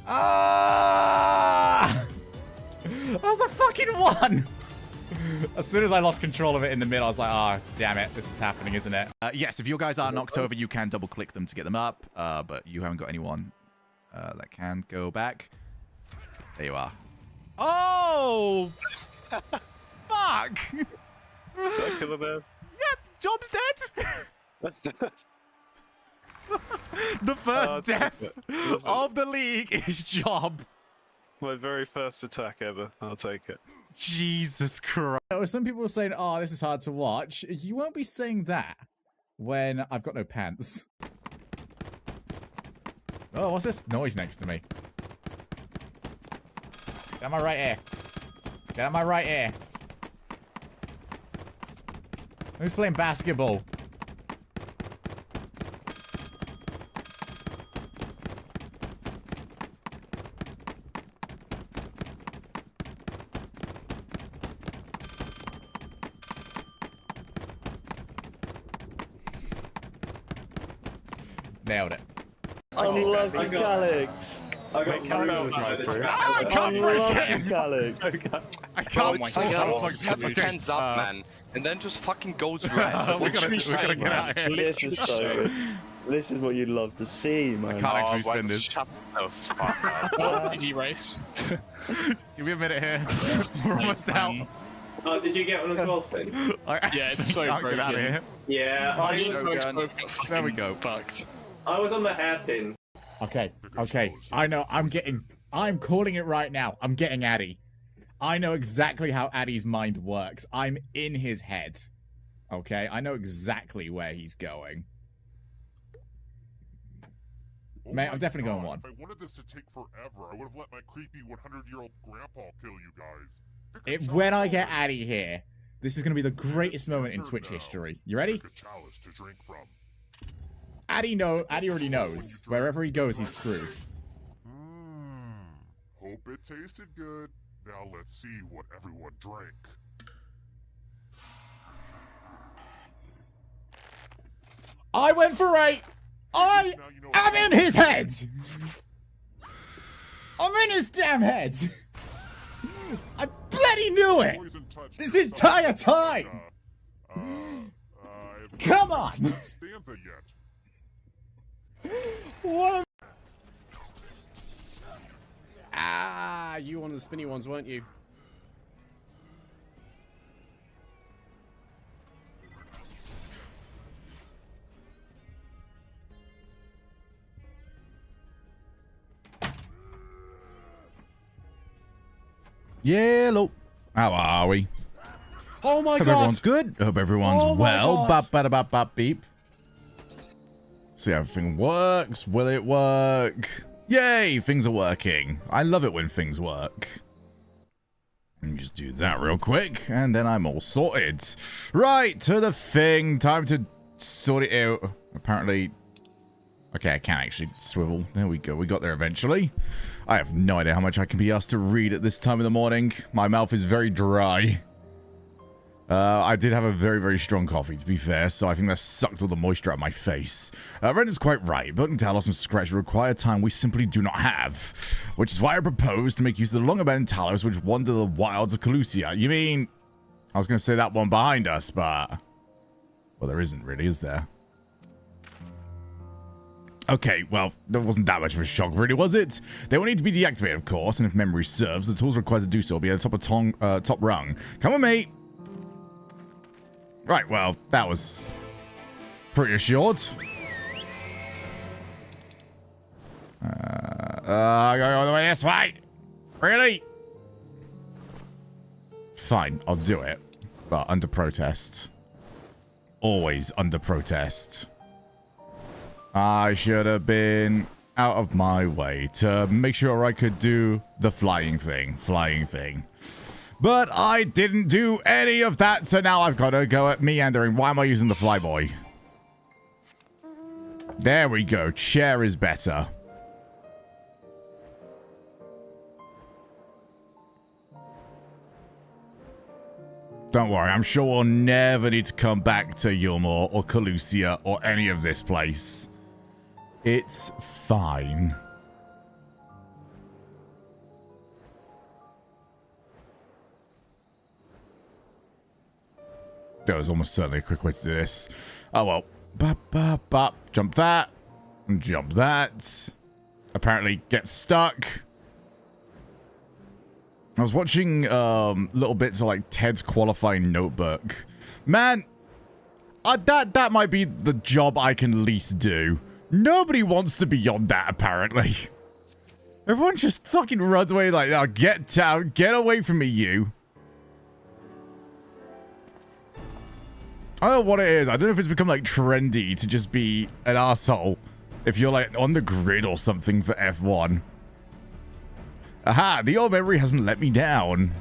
Ah! That was the fucking one! As soon as I lost control of it in the middle, I was like, oh, damn it, this is happening, isn't it? Yes, if your guys are knocked over, you can double-click them to get them up, but you haven't got anyone that can go back. There you are. Oh! Fuck! Yep, Job's dead! The first death of the league is Job. My very first attack ever. I'll take it. Jesus Christ. Some people are saying, oh, this is hard to watch. You won't be saying that when I've got no pants. Oh, what's this noise next to me? Get out my right ear. Get out my right ear. Who's playing basketball? Nailed it. I love you, Alex. I can't break it! Alex. I can't. Have your hands up, man, and then just fucking go to red. we gotta get out of here. This is so good. This is what you'd love to see, man. I can't actually spin this. Shut the fuck up. Did you race? Just give me a minute here. We're almost out. Oh, did you get one as well, Finn? Yeah, it's so can't get out of here. Yeah, There we go. Fucked. I was on the hairpin. Okay, I know, I'm calling it right now. I'm getting Addy. I know exactly how Addy's mind works. I'm in his head. Okay, I know exactly where he's going. Man, I'm definitely going one. If I wanted this to take forever, I would have let my creepy 100-year-old grandpa kill you guys. When I get Addy here, this is going to be the greatest moment in Twitch history. You ready? Addy already knows. Wherever he goes, he's screwed. Hope it tasted good. Now let's see what everyone drank. I went for 8! I am in his head! I'm in his damn head! I bloody knew it! This entire time! Come on! What a... Ah, you one of the spinny ones, weren't you? Yellow. How are we? Oh my Hope god! everyone's good. Hope everyone's well. Bop, bada, bop, bop, beep. See how everything works. Will it work? Yay, things are working. I love it when things work. Let me just do that real quick, and then I'm all sorted. Right, to the thing. Time to sort it out. Apparently... Okay, I can actually swivel. There we go. We got there eventually. I have no idea how much I can be asked to read at this time of the morning. My mouth is very dry. I did have a very, very strong coffee, to be fair, so I think that sucked all the moisture out of my face. Ren's quite right. Building talos from scratch will require time we simply do not have, which is why I propose to make use of the long abandoned talos which wander the wilds of Calusia. You mean... I was going to say that one behind us, but... Well, there isn't really, is there? Okay, well, that wasn't that much of a shock, really, was it? They will need to be deactivated, of course, and if memory serves, the tools required to do so will be at the top of top rung. Come on, mate! Right, well, that was pretty short. I gotta go all the way this way. Really? Fine, I'll do it. But under protest. Always under protest. I should have been out of my way to make sure I could do the flying thing. But I didn't do any of that, so now I've got to go at meandering. Why am I using the flyboy? There we go. Chair is better. Don't worry, I'm sure we'll never need to come back to Yulmore or Calusia or any of this place. It's fine. There was almost certainly a quick way to do this. Oh well. Bop, bop, bop. Jump that. And jump that. Apparently get stuck. I was watching little bits of like Ted's qualifying notebook. Man, that might be the job I can least do. Nobody wants to be on that, apparently. Everyone just fucking runs away like, oh, get down, get away from me, you. I don't know what it is. I don't know if it's become like trendy to just be an asshole if you're like on the grid or something for F1. Aha, the old memory hasn't let me down.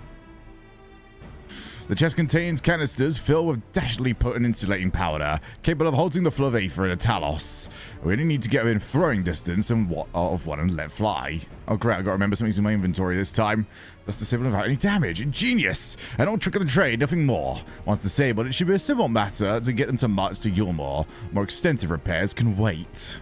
The chest contains canisters filled with dashingly potent insulating powder, capable of holding the flow of Aether in a Talos. We only need to get within throwing distance of one and let fly. Oh great, I've got to remember something's in my inventory this time. Thus disable without any damage. Genius! An old trick of the trade, nothing more. Once disabled, it should be a simple matter to get them to march to Yulmore. More extensive repairs can wait.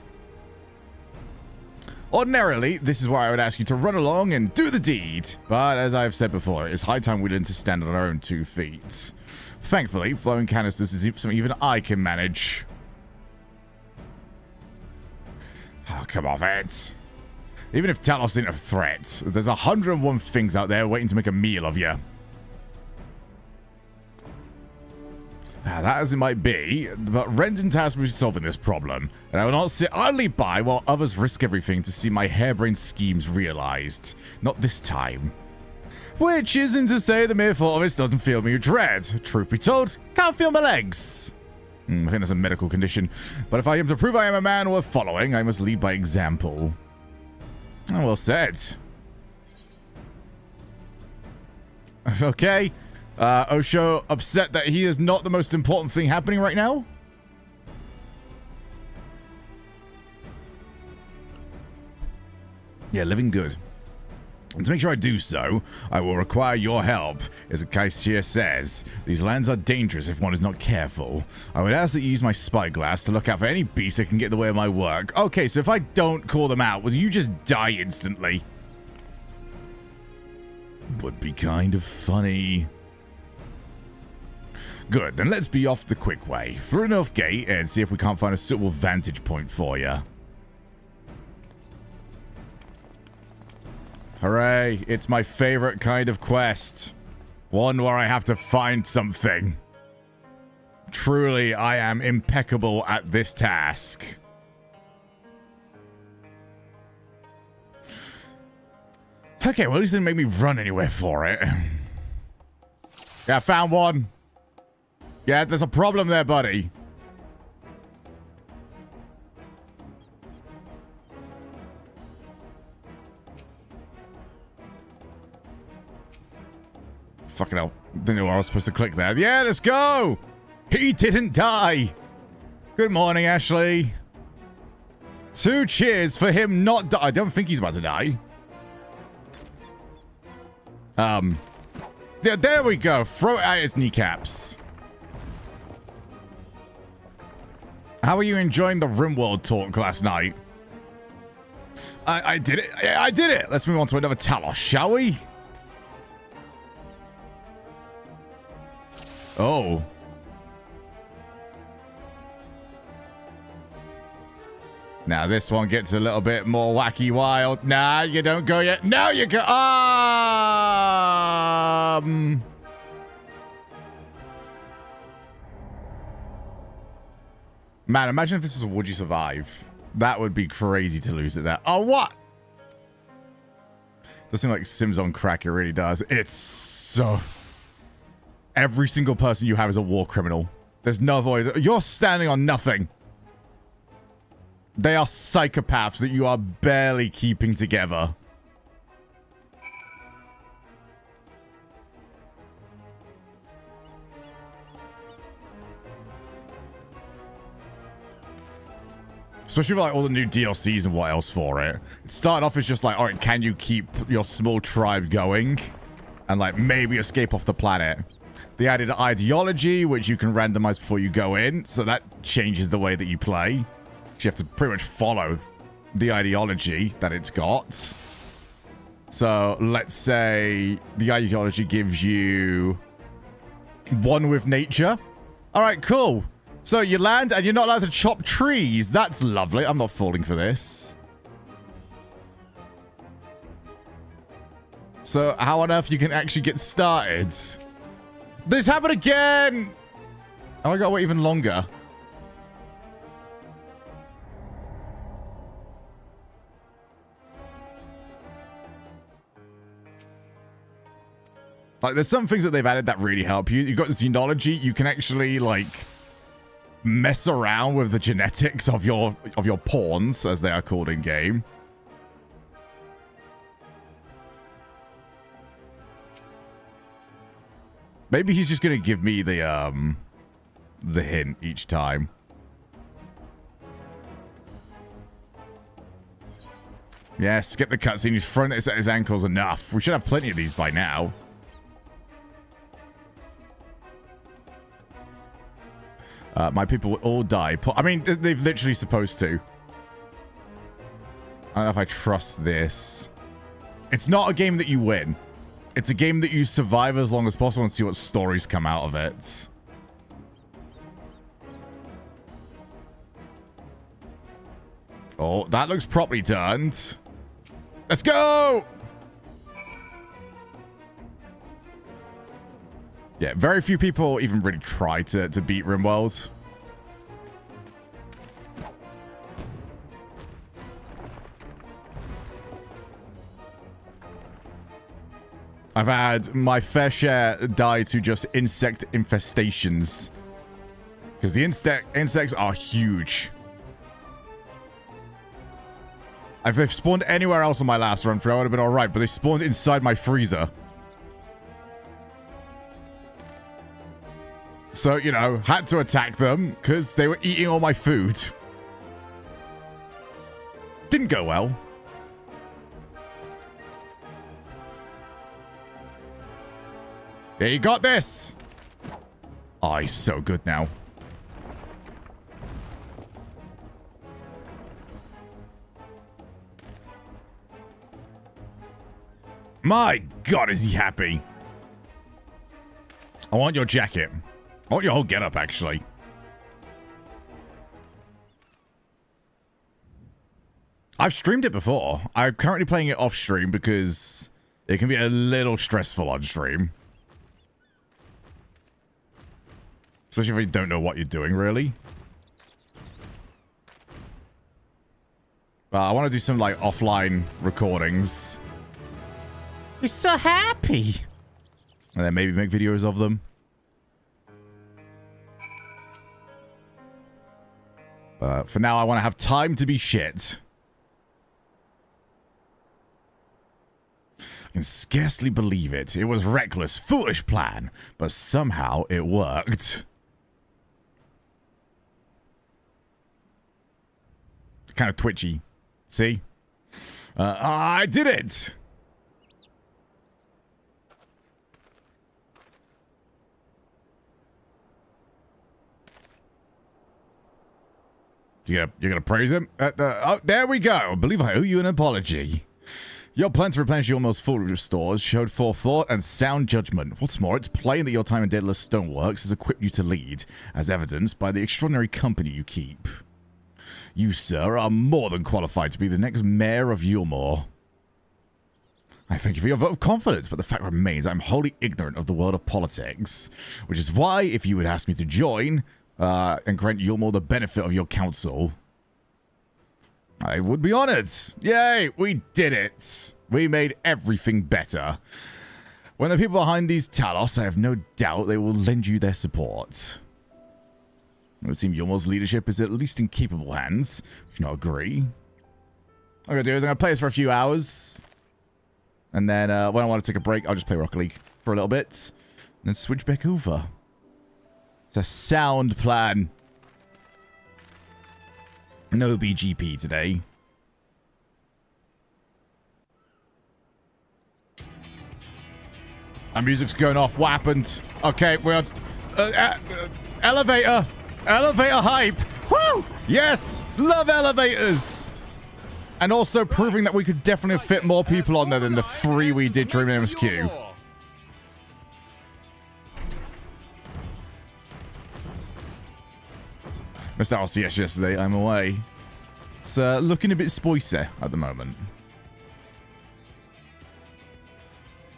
Ordinarily, this is where I would ask you to run along and do the deed. But as I've said before, it's high time we learn to stand on our own 2 feet. Thankfully, flowing canisters is something even I can manage. Oh, come off it. Even if Talos isn't a threat, there's 101 things out there waiting to make a meal of you. That as it might be, but Rendon tasked me with solving this problem, and I will not sit idly by while others risk everything to see my harebrained schemes realized. Not this time. Which isn't to say the mere thought of it doesn't fill me with dread. Truth be told, can't feel my legs. I think that's a medical condition, but if I am to prove I am a man worth following, I must lead by example. Oh, well said. Okay. Osho upset that he is not the most important thing happening right now? Yeah, living good. And to make sure I do so, I will require your help. As the Kaisia says, these lands are dangerous if one is not careful. I would ask that you use my spyglass to look out for any beasts that can get in the way of my work. Okay, so if I don't call them out, will you just die instantly? Would be kind of funny. Good, then let's be off the quick way. Through the north gate and see if we can't find a suitable vantage point for you. Hooray, it's my favorite kind of quest. One where I have to find something. Truly, I am impeccable at this task. Okay, well at least it didn't make me run anywhere for it. Yeah, I found one. Yeah, there's a problem there, buddy. Fucking hell. Didn't know where I was supposed to click there. Yeah, let's go! He didn't die! Good morning, Ashley. 2 cheers for him not die. I don't think he's about to die. There we go. Throw it at his kneecaps. How are you enjoying the RimWorld talk last night? I did it. I did it. Let's move on to another Talos, shall we? Oh. Now this one gets a little bit more wacky wild. Nah, you don't go yet. No, you go. Man, imagine if this was Would You Survive? That would be crazy to lose at that. Oh, what? Does seem like Sims on crack. It really does. It's so... Every single person you have is a war criminal. There's no void. You're standing on nothing. They are psychopaths that you are barely keeping together. Especially with like all the new DLCs and what else for it. It started off as just like, alright, can you keep your small tribe going? And like maybe escape off the planet. They added ideology, which you can randomize before you go in. So that changes the way that you play. You have to pretty much follow the ideology that it's got. So let's say the ideology gives you one with nature. All right, cool. So you land and you're not allowed to chop trees. That's lovely. I'm not falling for this. So how on earth you can actually get started? This happened again. Oh, I gotta wait even longer. Like, there's some things that they've added that really help you. You've got xenology. You can actually, like, mess around with the genetics of your pawns, as they are called in game. Maybe he's just gonna give me the hint each time. Yeah, skip the cutscene. He's thrown it at his ankles enough. We should have plenty of these by now. My people will all die. I mean, they're literally supposed to. I don't know if I trust this. It's not a game that you win. It's a game that you survive as long as possible and see what stories come out of it. Oh, that looks properly turned. Let's go! Yeah, very few people even really try to beat RimWorld. I've had my fair share die to just insect infestations. Because the insects are huge. If they've spawned anywhere else on my last run through, I would have been alright, but they spawned inside my freezer. So, you know, had to attack them because they were eating all my food. Didn't go well. Yeah, you got this. Oh, he's so good now. My God, is he happy. I want your jacket. I want your whole getup, actually. I've streamed it before. I'm currently playing it off stream because it can be a little stressful on stream. Especially if you don't know what you're doing, really. But I want to do some, like, offline recordings. You're so happy. And then maybe make videos of them. But for now, I want to have time to be shit. I can scarcely believe it. It was a reckless, foolish plan, but somehow it worked. Kind of twitchy. See? I did it! You're gonna praise him? Oh, there we go. I believe I owe you an apology. Your plan to replenish your most full stores showed forethought and sound judgment. What's more, it's plain that your time in Daedalus Stoneworks has equipped you to lead, as evidenced by the extraordinary company you keep. You, sir, are more than qualified to be the next mayor of Yulmore. I thank you for your vote of confidence, but the fact remains I'm wholly ignorant of the world of politics, which is why, if you would ask me to join, and grant Yulmore the benefit of your counsel, I would be honored. Yay, we did it. We made everything better. When the people behind these Talos, I have no doubt they will lend you their support. It would seem Yulmore's leadership is at least in capable hands. Would you not agree? What I'm going to do is I'm going to play this for a few hours. And then when I want to take a break, I'll just play Rocket League for a little bit. And then switch back over. It's a sound plan. No BGP today. Our music's going off. What happened? Okay, we're... elevator! Elevator hype! Woo! Yes! Love elevators! And also proving that we could definitely fit more people on there than the 3 we did during MSQ. Missed RCS yesterday. I'm away. It's looking a bit spicy at the moment.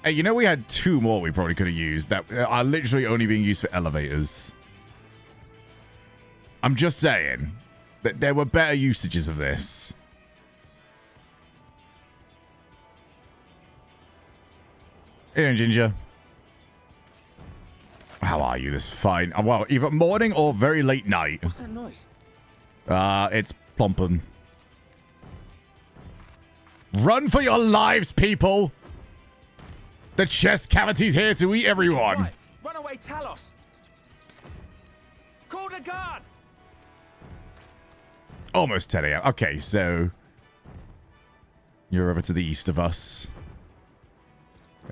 Hey, you know we had 2 more we probably could have used that are literally only being used for elevators. I'm just saying that there were better usages of this. Hey, Ginger. How are you? This is fine. Well, either morning or very late night. What's that noise? It's plumping. Run for your lives, people! The chest cavity's here to eat everyone. Right. Run away, Talos! Call the guard! Almost 10 a.m. Okay, so you're over to the east of us.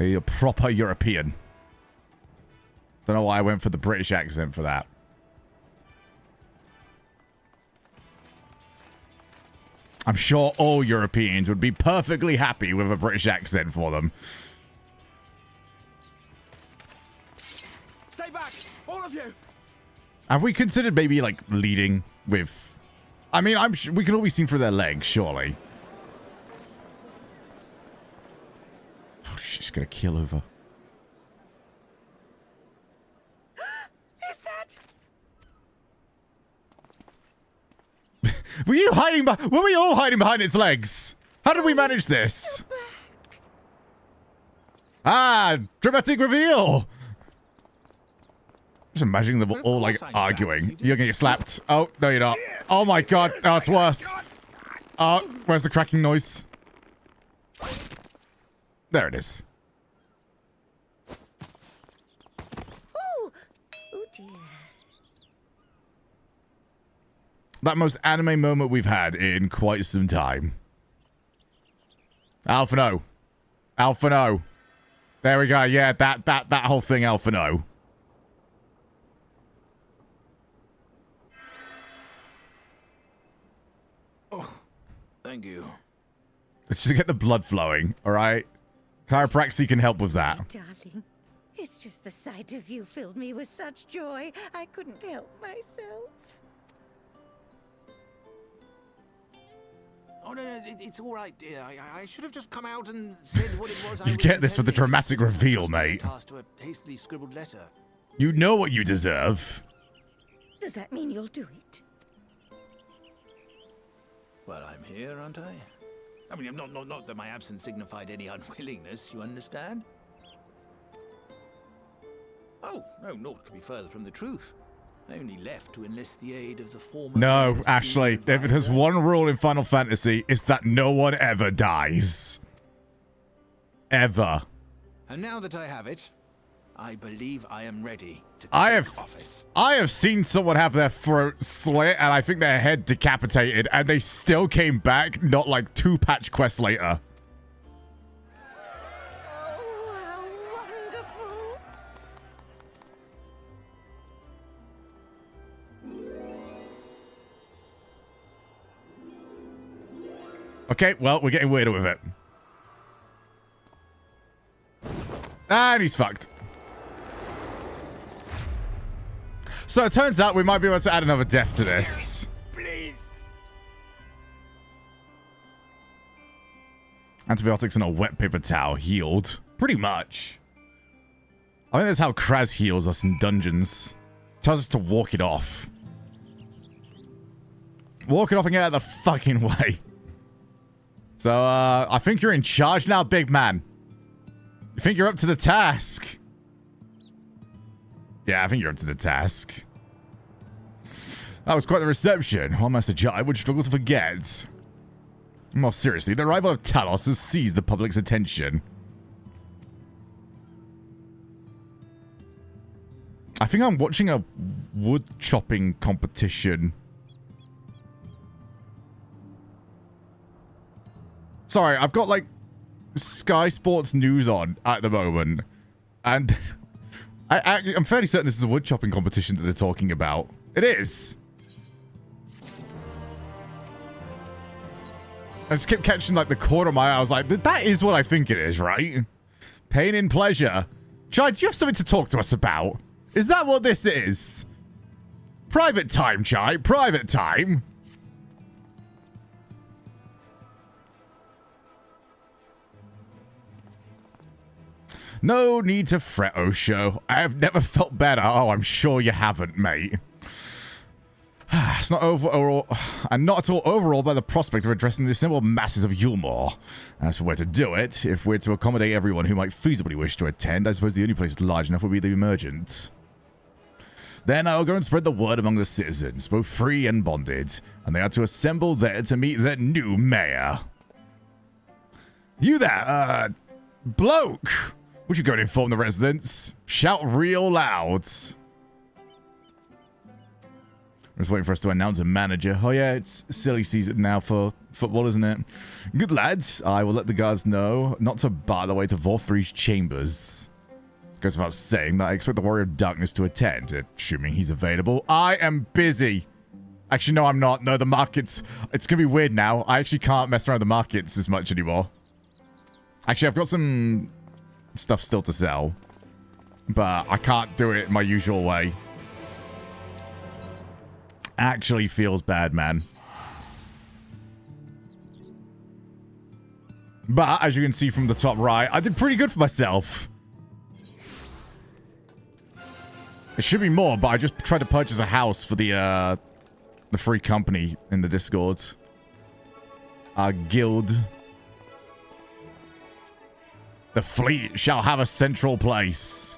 A proper European. Don't know why I went for the British accent for that. I'm sure all Europeans would be perfectly happy with a British accent for them. Stay back! All of you! Have we considered maybe, like, leading with... I mean, I'm sure we can all be seen through their legs, surely. Oh, she's gonna kill over. Is that... Were you hiding were we all hiding behind its legs? How did we manage this? Ah, dramatic reveal. Just imagining them all like arguing. You're gonna get slapped. Oh, no you're not. Oh my god. Oh, it's worse. Oh, where's the cracking noise? There it is. Oh, oh dear. That most anime moment we've had in quite some time. Alpha no. Alpha no. There we go. Yeah, that whole thing, Alpha no. Oh, thank you. Let's just get the blood flowing, alright? Chiropraxy can help with that. Darling, it's just the sight of you filled me with such joy, I couldn't help myself. Oh, no, it's all right, dear. I should have just come out and said what it was. You get this for the dramatic reveal, mate. To a hastily scribbled letter. You know what you deserve. Does that mean you'll do it? Well, I'm here, aren't I? I mean, not that my absence signified any unwillingness, you understand? Oh, no, naught could be further from the truth. I only left to enlist the aid of the former... No, Ashley, if there's one rule in Final Fantasy, it's that no one ever dies. Ever. And now that I have it, I believe I am ready to take office. I have seen someone have their throat slit and I think their head decapitated and they still came back not like 2 patch quests later. Oh, how wonderful! Okay, well, we're getting weirder with it. And he's fucked. So it turns out we might be able to add another death to this. Please. Antibiotics and a wet paper towel healed. Pretty much. I think that's how Kraz heals us in dungeons. Tells us to walk it off. Walk it off and get out of the fucking way. So, I think you're in charge now, big man. You think you're up to the task? Yeah, I think you're up to the task. That was quite the reception. While Master Jai would struggle to forget. More seriously, the arrival of Talos has seized the public's attention. I think I'm watching a wood chopping competition. Sorry, I've got like Sky Sports News on at the moment. And I'm fairly certain this is a wood chopping competition that they're talking about. It is. I just kept catching like the corner of my eye. I was like, that is what I think it is, right? Pain and pleasure. Chai, do you have something to talk to us about? Is that what this is? Private time, Chai. Private time. No need to fret, Osho. I have never felt better. Oh, I'm sure you haven't, mate. It's not overall, and not at all overall by the prospect of addressing the assembled masses of Yulmore. As for where to do it, if we're to accommodate everyone who might feasibly wish to attend, I suppose the only place large enough would be the Emergent. Then I will go and spread the word among the citizens, both free and bonded, and they are to assemble there to meet their new mayor. You there, bloke! Would you go and inform the residents? Shout real loud. I'm just waiting for us to announce a manager. Oh yeah, it's silly season now for football, isn't it? Good lads, I will let the guards know not to bar the way to Vorthree's chambers. Goes without saying that I expect the Warrior of Darkness to attend, assuming he's available. I am busy. Actually, no, I'm not. No, the markets... It's going to be weird now. I actually can't mess around the markets as much anymore. Actually, I've got some stuff still to sell. But I can't do it my usual way. Actually feels bad, man. But, as you can see from the top right, I did pretty good for myself. It should be more, but I just tried to purchase a house for the free company in the Discord. Our guild. The fleet shall have a central place.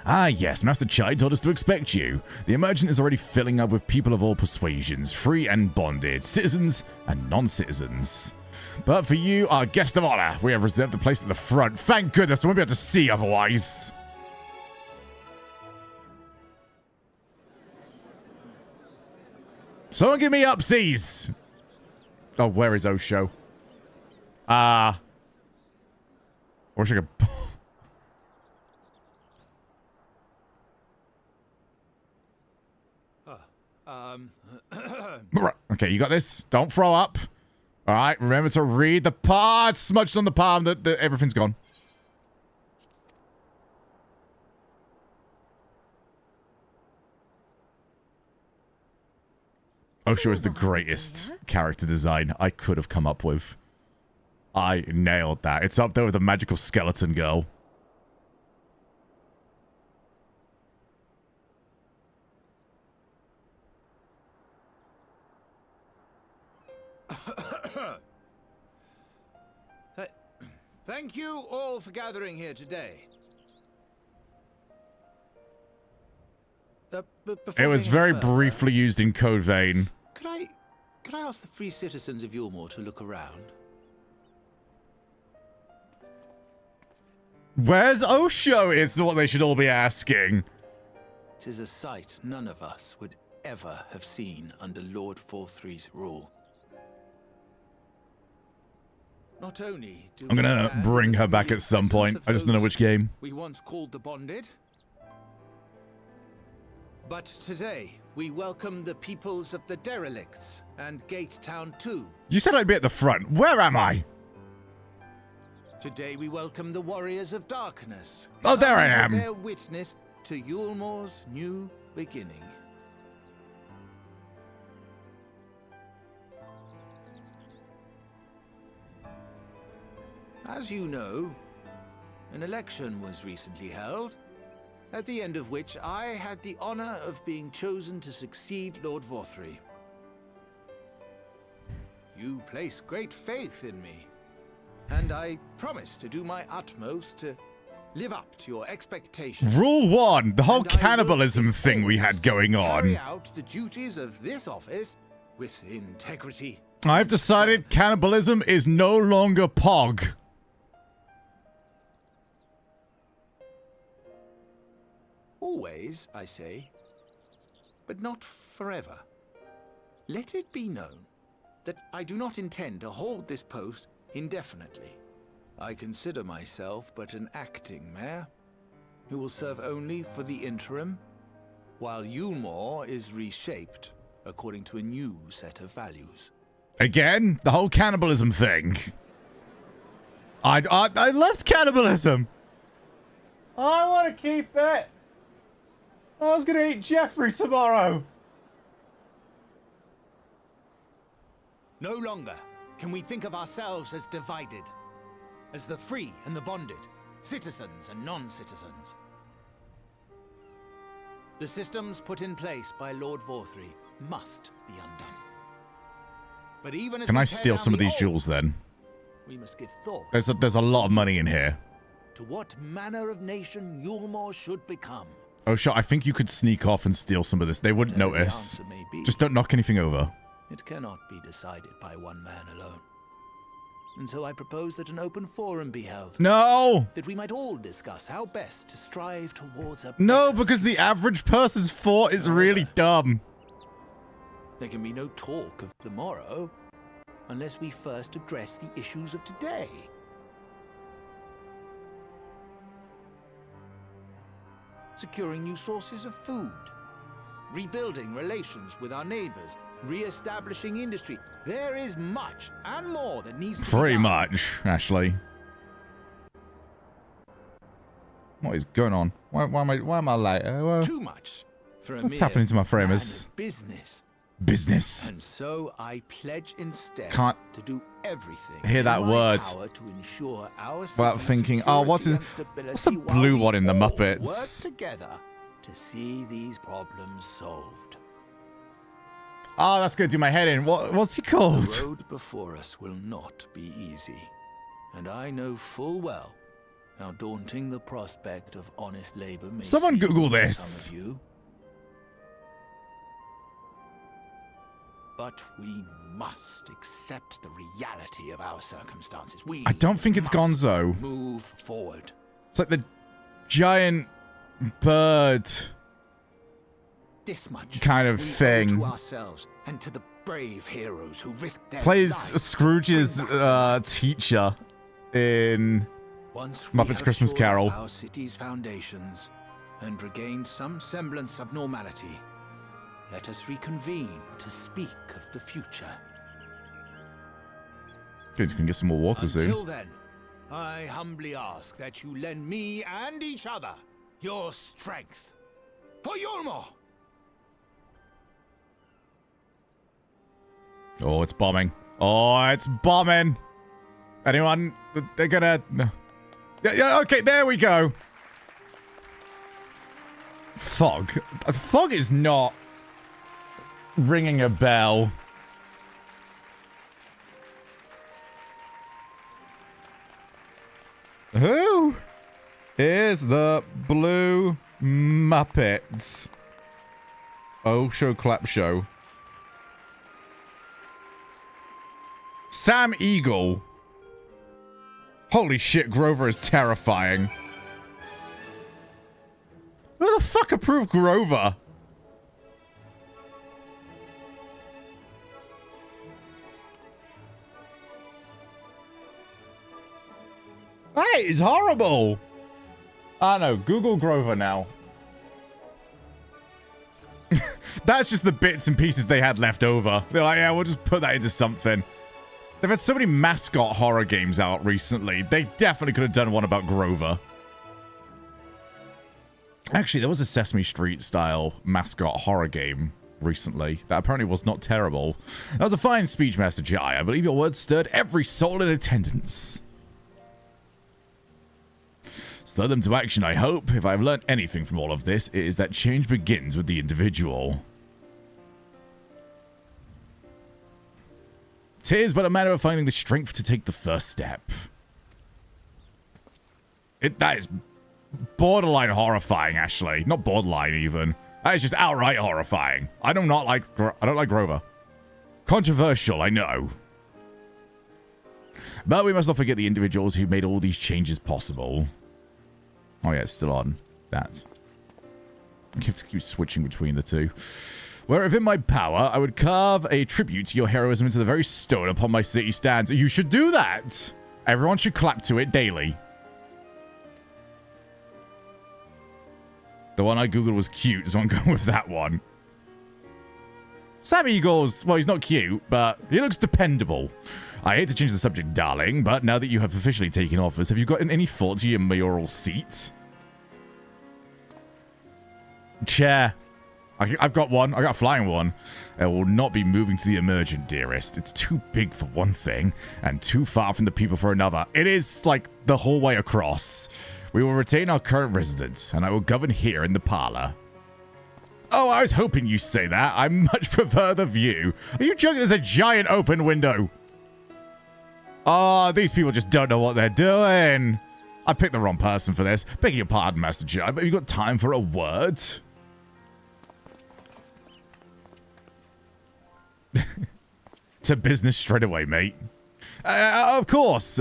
Ah, yes, Master Chai told us to expect you. The Emergent is already filling up with people of all persuasions, free and bonded, citizens and non-citizens. But for you, our guest of honor, we have reserved a place at the front. Thank goodness, I won't be able to see otherwise. Someone give me upsies. Oh, where is Osho? I wish I could... Okay, you got this. Don't throw up. All right, remember to read the part smudged on the palm that everything's gone. Osho is the greatest character design I could have come up with. I nailed that. It's up there with the magical skeleton girl. Thank you all for gathering here today. It was very briefly used in Code Vein. Could I ask the free citizens of Yulmore to look around? Where's Osho is what they should all be asking. 'Tis a sight none of us would ever have seen under Lord Vorthree's rule. Not only do I'm gonna bring her back at some point. I just don't know which game. We once called the Bonded. But today, we welcome the peoples of the Derelicts and Gate Town 2. You said I'd be at the front. Where am I? Today, we welcome the Warriors of Darkness. Oh, there I To am. bear witness to Yulmore's new beginning. As you know, an election was recently held, at the end of which I had the honor of being chosen to succeed Lord Vorthree. You place great faith in me, and I promise to do my utmost to live up to your expectations. Rule 1, the whole And I will cannibalism thing we had going carry on. out the duties of this office with integrity. I've decided cannibalism is no longer POG. Always, I say, but not forever. Let it be known that I do not intend to hold this post indefinitely. I consider myself but an acting mayor, who will serve only for the interim, while Yulmore is reshaped according to a new set of values. Again, the whole cannibalism thing. I left cannibalism. I want to keep it. I was gonna eat Jeffrey tomorrow. No longer can we think of ourselves as divided, as the free and the bonded, citizens and non-citizens. The systems put in place by Lord Vorthry must be undone. But even as Can we I tear steal down some of the these old, jewels then? we must give thought There's a lot of money in here. to what manner of nation Yulmore should become. Oh, sure. I think you could sneak off and steal some of this. They wouldn't Whatever the notice. answer may be, Just don't knock anything over. it cannot be decided by one man alone. And so I propose that an open forum be held, No! that we might all discuss how best to strive towards a No, better because the future. average person's thought is really dumb. There can be no talk of the morrow unless we first address the issues of today. Securing new sources of food, rebuilding relations with our neighbors, re-establishing industry. There is much and more that needs to be Pretty done. much, Ashley. What is going on? Why am I late? Too much for a What's mere happening to my man framers? of business. Business. And so I pledge instead Can't to do everything hear in that my word power to ensure our without city's thinking, oh, what's security his- and stability what's the while blue we one in the all Muppets? Work together to see these problems solved. Oh, that's going to do my head in. What's he The called? road before us will not be easy, and I know full well how daunting the prospect of honest labor may Someone seem Google to this. some of you. But we must accept the reality of our circumstances. We I don't think it's must Gonzo. move forward. It's like the giant bird This much kind of we owe thing. to ourselves and to the brave heroes who risked their Plays lives Scrooge's to bring back the teacher in Once we Muppets have Christmas shored Carol. up our city's foundations and regained some semblance of normality, let us reconvene to speak of the future. Good, you can get some more water soon. Until then, I humbly ask that you lend me and each other your strength. For Yulmore! Oh, it's bombing. Oh, it's bombing. Anyone? They're gonna... Yeah, okay, there we go. Fog. Fog is not ringing a bell. Who is the blue Muppet? Oh, show clap show. Sam Eagle. Holy shit, Grover is terrifying. Who the fuck approved Grover? That is horrible. I know. Google Grover now. That's just the bits and pieces they had left over. They're like, yeah, we'll just put that into something. They've had so many mascot horror games out recently. They definitely could have done one about Grover. Actually, there was a Sesame Street style mascot horror game recently that apparently was not terrible. That was a fine speech message. I believe your words stirred every soul in attendance. Stir them to action, I hope. If I've learned anything from all of this, it is that change begins with the individual. It is but a matter of finding the strength to take the first step. That is borderline horrifying, Ashley. Not borderline, even. That is just outright horrifying. I don't like Grover. Controversial, I know. But we must not forget the individuals who made all these changes possible. Oh yeah, it's still on that. I have to keep switching between the two. Were it in my power, I would carve a tribute to your heroism into the very stone upon my city stands. You should do that. Everyone should clap to it daily. The one I googled was cute, so I'm going with that one. Sam Eagles, well, he's not cute, but he looks dependable. I hate to change the subject, darling, but now that you have officially taken office, have you gotten any thoughts of your mayoral seat? Chair. I've got one. I got a flying one. I will not be moving to the emergent, dearest. It's too big for one thing and too far from the people for another. It is like the whole way across. We will retain our current residence, and I will govern here in the parlor. Oh, I was hoping you'd say that. I much prefer the view. Are you joking? There's a giant open window. Oh, these people just don't know what they're doing. I picked the wrong person for this. Begging your pardon, Master Jai, but have you got time for a word? To business straight away, mate. Of course.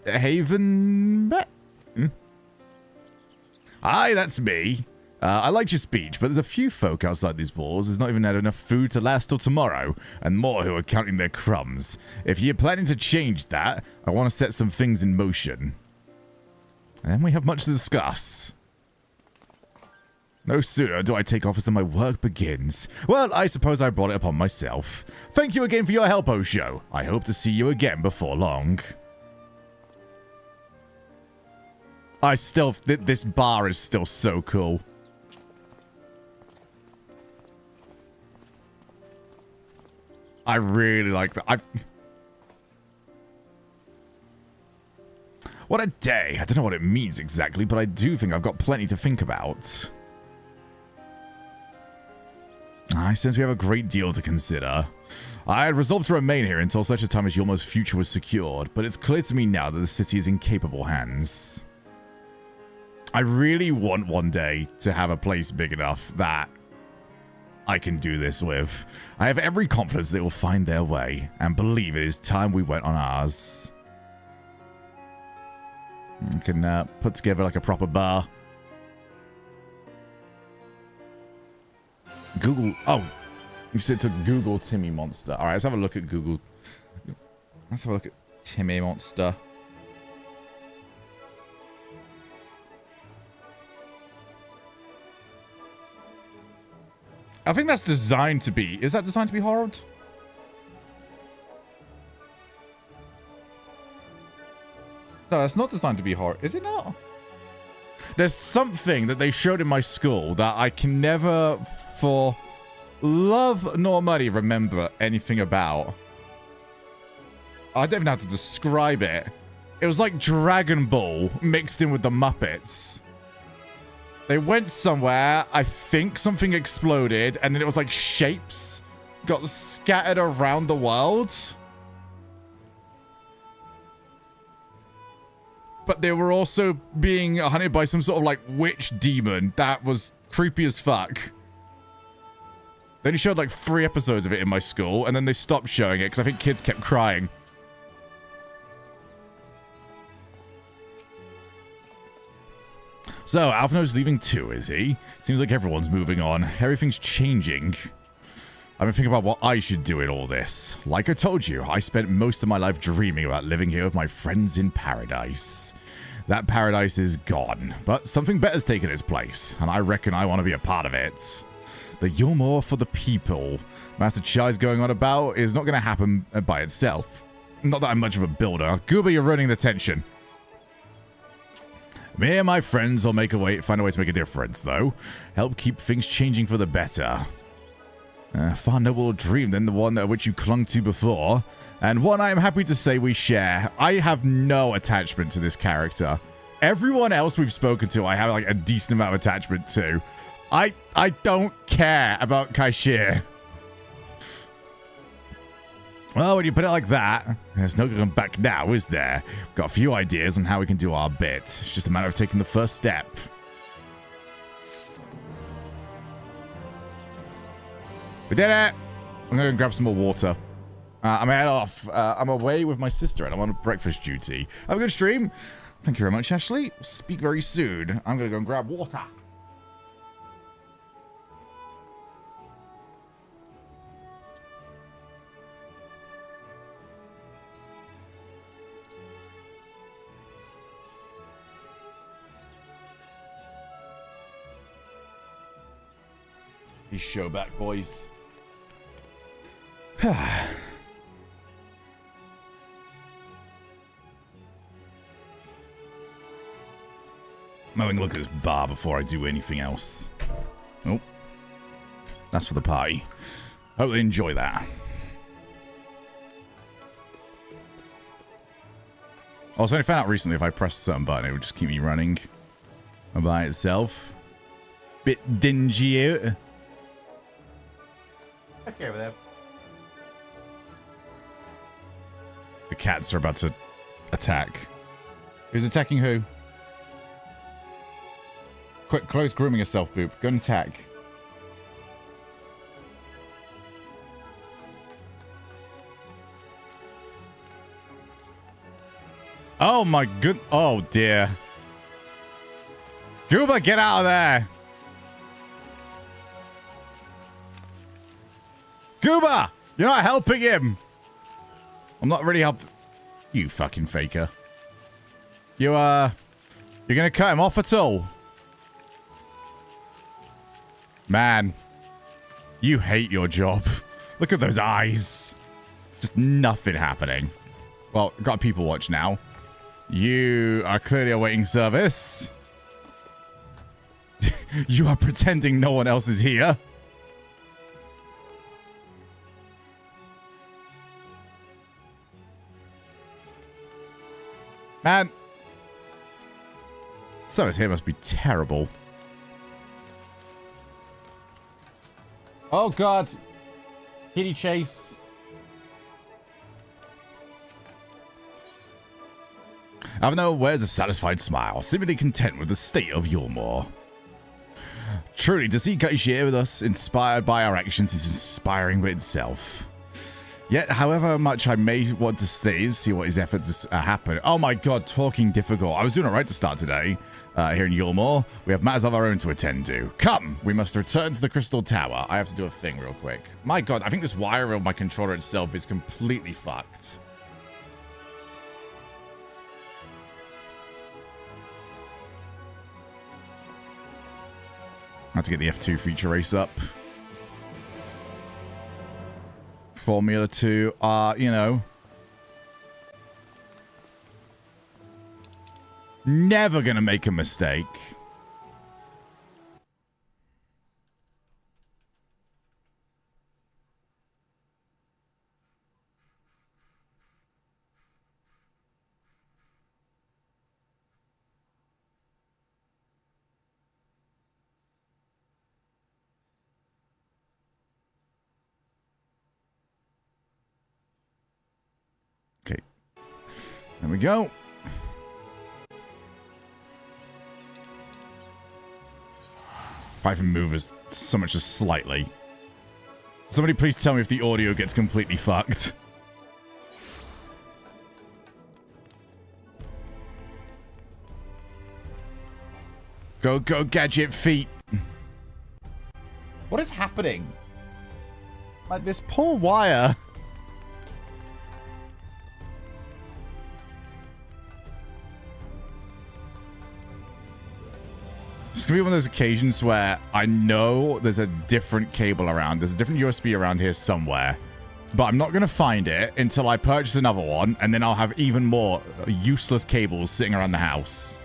Haven Bet? Hi, that's me. I liked your speech, but there's a few folk outside these walls who's not even had enough food to last till tomorrow, and more who are counting their crumbs. If you're planning to change that, I want to set some things in motion. And we have much to discuss. No sooner do I take office than my work begins. Well, I suppose I brought it upon myself. Thank you again for your help, Osho. I hope to see you again before long. This bar is still so cool. I really like that. What a day. I don't know what it means exactly, but I do think I've got plenty to think about. I sense we have a great deal to consider. I had resolved to remain here until such a time as Yormo's future was secured, but it's clear to me now that the city is in capable hands. I really want one day to have a place big enough that I can do this with. I have every confidence they will find their way, and believe it is time we went on ours. I can put together like a proper bar. Google. Oh, you said to Google Timmy Monster. All right, let's have a look at Google. Let's have a look at Timmy Monster. I think that's designed to be. Is that designed to be horror? No, that's not designed to be horror. Is it not? There's something that they showed in my school that I can never, for love nor money, remember anything about. I don't even know how to describe it. It was like Dragon Ball mixed in with the Muppets. They went somewhere, I think something exploded, and then it was like shapes got scattered around the world. But they were also being hunted by some sort of like witch demon that was creepy as fuck. They only showed like 3 episodes of it in my school, and then they stopped showing it because I think kids kept crying. So, Alphino's leaving too, is he? Seems like everyone's moving on. Everything's changing. I've been thinking about what I should do in all this. Like I told you, I spent most of my life dreaming about living here with my friends in paradise. That paradise is gone, but something better's taken its place, and I reckon I want to be a part of it. The Yormore for the people Master Chai's going on about is not going to happen by itself. Not that I'm much of a builder. Goober, you're ruining the tension. Me and my friends will find a way to make a difference, though. Help keep things changing for the better. Far nobler dream than the one which you clung to before, and one I am happy to say we share. I have no attachment to this character. Everyone else we've spoken to, I have like a decent amount of attachment to. I don't care about Kaishir. Well, when you put it like that, there's no going back now, is there? We've got a few ideas on how we can do our bit. It's just a matter of taking the first step. We did it! I'm going to grab some more water. I'm head off. I'm away with my sister and I'm on breakfast duty. Have a good stream. Thank you very much, Ashley. Speak very soon. I'm going to go and grab water. He's show back, boys. I'm having a look at this bar before I do anything else. Oh. That's for the party. Hope they enjoy that. Also, I found out recently if I press a certain button, it would just keep me running by itself. Bit dingy out. Okay, over there. The cats are about to attack. Who's attacking who? Quick, close grooming yourself, Boop. Go and attack. Oh my good. Oh dear. Gooba, get out of there. Gooba, you're not helping him. I'm not really helping. You fucking faker. You're gonna cut him off at all? Man, you hate your job. Look at those eyes. Just nothing happening. Well, got people watch now. You are clearly awaiting service. You are pretending no one else is here. Man. Service here must be terrible. Oh god. Kitty chase. Avno wears a satisfied smile, seemingly content with the state of Yulmore. Truly, to see Kai share with us, inspired by our actions, is inspiring by itself. Yet, however much I may want to stay, see what his efforts happen. Oh my god, talking difficult. I was doing alright to start today. Here in Yulmore, we have matters of our own to attend to. Come, we must return to the Crystal Tower. I have to do a thing real quick. My god, I think this wire of my controller itself is completely fucked. I have to get the F2 feature race up. Formula 2 are, you know, never gonna make a mistake. Okay. There we go. If I can move as so much as slightly. Somebody please tell me if the audio gets completely fucked. Go, go, gadget feet. What is happening? Like this poor wire. It's going to be one of those occasions where I know there's a different cable around. There's a different USB around here somewhere. But I'm not going to find it until I purchase another one. And then I'll have even more useless cables sitting around the house.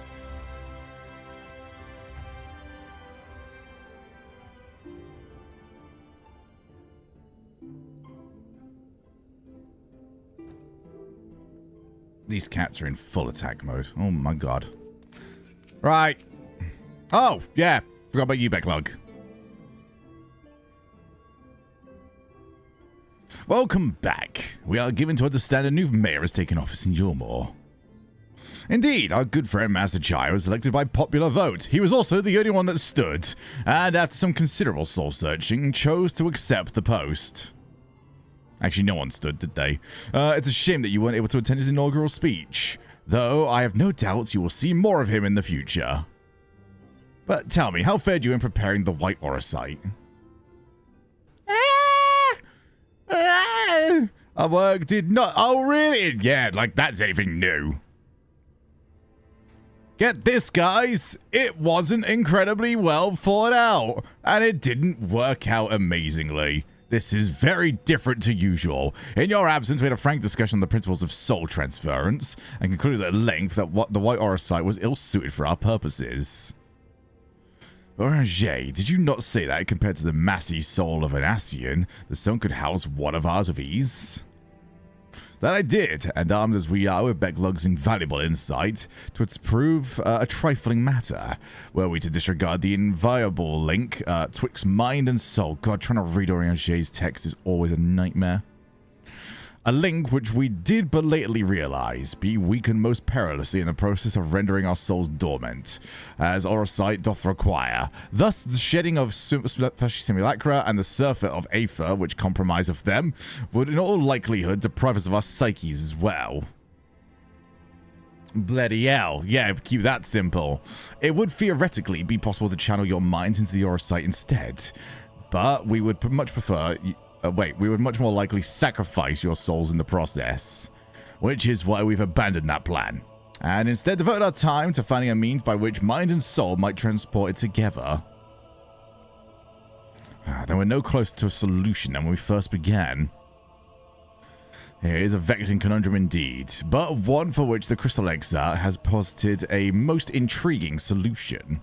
These cats are in full attack mode. Oh my god. Right. Oh, yeah. Forgot about you, Becklug. Welcome back. We are given to understand a new mayor has taken office in Yulmore. Indeed, our good friend Master Chai was elected by popular vote. He was also the only one that stood, and after some considerable soul-searching, chose to accept the post. Actually, no one stood, did they? It's a shame that you weren't able to attend his inaugural speech, though I have no doubts you will see more of him in the future. But tell me, how fared you in preparing the White Aura site? Our work did not... Oh, really? Yeah, like that's anything new. Get this, guys. It wasn't incredibly well thought out, and it didn't work out amazingly. This is very different to usual. In your absence, we had a frank discussion on the principles of soul transference, and concluded at length that the White Aura site was ill-suited for our purposes. Oranger, did you not say that compared to the massy soul of an Asian, the stone could house one of ours with ease? That I did, and armed as we are with Becklug's invaluable insight, 'twould prove a trifling matter, were we to disregard the inviolable link twixt mind and soul. God, trying to read Oranger's text is always a nightmare. A link which we did but lately realize be weakened most perilously in the process of rendering our souls dormant, as our sight doth require. Thus, the shedding of simulacra and the surfeit of aether, which compromiseth them, would in all likelihood deprive us of our psyches as well. Bloody hell. Yeah, keep that simple. It would theoretically be possible to channel your mind into the aura sight instead, but we would much prefer... we would much more likely sacrifice your souls in the process, which is why we've abandoned that plan, and instead devoted our time to finding a means by which mind and soul might transport it together. Then we're no closer to a solution than when we first began. It is a vexing conundrum indeed, but one for which the Crystal Exarch has posited a most intriguing solution.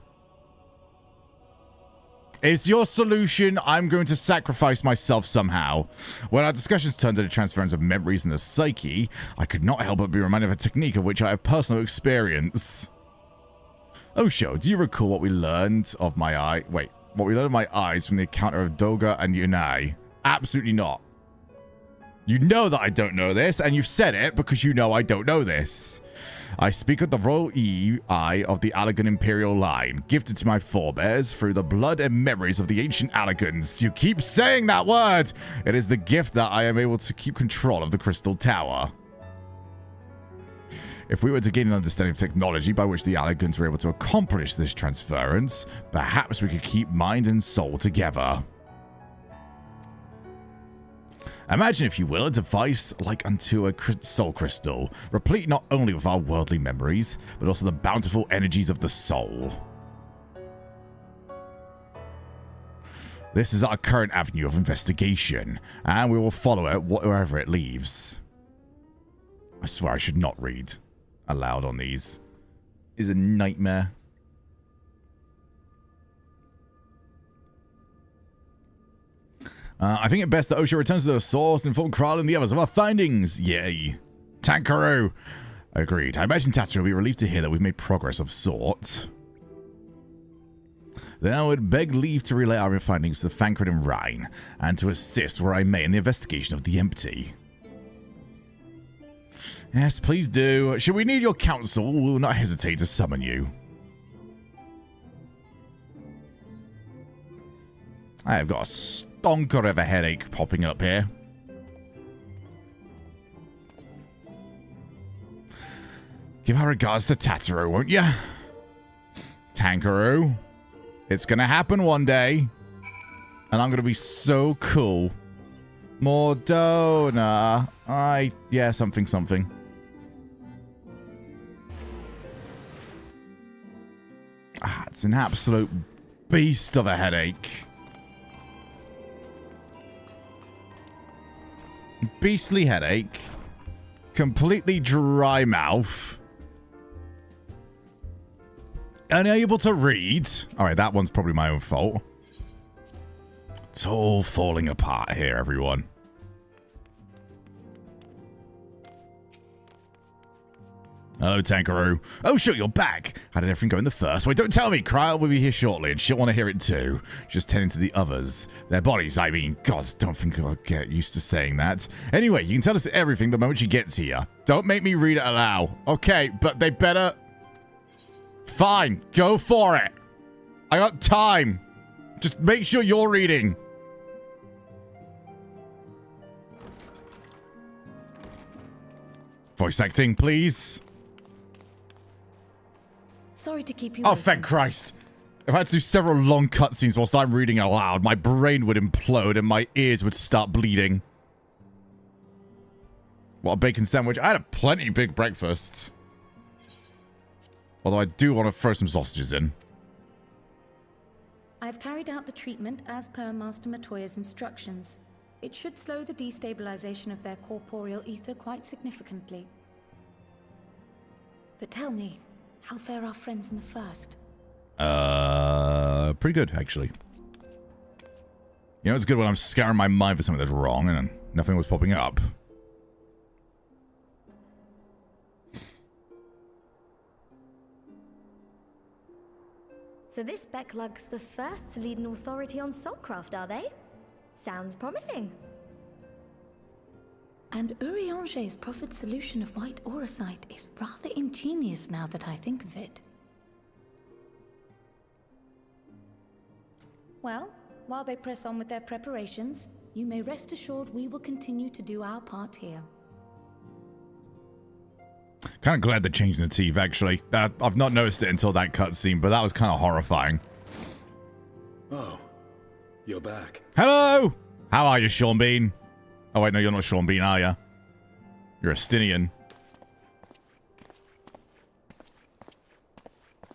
It's your solution. I'm going to sacrifice myself somehow. When our discussions turned to the transference of memories in the psyche, I could not help but be reminded of a technique of which I have personal experience. Osho, do you recall what we learned of my eye? Wait, what we learned of my eyes from the encounter of Doga and Yunai? Absolutely not. You know that I don't know this, and you've said it because you know I don't know this. I speak of the royal eye of the Allegan Imperial line, gifted to my forebears through the blood and memories of the ancient Allegans. You keep saying that word! It is the gift that I am able to keep control of the Crystal Tower. If we were to gain an understanding of technology by which the Allegans were able to accomplish this transference, perhaps we could keep mind and soul together. Imagine, if you will, a device like unto a soul crystal, replete not only with our worldly memories, but also the bountiful energies of the soul. This is our current avenue of investigation, and we will follow it wherever it leaves. I swear I should not read aloud on these. It is a nightmare. I think it best that Osho returns to the source and inform Kral and the others of our findings. Yay. Tankaroo. Agreed. I imagine Tatsu will be relieved to hear that we've made progress of sort. Then I would beg leave to relay our findings to the Thancred and Rhine, and to assist where I may in the investigation of the empty. Yes, please do. Should we need your counsel, we will not hesitate to summon you. I have got a stonker of a headache popping up here. Give our regards to Tataru, won't you? Tankaroo. It's gonna happen one day. And I'm gonna be so cool. Mordona. Yeah, something. It's an absolute beast of a headache. Beastly headache. Completely dry mouth. Unable to read. Alright, that one's probably my own fault. It's all falling apart here, everyone. Hello, Tankaroo. Oh, sure, you're back. How did everything go in the first? Wait, don't tell me. Kryl will be here shortly, and she'll want to hear it too. Just tending to the others. Their bodies, I mean. God, don't think I'll get used to saying that. Anyway, you can tell us everything the moment she gets here. Don't make me read it aloud. Okay, but they better... Fine, go for it. I got time. Just make sure you're reading. Voice acting, please. Sorry to keep you. Oh, thank Christ. If I had to do several long cutscenes whilst I'm reading aloud, my brain would implode and my ears would start bleeding. What a bacon sandwich. I had a plenty big breakfast. Although I do want to throw some sausages in. I've carried out the treatment as per Master Matoya's instructions. It should slow the destabilization of their corporeal ether quite significantly. But tell me, how fare our friends in the first? pretty good, actually. You know, it's good when I'm scaring my mind for something that's wrong and nothing was popping up. So this Becklug's the first to lead an authority on soulcraft, are they? Sounds promising. And Urianger's proffered solution of white auracite is rather ingenious now that I think of it. Well, while they press on with their preparations, you may rest assured we will continue to do our part here. Kind of glad they're changing the teeth, actually. I've not noticed it until that cutscene, but that was kind of horrifying. Oh, you're back. Hello! How are you, Sean Bean? Oh, wait, no, you're not Sean Bean, are you? You're a Stinian.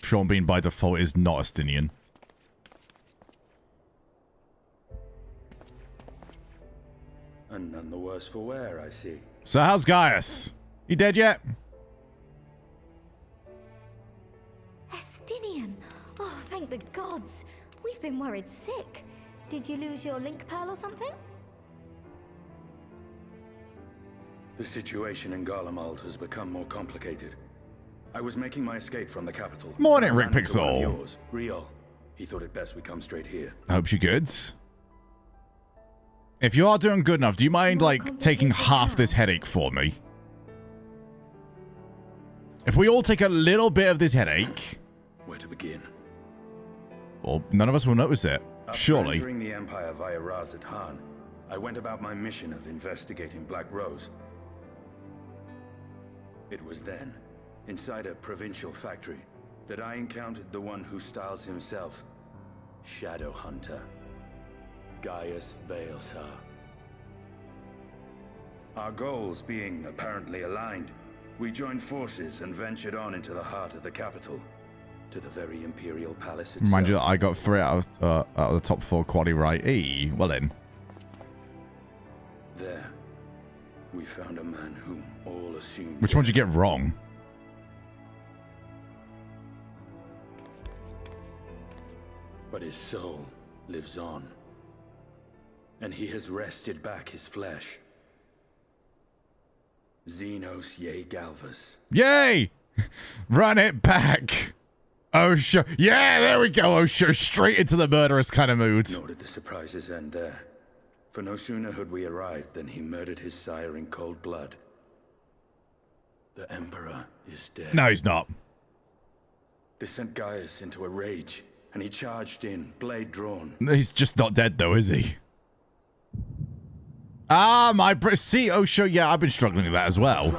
Sean Bean, by default, is not a Stinian. And none the worse for wear, I see. So how's Gaius? He dead yet? Estinian! Oh, thank the gods! We've been worried sick. Did you lose your link pearl or something? The situation in Garlemald has become more complicated. I was making my escape from the capital. Morning, Rick I ran into one of Pixel. yours, Riol. He thought it best we come straight here. I hope you're good. If you are doing good enough, do you mind, like, taking half this headache for me? If we all take a little bit of this headache... Where to begin? Well, none of us will notice it. Surely. Entering the Empire via Razat Han, I went about my mission of investigating Black Rose. It was then, inside a provincial factory, that I encountered the one who styles himself Shadow Hunter. Gaius Baelsar. Our goals being apparently aligned, we joined forces and ventured on into the heart of the capital, to the very Imperial Palace itself. Mind you, I got 3 out of the top 4 quality right. Well then. There, we found a man whom all assumed... Which one did you get wrong? But his soul lives on. And he has wrested back his flesh. Xenos Ye Galvas. Yay! Run it back! Oh, sure. Yeah, there we go. Oh, sure. Straight into the murderous kind of mood. Nor did the surprises end there. For no sooner had we arrived than he murdered his sire in cold blood. The Emperor is dead. No, he's not. This sent Gaius into a rage, and he charged in, blade drawn. He's just not dead, though, is he? Ah, my... See, oh, sure. Yeah, I've been struggling with that as well.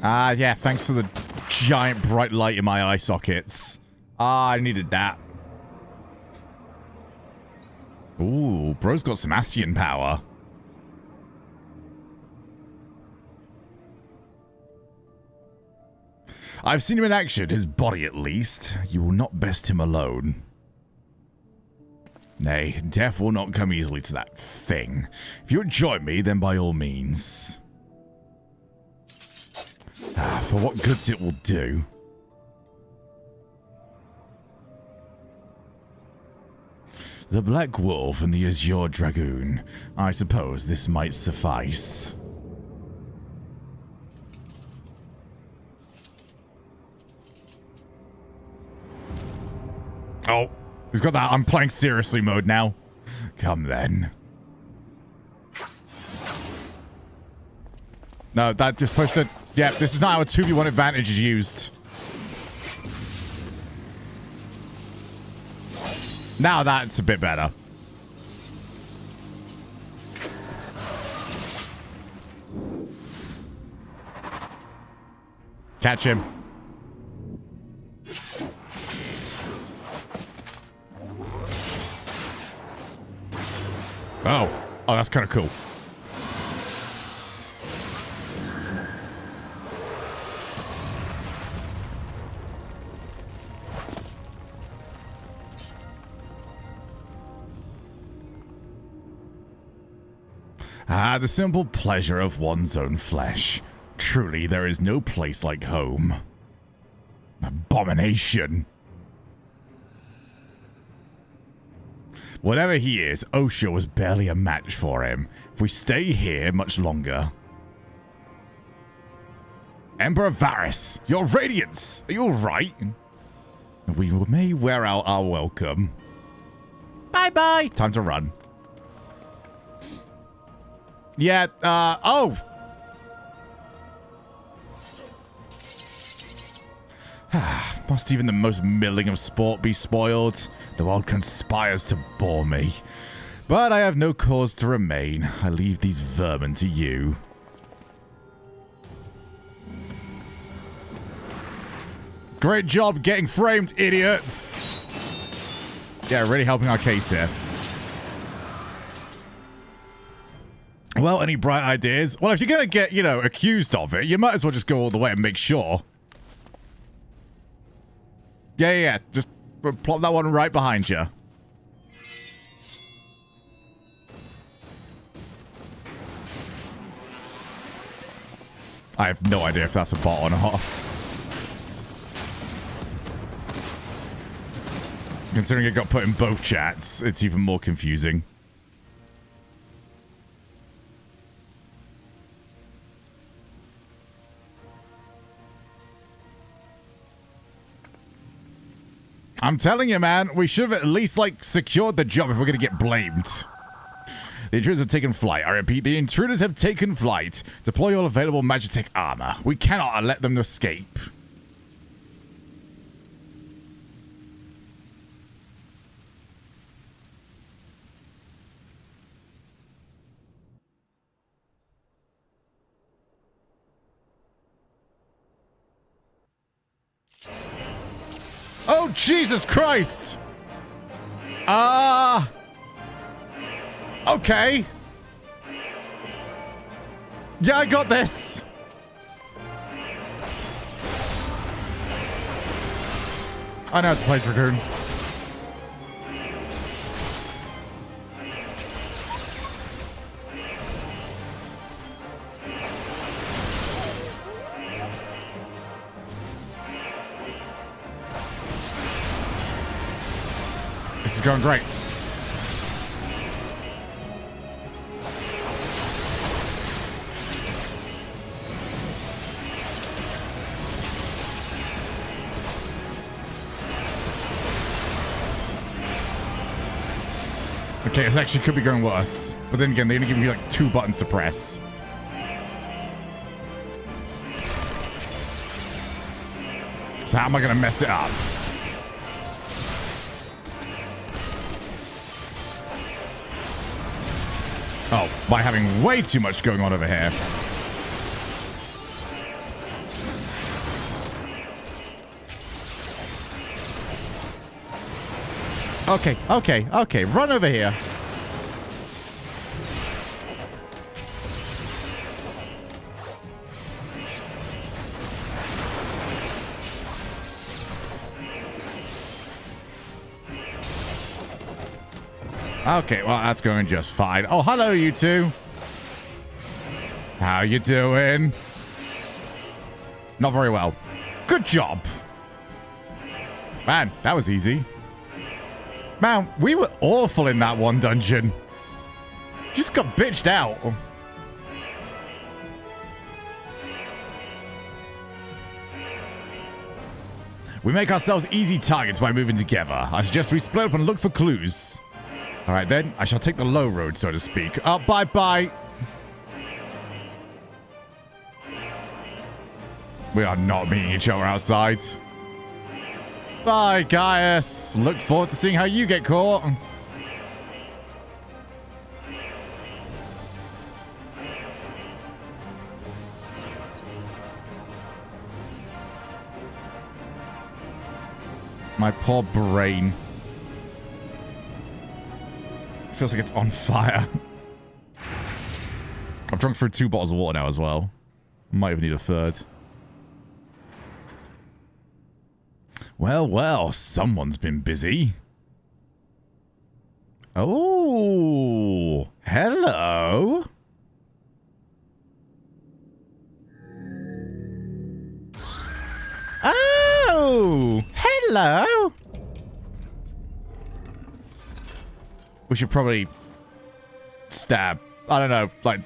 Ah, yeah, thanks to the giant bright light in my eye sockets. Ah, I needed that. Ooh, bro's got some Ascian power. I've seen him in action, his body at least. You will not best him alone. Nay, death will not come easily to that thing. If you would join me, then by all means. For what goods it will do. The Black Wolf and the Azure Dragoon. I suppose this might suffice. Oh, he's got that I'm playing seriously mode now. Come then. No, that you're supposed to... Yeah, this is not how a 2v1 advantage is used. Now that's a bit better. Catch him. Oh. Oh, that's kind of cool. Ah, the simple pleasure of one's own flesh. Truly, there is no place like home. Abomination. Whatever he is, Osha was barely a match for him. If we stay here much longer... Emperor Varys, your radiance! Are you alright? We may wear out our welcome. Bye-bye! Time to run. Yeah, oh! Must even the most middling of sport be spoiled? The world conspires to bore me. But I have no cause to remain. I leave these vermin to you. Great job getting framed, idiots! Yeah, really helping our case here. Well, any bright ideas? Well, if you're gonna get, you know, accused of it, you might as well just go all the way and make sure. Yeah. Just plop that one right behind you. I have no idea if that's a bot or not. Considering it got put in both chats, it's even more confusing. I'm telling you, man, we should have at least, like, secured the job if we're going to get blamed. The intruders have taken flight. I repeat, the intruders have taken flight. Deploy all available Magitech armor. We cannot let them escape. Oh, Jesus Christ! Okay. Yeah, I got this. I know how to play Dragoon. This is going great. Okay, this actually could be going worse. But then again, they only give you like 2 buttons to press. So how am I going to mess it up? Oh, by having way too much going on over here. Okay. Run over here. Okay, well, that's going just fine. Oh, hello, you two. How you doing? Not very well. Good job. Man, that was easy. Man, we were awful in that one dungeon. Just got bitched out. We make ourselves easy targets by moving together. I suggest we split up and look for clues. All right, then. I shall take the low road, so to speak. Oh, bye-bye. We are not meeting each other outside. Bye, Gaius. Look forward to seeing how you get caught. My poor brain. Feels like it's on fire. I've drunk through 2 bottles of water now as well. Might even need a 3rd. Well, someone's been busy. Oh, hello. Hello? We should probably stab. I don't know, like...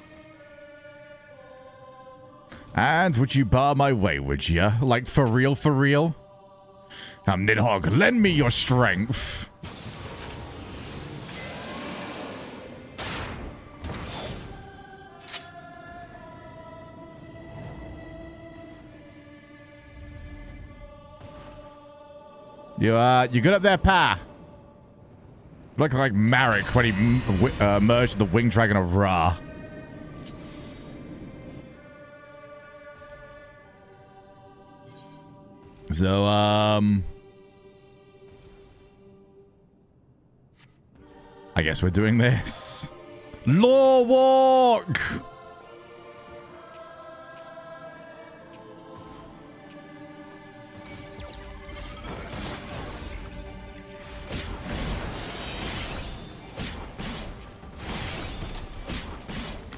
And would you bar my way, would ya? Like, for real, for real? Nidhogg, lend me your strength. You good up there, Pa? Look like Marek when he merged with the Winged Dragon of Ra. So, I guess we're doing this. Law walk!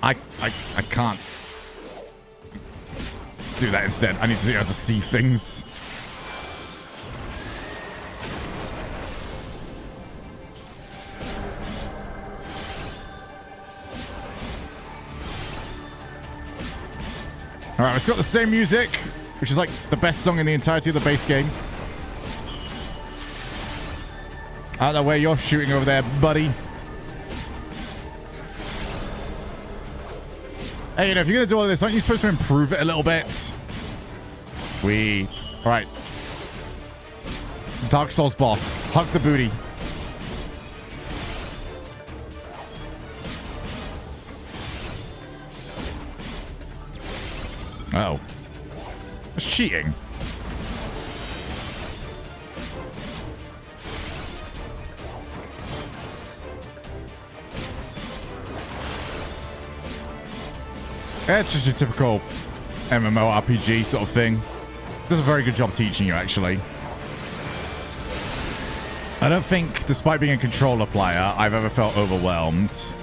I can't. Let's do that instead. I need to be able to see things. Alright, it's got the same music, which is like the best song in the entirety of the base game. I don't know where you're shooting over there, buddy. Hey, you know, if you're going to do all of this, aren't you supposed to improve it a little bit? Alright. Dark Souls boss. Hug the booty. Oh. That's cheating. It's just your typical MMORPG sort of thing. Does a very good job teaching you, actually. I don't think, despite being a controller player, I've ever felt overwhelmed.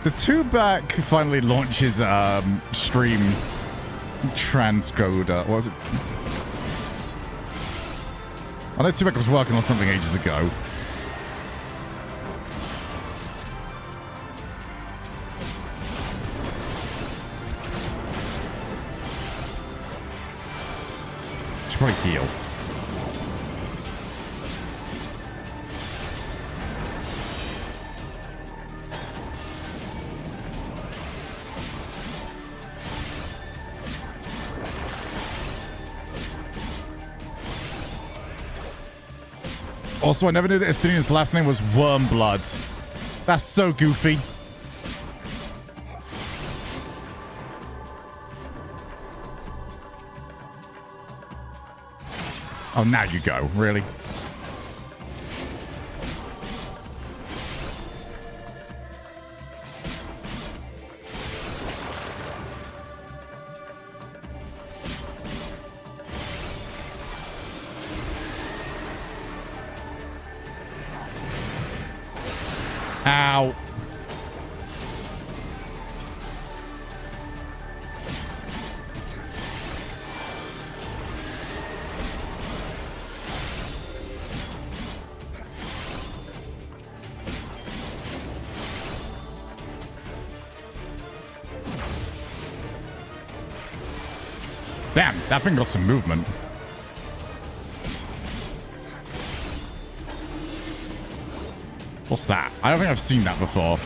The 2-back finally launches stream transcoder. What was it? I know 2-back was working on something ages ago. Should probably heal. Also, I never knew that Estinian's last name was Wormblood. That's so goofy. Oh, now you go. Really? Ow. Damn, that thing got some movement. What's that? I don't think I've seen that before.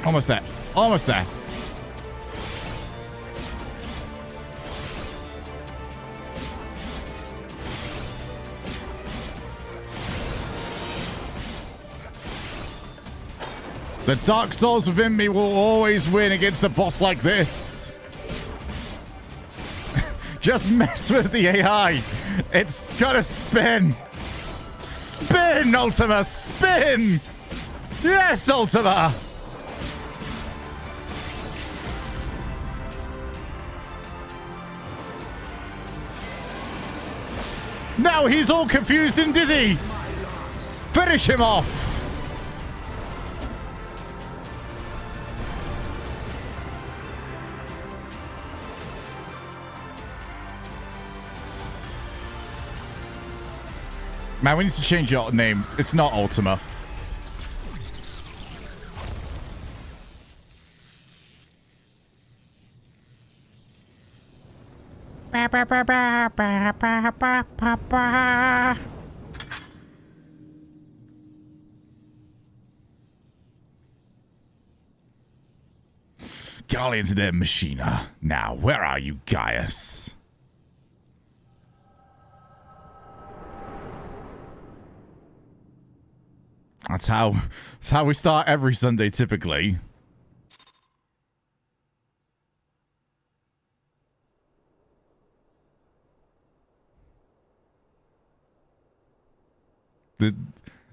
Almost there. Almost there. The Dark Souls within me will always win against a boss like this. Just mess with the AI. It's gotta spin. Spin, Ultima, spin! Yes, Ultima! Now he's all confused and dizzy. Finish him off. Man, we need to change your name. It's not Ultima. Guardians of the Machina. Now, where are you, Gaius? That's how we start every Sunday, typically.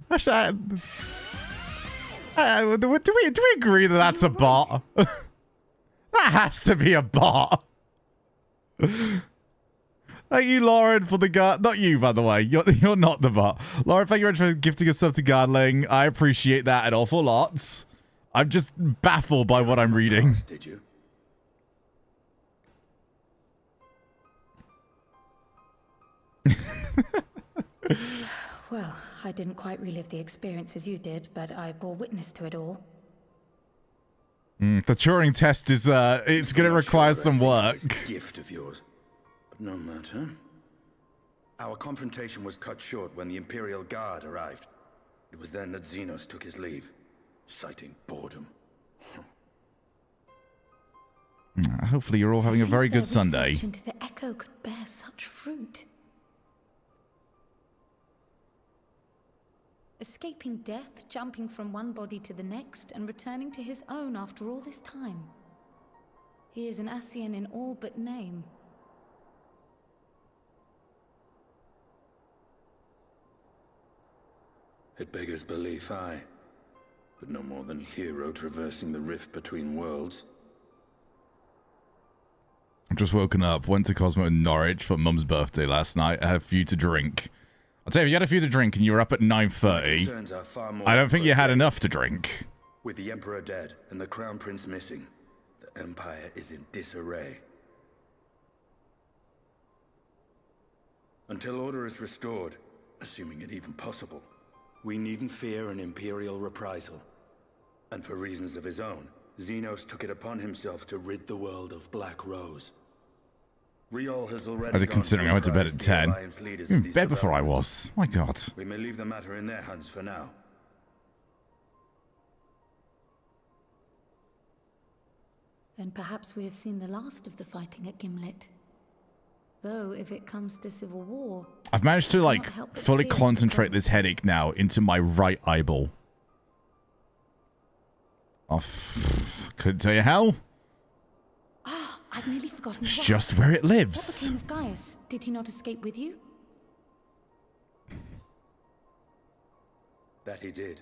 Actually, do we agree that that's a bot? That has to be a bot. Thank you, Lauren, for the guard. Not you, by the way. You're not the bot. Lauren, thank you very much for gifting us up to Godling. I appreciate that an awful lot. I'm just baffled by what I'm reading. Did you? Well, I didn't quite relive the experience as you did, but I bore witness to it all. The Turing test is, it's going to require some work. Gift of yours. But no matter. Our confrontation was cut short when the Imperial Guard arrived. It was then that Xenos took his leave, citing boredom. Hopefully you're all having a very good Sunday. Research into the Echo could bear such fruit. Escaping death, jumping from one body to the next, and returning to his own after all this time. He is an Ascian in all but name. It beggars belief, aye. But no more than a hero traversing the rift between worlds. I've just woken up, went to Cosmo in Norwich for Mum's birthday last night. I had a few to drink. I'll tell you, if you had a few to drink and you were up at 9:30, I don't think you had enough to drink. With the Emperor dead and the Crown Prince missing, the Empire is in disarray. Until order is restored, assuming it even possible, we needn't fear an Imperial reprisal. And for reasons of his own, Xenos took it upon himself to rid the world of Black Rose. Riol has already Considering I went to bed at 10. In bed before I was. My God. We may leave the matter in their hands for now. Then perhaps we have seen the last of the fighting at Gimlet. Though, if it comes to civil war... I've managed to, like, fully concentrate this headache now into my right eyeball. Oh, couldn't tell you how. Ah, I'd nearly forgotten. It's just where it lives. What became of Gaius? Did he not escape with you? That he did,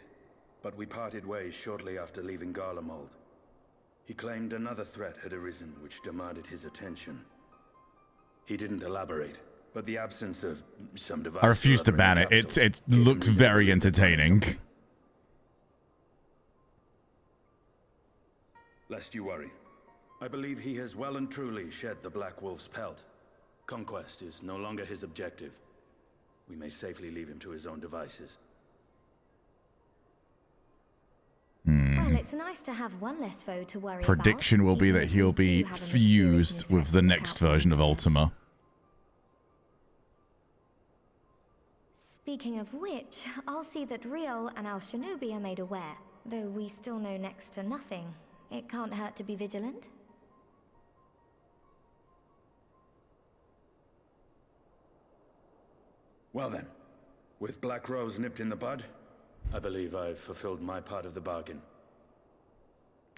but we parted ways shortly after leaving Garlemald. He claimed another threat had arisen which demanded his attention. He didn't elaborate, but the absence of some device... I refuse to ban it. It looks very entertaining. Lest you worry. I believe he has well and truly shed the Black Wolf's pelt. Conquest is no longer his objective. We may safely leave him to his own devices. Well, it's nice to have one less foe to worry about. Prediction will be that he'll be fused with the next version of Ultima. Speaking of which, I'll see that Riol and Al Shinobi are made aware. Though we still know next to nothing, it can't hurt to be vigilant. Well then, with Black Rose nipped in the bud, I believe I've fulfilled my part of the bargain.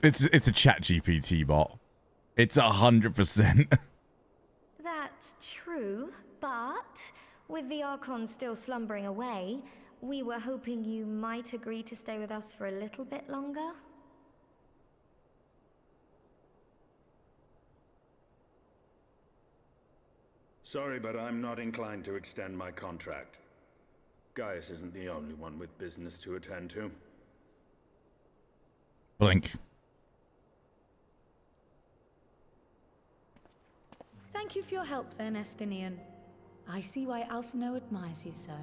It's a chat GPT bot. It's 100%. That That's true, but with the Archons still slumbering away, we were hoping you might agree to stay with us for a little bit longer. Sorry, but I'm not inclined to extend my contract. Gaius isn't the only one with business to attend to. Blink. Thank you for your help then, Estinian. I see why Alphino admires you so.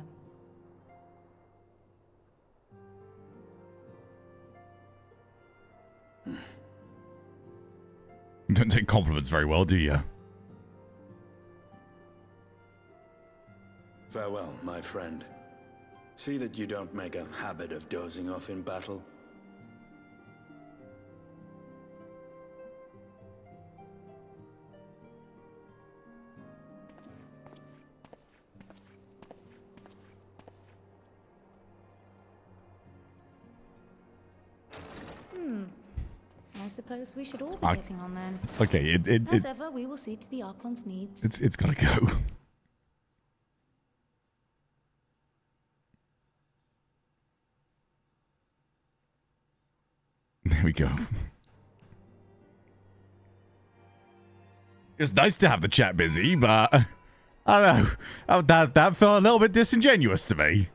You don't take compliments very well, do you? Farewell, my friend. See that you don't make a habit of dozing off in battle. I suppose we should all be getting on then. Okay, As ever, we will see to the Archon's needs. It's gotta go. There we go. It's nice to have the chat busy, but I don't know. That felt a little bit disingenuous to me.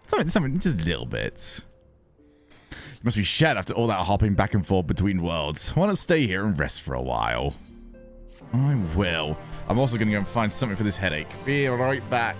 Something, just a little bit. You must be shat after all that hopping back and forth between worlds. I want to stay here and rest for a while. I will. I'm also going to go and find something for this headache. Be right back.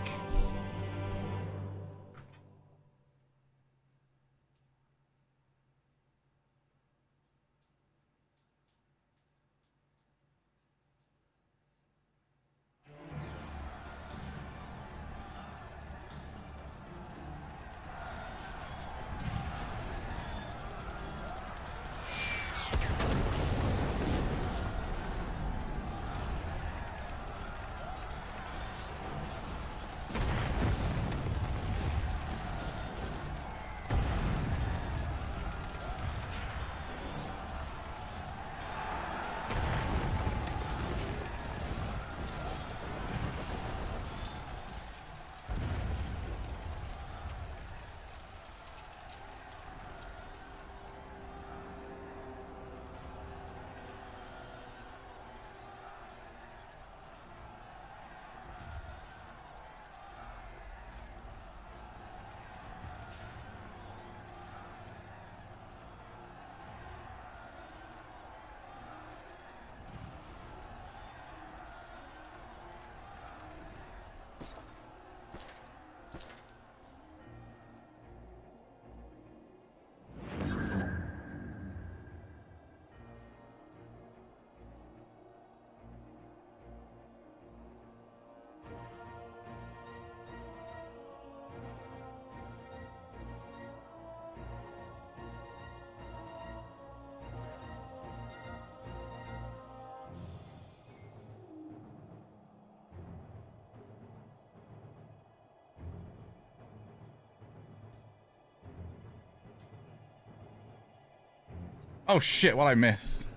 Oh shit, what'd I miss?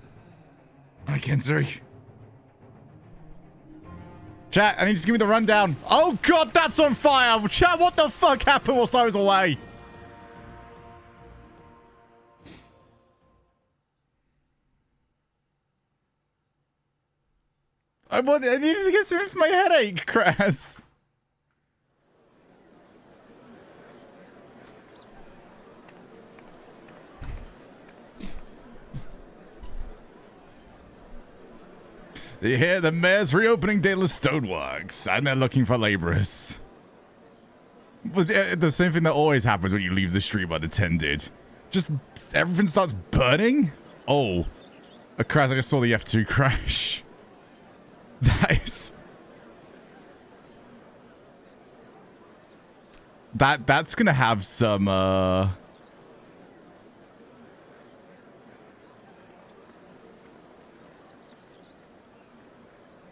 I can't see. Chat, I need to give me the rundown. Oh god, that's on fire! Chat, what the fuck happened whilst I was away? I needed to get something for my headache, Crass. You hear the mayor's reopening Daedalus Stoneworks, and they're looking for laborers. But the same thing that always happens when you leave the stream unattended. Just everything starts burning? Oh. A crash, I just saw the F2 crash. Nice. That's gonna have some,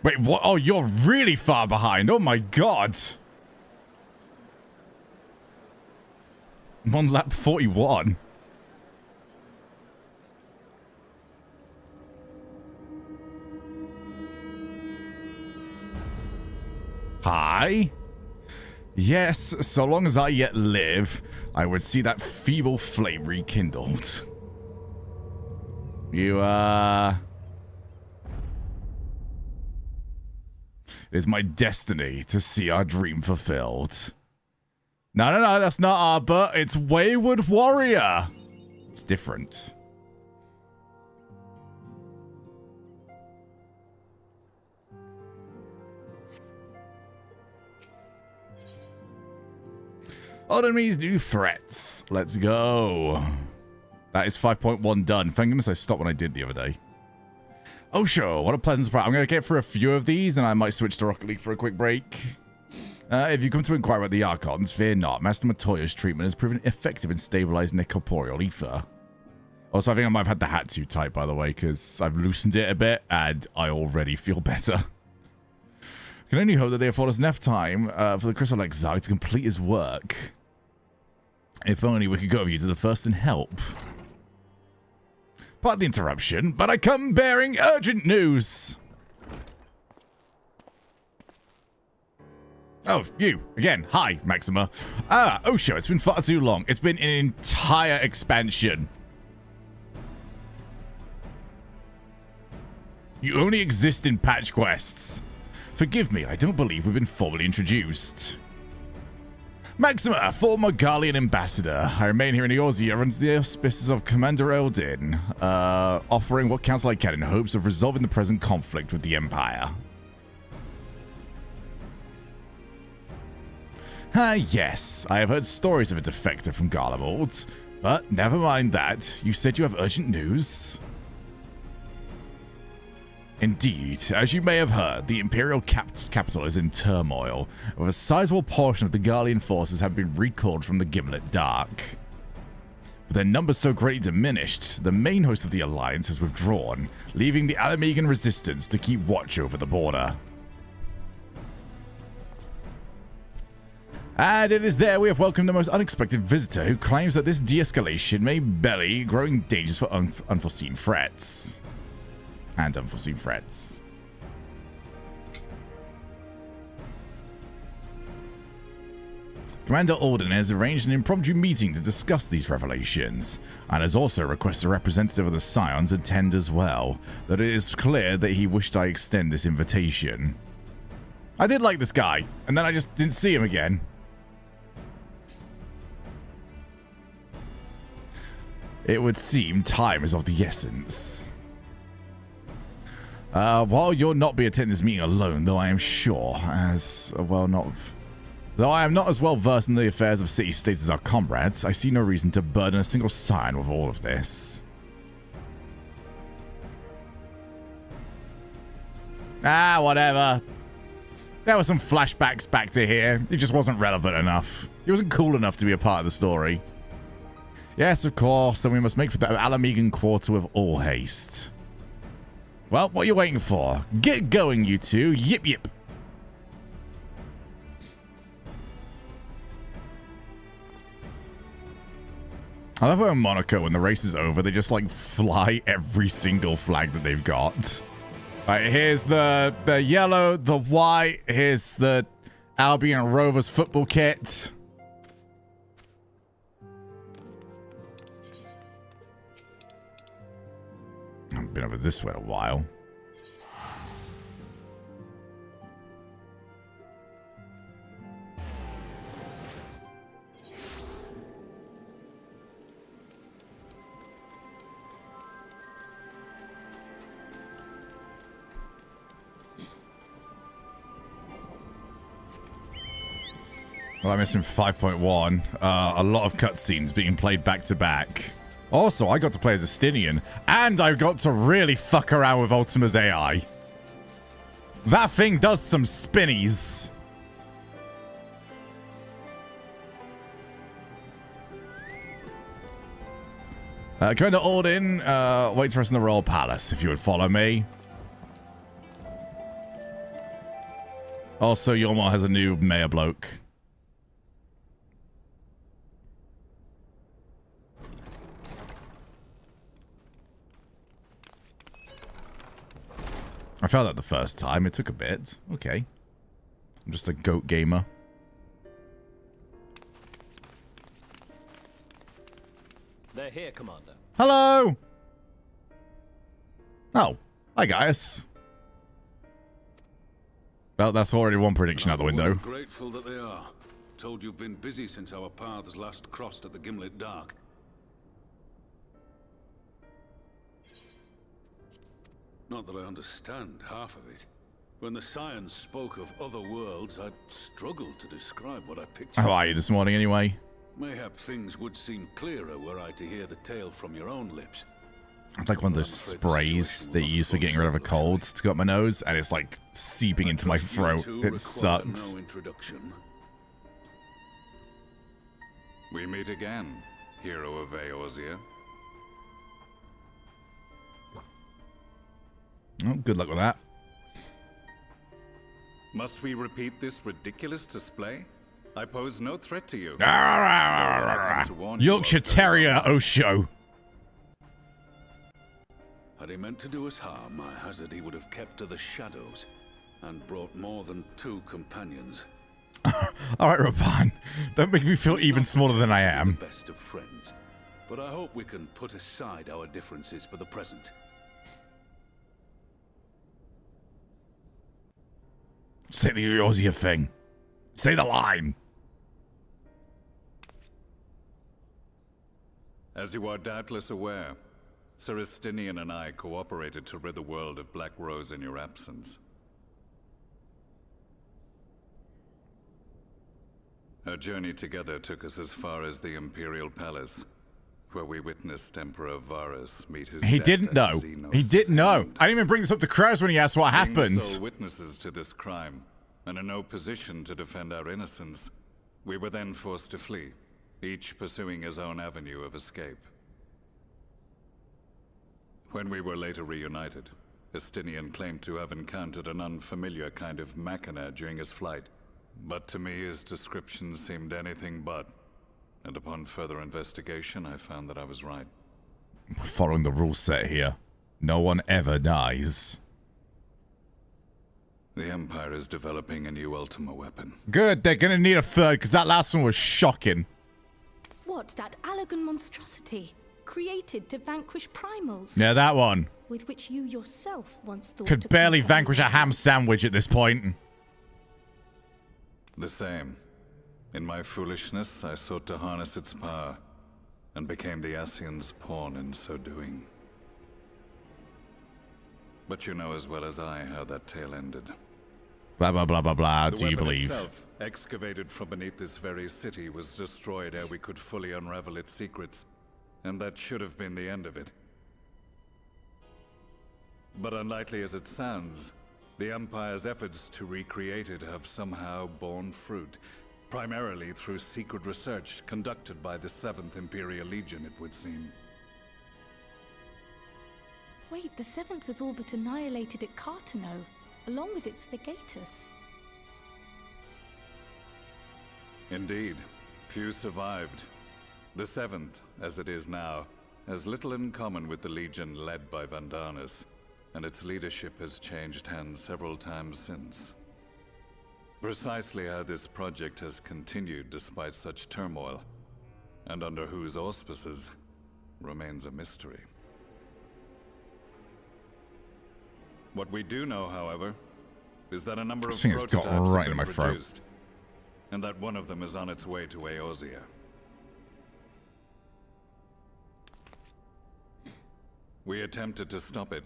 Wait, what? Oh, you're really far behind. Oh my god. 1 lap 41. Hi. Yes, so long as I yet live, I would see that feeble flame rekindled. You, It is my destiny to see our dream fulfilled. No, that's not Arbor. It's Wayward Warrior. It's different. Old enemies, new threats. Let's go. That is 5.1 done. Thank goodness I stopped when I did the other day. Oh, sure. What a pleasant surprise. I'm going to get through a few of these, and I might switch to Rocket League for a quick break. If you come to inquire about the Archons, fear not. Master Matoya's treatment has proven effective in stabilizing their corporeal ether. Also, I think I might have had the hat too tight, by the way, because I've loosened it a bit, and I already feel better. Can only hope that they afford us enough time for the Crystal Exile to complete his work. If only we could go with you to the first and help. Pardon the interruption, but I come bearing urgent news. Oh, you, again. Hi, Maxima. Osho, it's been far too long. It's been an entire expansion. You only exist in patch quests. Forgive me, I don't believe we've been formally introduced. Maxima, former Garlean ambassador. I remain here in Eorzea under the auspices of Commander Eldin, offering what counsel I can in hopes of resolving the present conflict with the Empire. Yes, I have heard stories of a defector from Garlemald, but never mind that. You said you have urgent news? Indeed, as you may have heard, the Imperial capital is in turmoil, with a sizable portion of the Garlean forces have been recalled from the Gimlet Dark. With their numbers so greatly diminished, the main host of the Alliance has withdrawn, leaving the Alamegan resistance to keep watch over the border. And it is there we have welcomed the most unexpected visitor who claims that this de-escalation may belly growing dangers for unforeseen threats. And unforeseen threats. Commander Alden has arranged an impromptu meeting to discuss these revelations, and has also requested a representative of the Scions attend as well, though it is clear that he wished I extend this invitation. I did like this guy, and then I just didn't see him again. It would seem time is of the essence. While you'll not be attending this meeting alone, though I am sure, though I am not as well versed in the affairs of city-states as our comrades, I see no reason to burden a single Scion with all of this. Whatever. There were some flashbacks back to here. It just wasn't relevant enough. He wasn't cool enough to be a part of the story. Yes, of course, then we must make for the Alamegan Quarter with all haste. Well, what are you waiting for? Get going, you two. Yip, yip. I love how in Monaco, when the race is over, they just, like, fly every single flag that they've got. Alright, here's the yellow, the white. Here's the Albion Rovers football kit. I haven't been over this way in a while. Well, I'm missing 5.1. A lot of cutscenes being played back to back. Also, I got to play as a Stinian, and I got to really fuck around with Ultima's AI. That thing does some spinnies. Commander Alden, wait for us in the Royal Palace, if you would follow me. Also, Yorma has a new mayor bloke. I found that the first time. It took a bit. Okay. I'm just a goat gamer. They're here, Commander. Hello! Oh, hi guys. Well, that's already one prediction out the window. Grateful that they are. Told you've been busy since our paths last crossed at the Gimlet Dark. Not that I understand half of it. When the Scions spoke of other worlds, I struggled to describe what I pictured. How are you this morning, anyway? Mayhap things would seem clearer were I to hear the tale from your own lips. It's like one of those sprays that you use for getting rid of a cold to go up my nose, and it's like seeping into my throat. It sucks. No introduction. We meet again, hero of Eorzea. Oh, good luck with that. Must we repeat this ridiculous display? I pose no threat to you. Yorkshire Terrier Osho. Had he meant to do us harm, I hazard he would have kept to the shadows and brought more than 2 companions. Alright, Raban. Don't make me feel even smaller than I am. Best of friends, but I hope we can put aside our differences for the present. Say the Eorzea thing. Say the line. As you are doubtless aware, Sir Estinian and I cooperated to rid the world of Black Rose in your absence. Our journey together took us as far as the Imperial Palace, where we witnessed Emperor Varus meet his He death didn't at know. Xenos' He didn't know. hand. I didn't even bring this up to Krause when he asked what Being the happened. sole witnesses to this crime, and in no position to defend our innocence, we were then forced to flee, each pursuing his own avenue of escape. When we were later reunited, Estinian claimed to have encountered an unfamiliar kind of machina during his flight, but to me his description seemed anything but, and upon further investigation I found that I was right. Following the rule set here. No one ever dies. The Empire is developing a new Ultima weapon. Good, they're gonna need a third, because that last one was shocking. What, that Allagan monstrosity? Created to vanquish primals? Yeah, that one. With which you yourself once thought Could to barely conquer vanquish a ham sandwich at this point. The same. In my foolishness, I sought to harness its power, and became the Ascian's pawn in so doing. But you know as well as I how that tale ended. Blah, blah, blah, blah, blah. The Do you weapon believe? itself, excavated from beneath this very city, was destroyed ere we could fully unravel its secrets, and that should have been the end of it. But unlikely as it sounds, the Empire's efforts to recreate it have somehow borne fruit, primarily through secret research conducted by the 7th Imperial Legion, it would seem. Wait, the 7th was all but annihilated at Cartano, along with its legatus. Indeed, few survived. The 7th, as it is now, has little in common with the Legion led by Vandanus, and its leadership has changed hands several times since. Precisely how this project has continued despite such turmoil, and under whose auspices, remains a mystery. What we do know, however, is that a number of This thing has got prototypes right have in been my throat. produced, and that one of them is on its way to Eorzea. We attempted to stop it,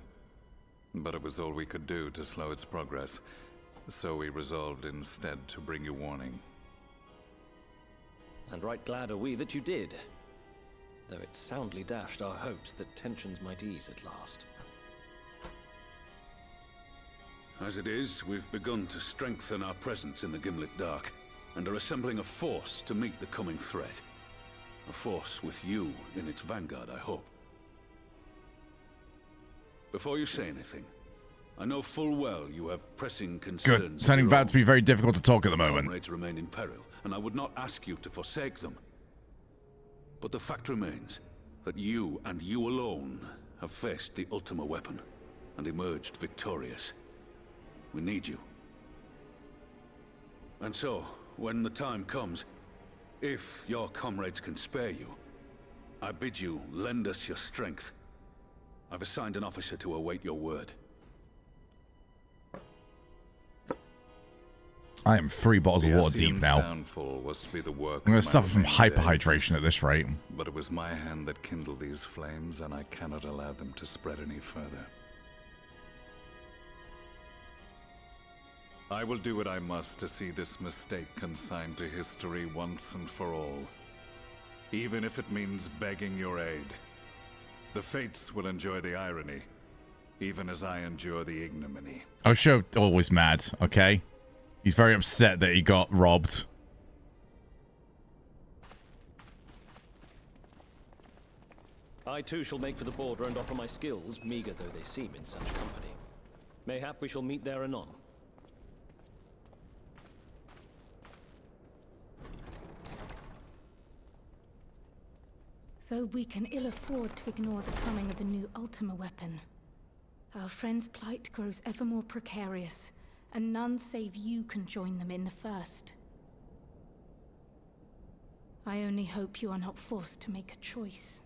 but it was all we could do to slow its progress, so we resolved instead to bring you warning. And right glad are we that you did, though it soundly dashed our hopes that tensions might ease at last. As it is, we've begun to strengthen our presence in the Gimlet Dark, and are assembling a force to meet the coming threat. A force with you in its vanguard, I hope. Before you say anything, I know full well you have pressing concerns. Good. Turning out to be very difficult to talk at the moment. Comrades remain in peril, and I would not ask you to forsake them. But the fact remains that you and you alone have faced the Ultima weapon and emerged victorious. We need you. And so, when the time comes, if your comrades can spare you, I bid you lend us your strength. I've assigned an officer to await your word. I am 3 bottles of water deep now. Downfall was to be the work I'm going of to my suffer from remaining days. hyperhydration at this rate. But it was my hand that kindled these flames, and I cannot allow them to spread any further. I will do what I must to see this mistake consigned to history once and for all. Even if it means begging your aid. The fates will enjoy the irony, even as I endure the ignominy. Osho always mad, okay? He's very upset that he got robbed. I too shall make for the border and offer my skills, meager though they seem in such company. Mayhap we shall meet there anon. Though we can ill afford to ignore the coming of a new Ultima weapon, our friend's plight grows ever more precarious, and none save you can join them in the first. I only hope you are not forced to make a choice.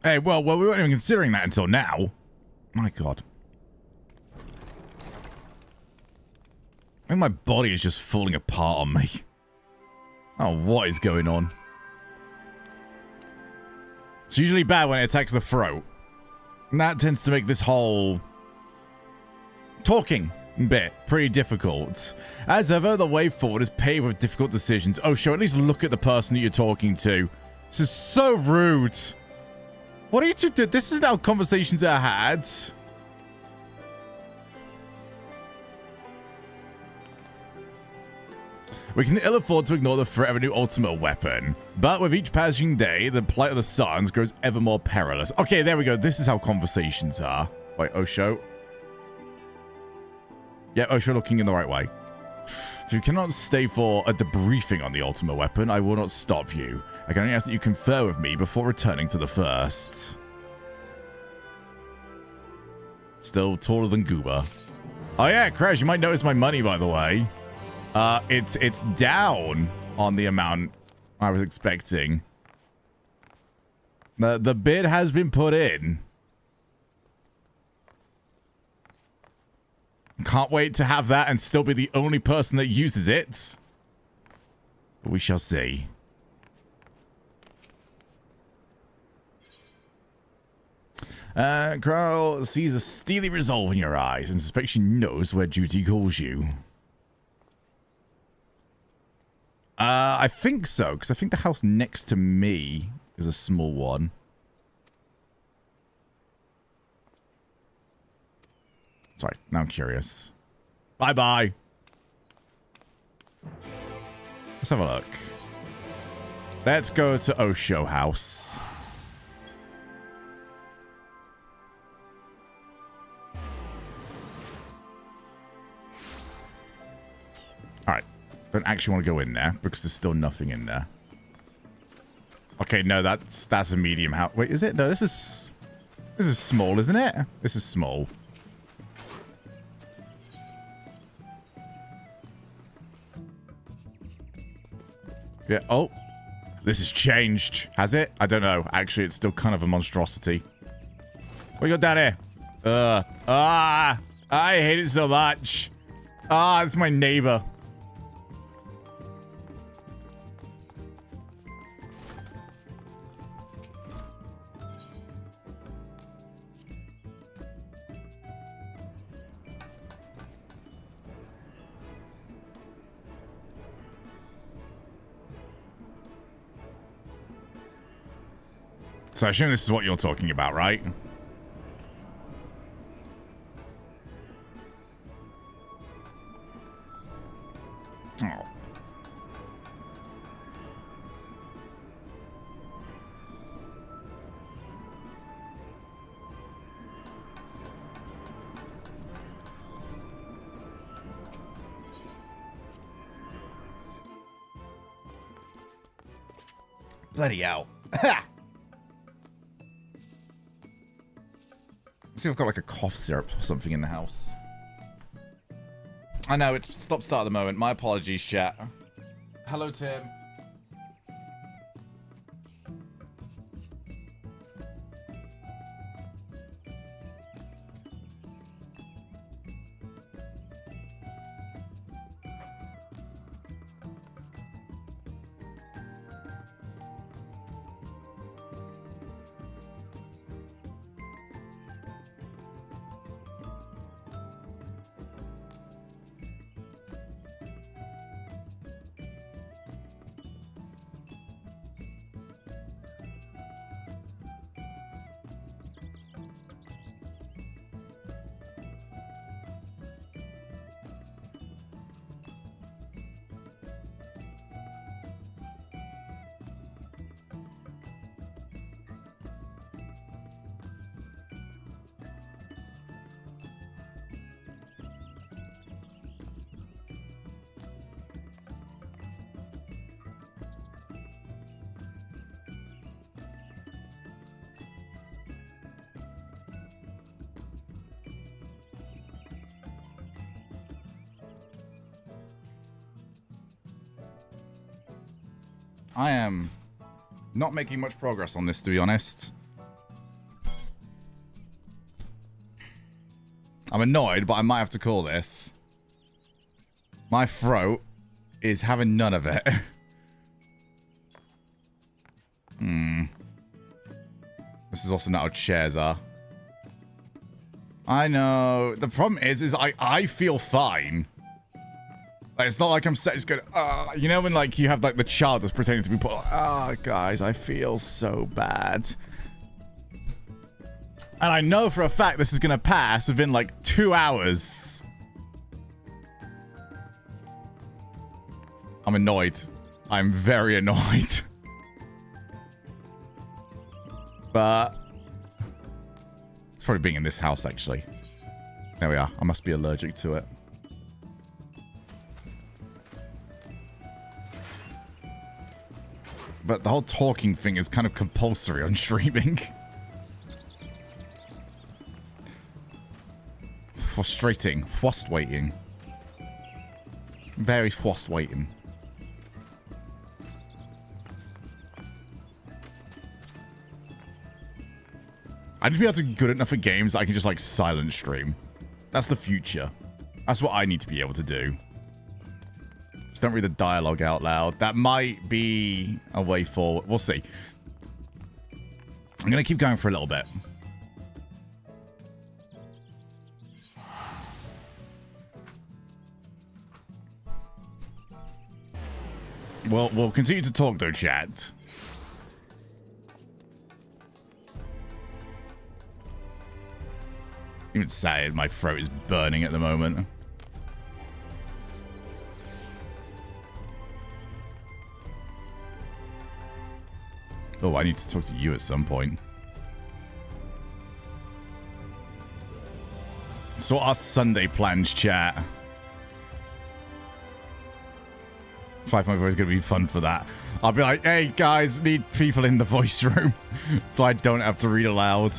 Hey, well, we weren't even considering that until now. My God. I think my body is just falling apart on me. Oh, what is going on? It's usually bad when it attacks the throat. And that tends to make this whole talking bit pretty difficult. As ever, the way forward is paved with difficult decisions. Oh, sure, at least look at the person that you're talking to. This is so rude. What are you two doing? This is how conversations are had. We can ill afford to ignore the threat of a new Ultima weapon, but with each passing day, the plight of the Sarns grows ever more perilous. Okay, there we go. This is how conversations are. Wait, Osho. Yeah, Osho looking in the right way. If you cannot stay for a debriefing on the Ultima weapon, I will not stop you. I can only ask that you confer with me before returning to the first. Still taller than Goober. Oh yeah, Crash, you might notice my money, by the way. It's down on the amount I was expecting. The bid has been put in. Can't wait to have that and still be the only person that uses it. But we shall see. Crow sees a steely resolve in your eyes and suspects she knows where duty calls you. I think so, because I think the house next to me is a small one. Sorry, now I'm curious. Bye-bye. Let's have a look. Let's go to Osho House. Alright. Don't actually want to go in there because there's still nothing in there. Okay, no, that's a medium house. Wait, is it? No, this is small, isn't it? This is small. Yeah, oh. This has changed. Has it? I don't know. Actually, it's still kind of a monstrosity. What you got down here? I hate it so much. It's my neighbor. So I assume this is what you're talking about, right? Oh. Bloody hell. See if I've got like a cough syrup or something in the house. I know, it's stop-start at the moment. My apologies, chat. Hello, Tim. I am not making much progress on this, to be honest. I'm annoyed, but I might have to call this. My throat is having none of it. This is also not how chairs are. I know. The problem is I feel fine. Like, it's not like I'm just going, you know when like you have like the child that's pretending to be put, guys, I feel so bad. And I know for a fact this is going to pass within like 2 hours. I'm annoyed. I'm very annoyed. But it's probably being in this house, actually. There we are. I must be allergic to it. But the whole talking thing is kind of compulsory on streaming. Frustrating. Frustrating. Very frustrating. I need to be able to be good enough at games that I can just like silent stream. That's the future. That's what I need to be able to do. Just don't read the dialogue out loud. That might be a way forward. We'll see. I'm going to keep going for a little bit. Well, we'll continue to talk though, chat. Even sad, my throat is burning at the moment. Oh, I need to talk to you at some point. So our Sunday plans, chat. 5.4 is going to be fun for that. I'll be like, hey guys, need people in the voice room. So I don't have to read aloud.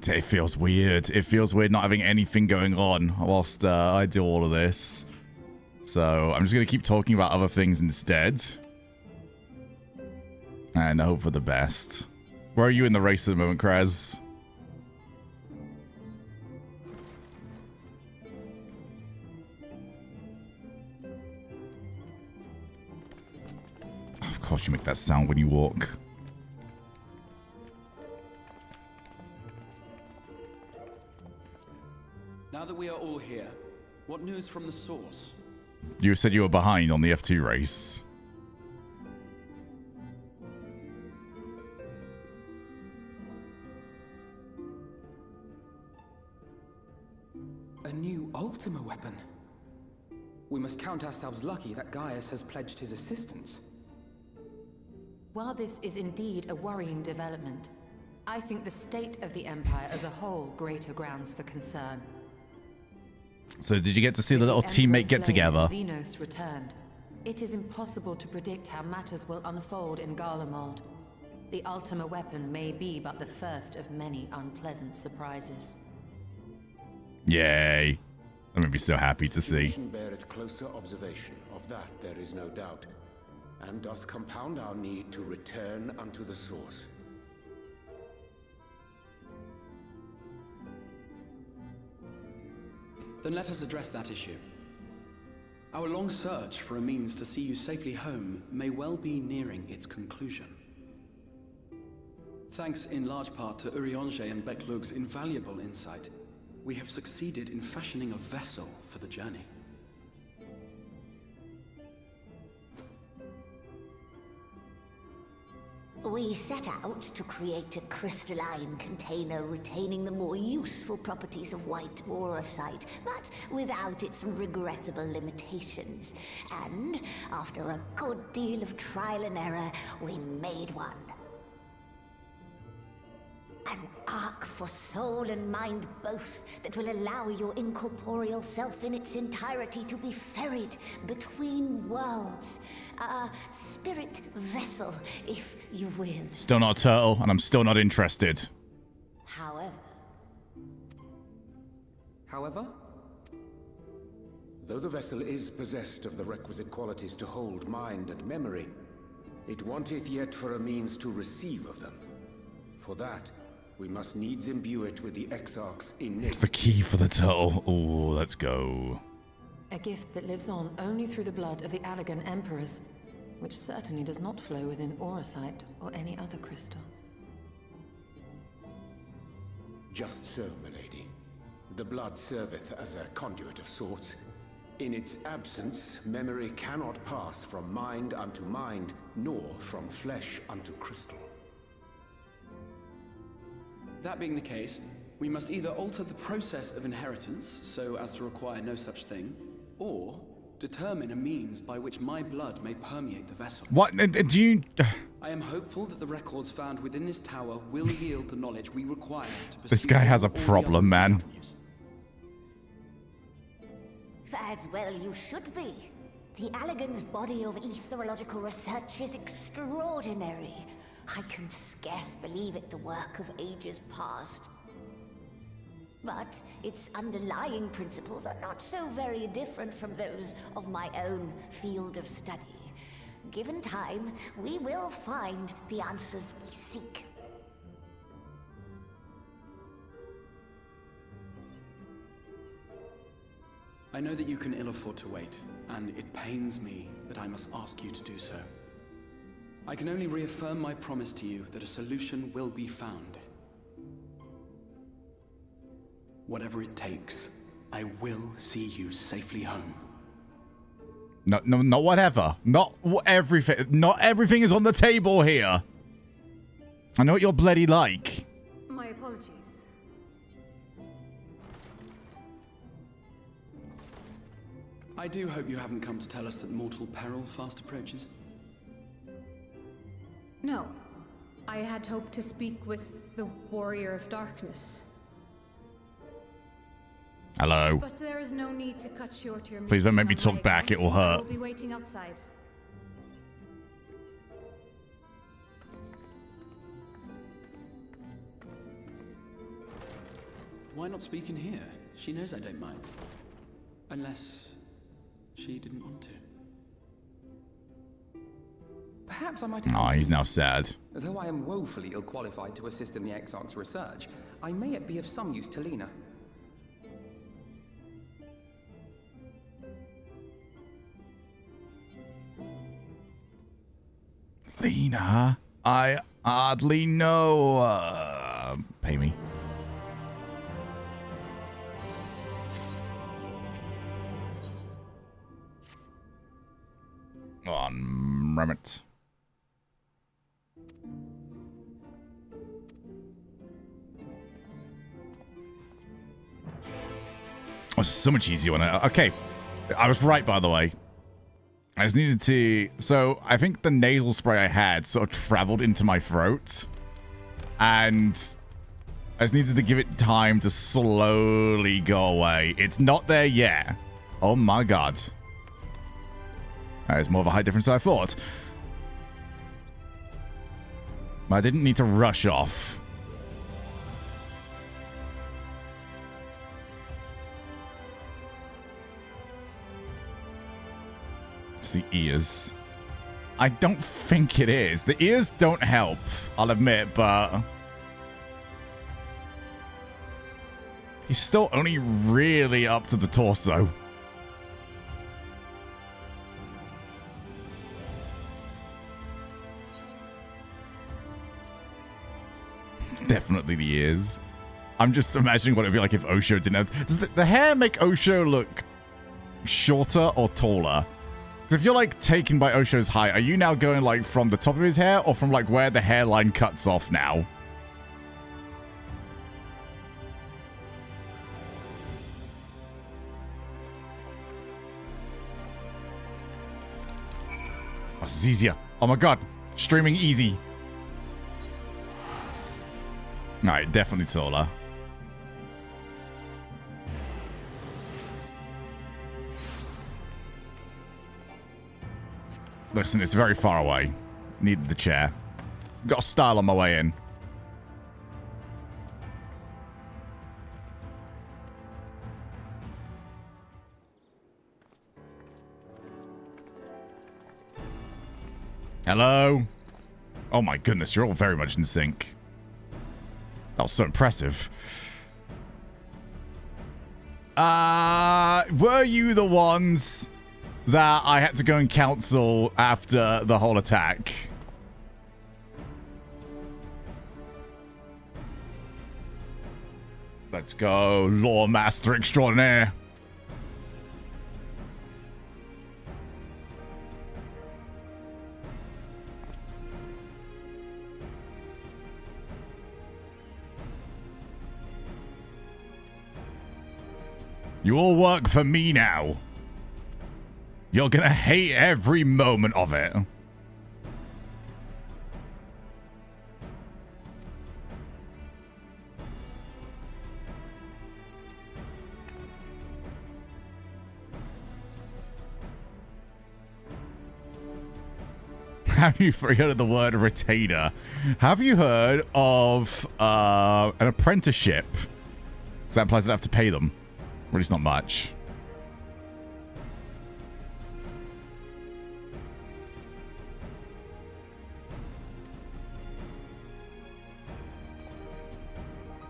It feels weird. It feels weird not having anything going on whilst I do all of this. So I'm just going to keep talking about other things instead. And hope for the best. Where are you in the race at the moment, Kraz? Of course you make that sound when you walk. Now that we are all here, what news from the source? You said you were behind on the F2 race. A new Ultima weapon. We must count ourselves lucky that Gaius has pledged his assistance. While this is indeed a worrying development, I think the state of the Empire as a whole greater grounds for concern. So did you get to see the little teammate get together? Xenos returned. It is impossible to predict how matters will unfold in Garlemald. The Ultima weapon may be but the first of many unpleasant surprises. Yay. I'm gonna be so happy to see. Situation beareth closer observation, of that there is no doubt, and doth compound our need to return unto the source. Then let us address that issue. Our long search for a means to see you safely home may well be nearing its conclusion. Thanks in large part to Urianger and Beklug's invaluable insight, we have succeeded in fashioning a vessel for the journey. We set out to create a crystalline container retaining the more useful properties of white aurosite, but without its regrettable limitations. And after a good deal of trial and error, we made one. An ark for soul and mind both that will allow your incorporeal self in its entirety to be ferried between worlds. A spirit vessel, if you will. Still not a turtle, and I'm still not interested. However? Though the vessel is possessed of the requisite qualities to hold mind and memory, it wanteth yet for a means to receive of them. For that, we must needs imbue it with the Exarch's innate... It's the key for the turtle. Oh, let's go. A gift that lives on only through the blood of the Allegan Emperors, which certainly does not flow within aurosite or any other crystal. Just so, milady. The blood serveth as a conduit of sorts. In its absence, memory cannot pass from mind unto mind, nor from flesh unto crystal. That being the case, we must either alter the process of inheritance so as to require no such thing, or determine a means by which my blood may permeate the vessel. What? Do you... I am hopeful that the records found within this tower will yield the knowledge we require to pursue... This guy has a problem, man. As well you should be. The Allegan's body of etherological research is extraordinary. I can scarce believe it the work of ages past. But its underlying principles are not so very different from those of my own field of study. Given time, we will find the answers we seek. I know that you can ill afford to wait, and it pains me that I must ask you to do so. I can only reaffirm my promise to you that a solution will be found. Whatever it takes, I will see you safely home. No, not whatever. Not everything. Not everything is on the table here. I know what you're bloody like. My apologies. I do hope you haven't come to tell us that mortal peril fast approaches. No. I had hoped to speak with the Warrior of Darkness. Hello. But there is no need to cut short your... Please don't make me talk back, it will hurt. We'll be waiting outside. Why not speak in here? She knows I don't mind. Unless she didn't want to. Perhaps I might... Oh, he's now sad. Though I am woefully ill-qualified to assist in the Exarch's research, I may yet be of some use to Lena. Lena, I hardly know. Pay me. On Remit. Oh, it's so much easier when I... Okay. I was right, by the way. I just needed to... So, I think the nasal spray I had sort of traveled into my throat. And I just needed to give it time to slowly go away. It's not there yet. Oh my god. That is more of a height difference than I thought. I didn't need to rush off. It's the ears. I don't think it is. The ears don't help, I'll admit, but... he's still only really up to the torso. Definitely the ears. I'm just imagining what it'd be like if Osho didn't have... does the hair make Osho look shorter or taller? Because if you're like taken by Osho's height, are you now going like from the top of his hair or from like where the hairline cuts off now? Oh, this is easier. Oh my god. Streaming easy. Alright, definitely taller. Listen, it's very far away. Needed the chair. Got a style on my way in. Hello? Oh my goodness, you're all very much in sync. That was so impressive. Were you the ones that I had to go and counsel after the whole attack? Let's go, Lore Master Extraordinaire. You all work for me now. You're gonna hate every moment of it. Have you heard of the word retainer? Have you heard of an apprenticeship? Because that implies I don't have to pay them. Or at least not much.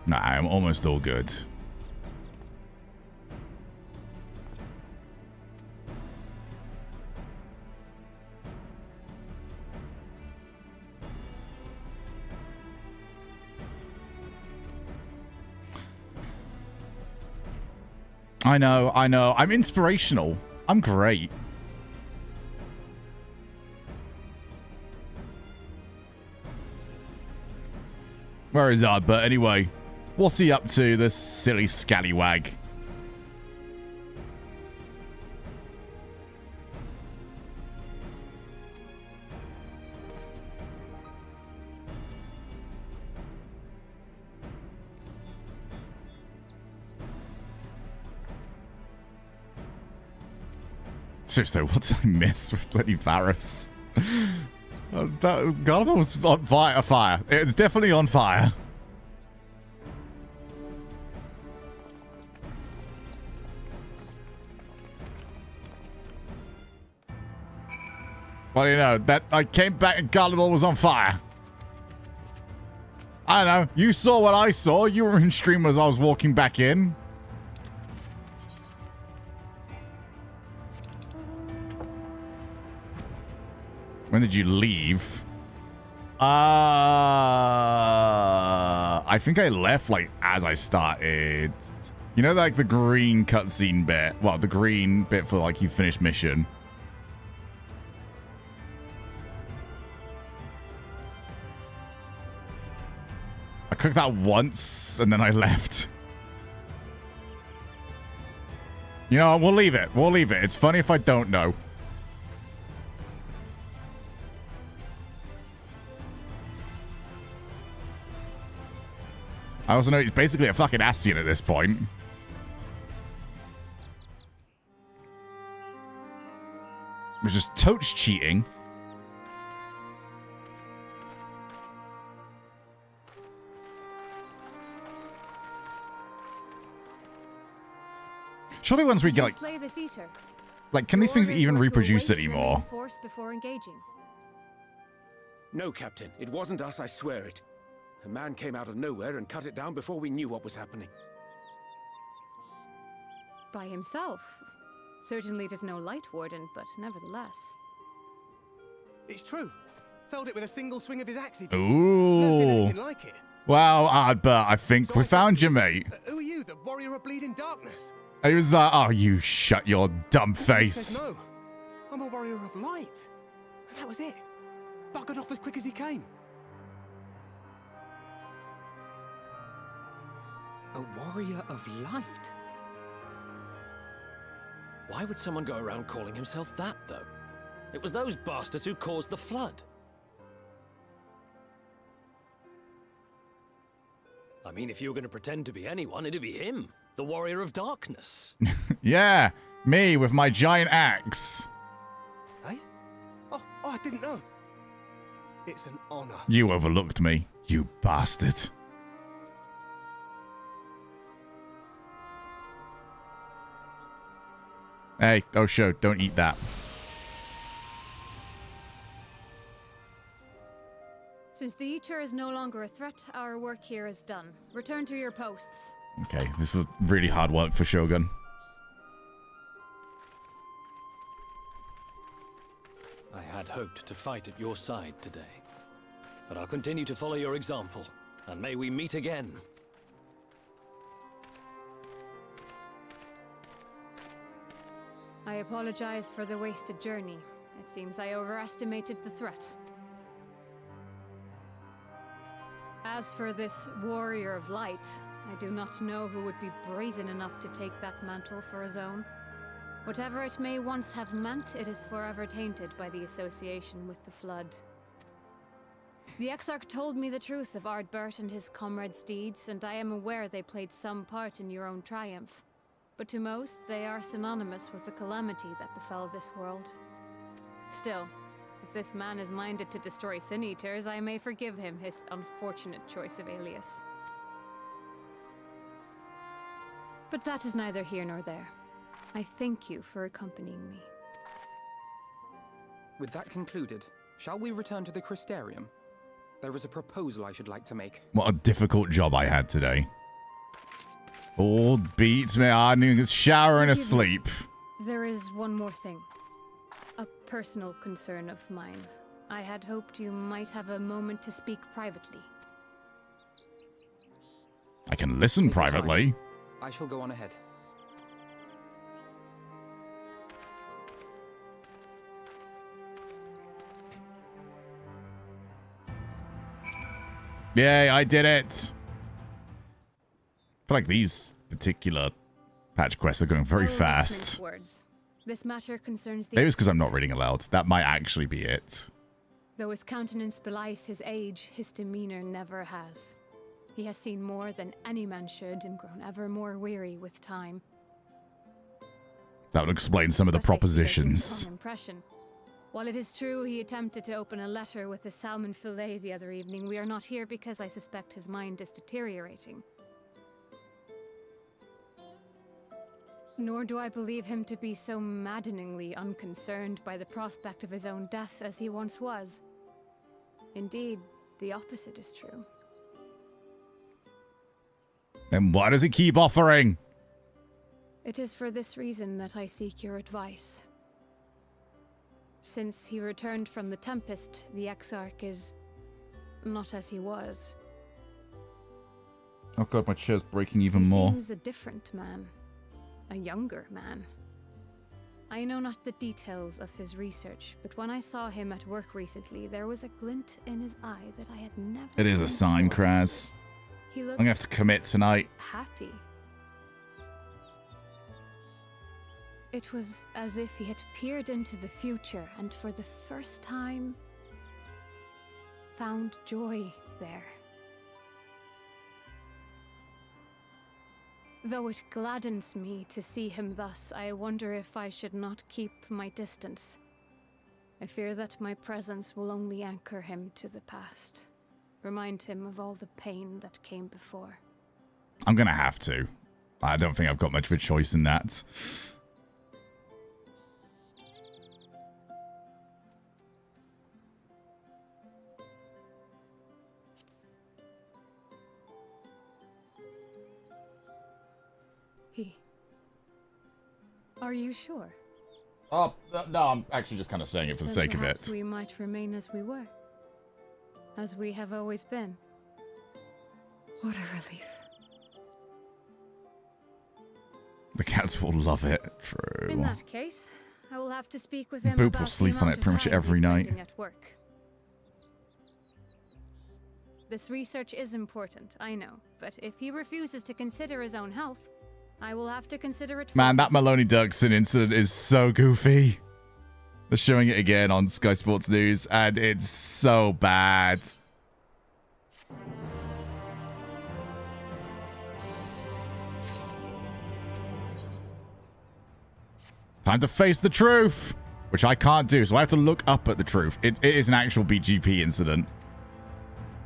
Nah, I'm almost all good. I know. I'm inspirational. I'm great. Where is Ardbert anyway? What's he up to, this silly scallywag? Seriously, what did I miss with bloody Varus? Garlic was on fire. It's definitely on fire. Well, you know, that I came back and Garlic was on fire. I don't know. You saw what I saw. You were in stream as I was walking back in. When did you leave? I think I left like as I started. You know, like the green cutscene bit. Well, the green bit for like you finished mission. I clicked that once and then I left. You know, we'll leave it. We'll leave it. It's funny if I don't know. I also know he's basically a fucking Ascian at this point. Which is totes cheating. Surely once we get like... Slay this eater. Like, can these things even reproduce anymore? Force before engaging. No, Captain. It wasn't us, I swear it. A man came out of nowhere and cut it down before we knew what was happening. By himself. Certainly it is no light warden, but nevertheless. It's true. Felled it with a single swing of his axe. Never seen Ooh. anything like it. Well, Ardbert, I think we found you, mate. Who are you, the warrior of bleeding darkness? He was like, oh, you shut your dumb He face. says no. I'm a warrior of light. And that was it. Buggered off as quick as he came. A warrior of light? Why would someone go around calling himself that, though? It was those bastards who caused the flood. I mean, if you were going to pretend to be anyone, it'd be him. The warrior of darkness. Yeah, me with my giant axe. Hey? Oh, I didn't know. It's an honor. You overlooked me, you bastard. Hey, oh show, don't eat that. Since the Eater is no longer a threat, our work here is done. Return to your posts. Okay, this was really hard work for Shogun. I had hoped to fight at your side today. But I'll continue to follow your example, and may we meet again. I apologize for the wasted journey. It seems I overestimated the threat. As for this warrior of light, I do not know who would be brazen enough to take that mantle for his own. Whatever it may once have meant, it is forever tainted by the association with the Flood. The Exarch told me the truth of Ardbert and his comrades' deeds, and I am aware they played some part in your own triumph. But to most, they are synonymous with the calamity that befell this world. Still, if this man is minded to destroy Sin Eaters, I may forgive him his unfortunate choice of alias. But that is neither here nor there. I thank you for accompanying me. With that concluded, shall we return to the Crystarium? There is a proposal I should like to make. What a difficult job I had today. All beats me. I need a shower and a sleep. There is one more thing. A personal concern of mine. I had hoped you might have a moment to speak privately. I can listen privately. I shall go on ahead. Yay, I did it. I feel like these particular patch quests are going very fast. Words. This matter concerns the... Maybe it's because I'm not reading aloud. That might actually be it. Though his countenance belies his age, his demeanor never has. He has seen more than any man should and grown ever more weary with time. That would explain some of the propositions. Impression. While it is true he attempted to open a letter with a salmon fillet the other evening, we are not here because I suspect his mind is deteriorating. Nor do I believe him to be so maddeningly unconcerned by the prospect of his own death as he once was. Indeed, the opposite is true. Then why does he keep offering? It is for this reason that I seek your advice. Since he returned from the Tempest, the Exarch is not as he was. Oh god, my chair's breaking even He more. seems a different man. A younger man. I know not the details of his research, but when I saw him at work recently, there was a glint in his eye that I had never It is a seen sign, before. Kraz. He I'm looked gonna have to commit tonight. happy. It was as if he had peered into the future and for the first time found joy there. Though it gladdens me to see him thus, I wonder if I should not keep my distance. I fear that my presence will only anchor him to the past. Remind him of all the pain that came before. I'm going to have to. I don't think I've got much of a choice in that. Are you sure? Oh, no, I'm actually just kind of saying it for the sake of it. Perhaps we might remain as we were. As we have always been. What a relief. The cats will love it. True. In that case, I will have to speak with him Boop about will sleep on it pretty much every night. At work. This research is important, I know, but if he refuses to consider his own health, I will have to consider it. Man, that Maloney Duxon incident is so goofy. They're showing it again on Sky Sports News, and it's so bad. Time to face the truth, which I can't do, so I have to look up at the truth. It is an actual BGP incident.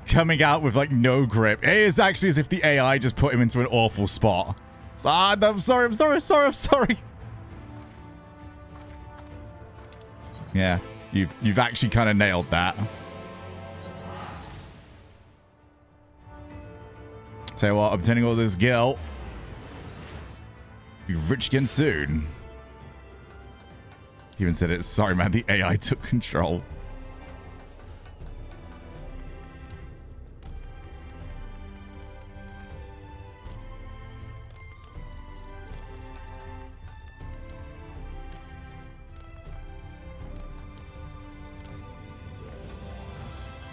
Coming out with, like, no grip. It is actually as if the AI just put him into an awful spot. So, no, I'm sorry. Yeah, you've actually kind of nailed that. Tell you what, obtaining all this guilt. Be rich again soon. He even said it. Sorry, man, the AI took control.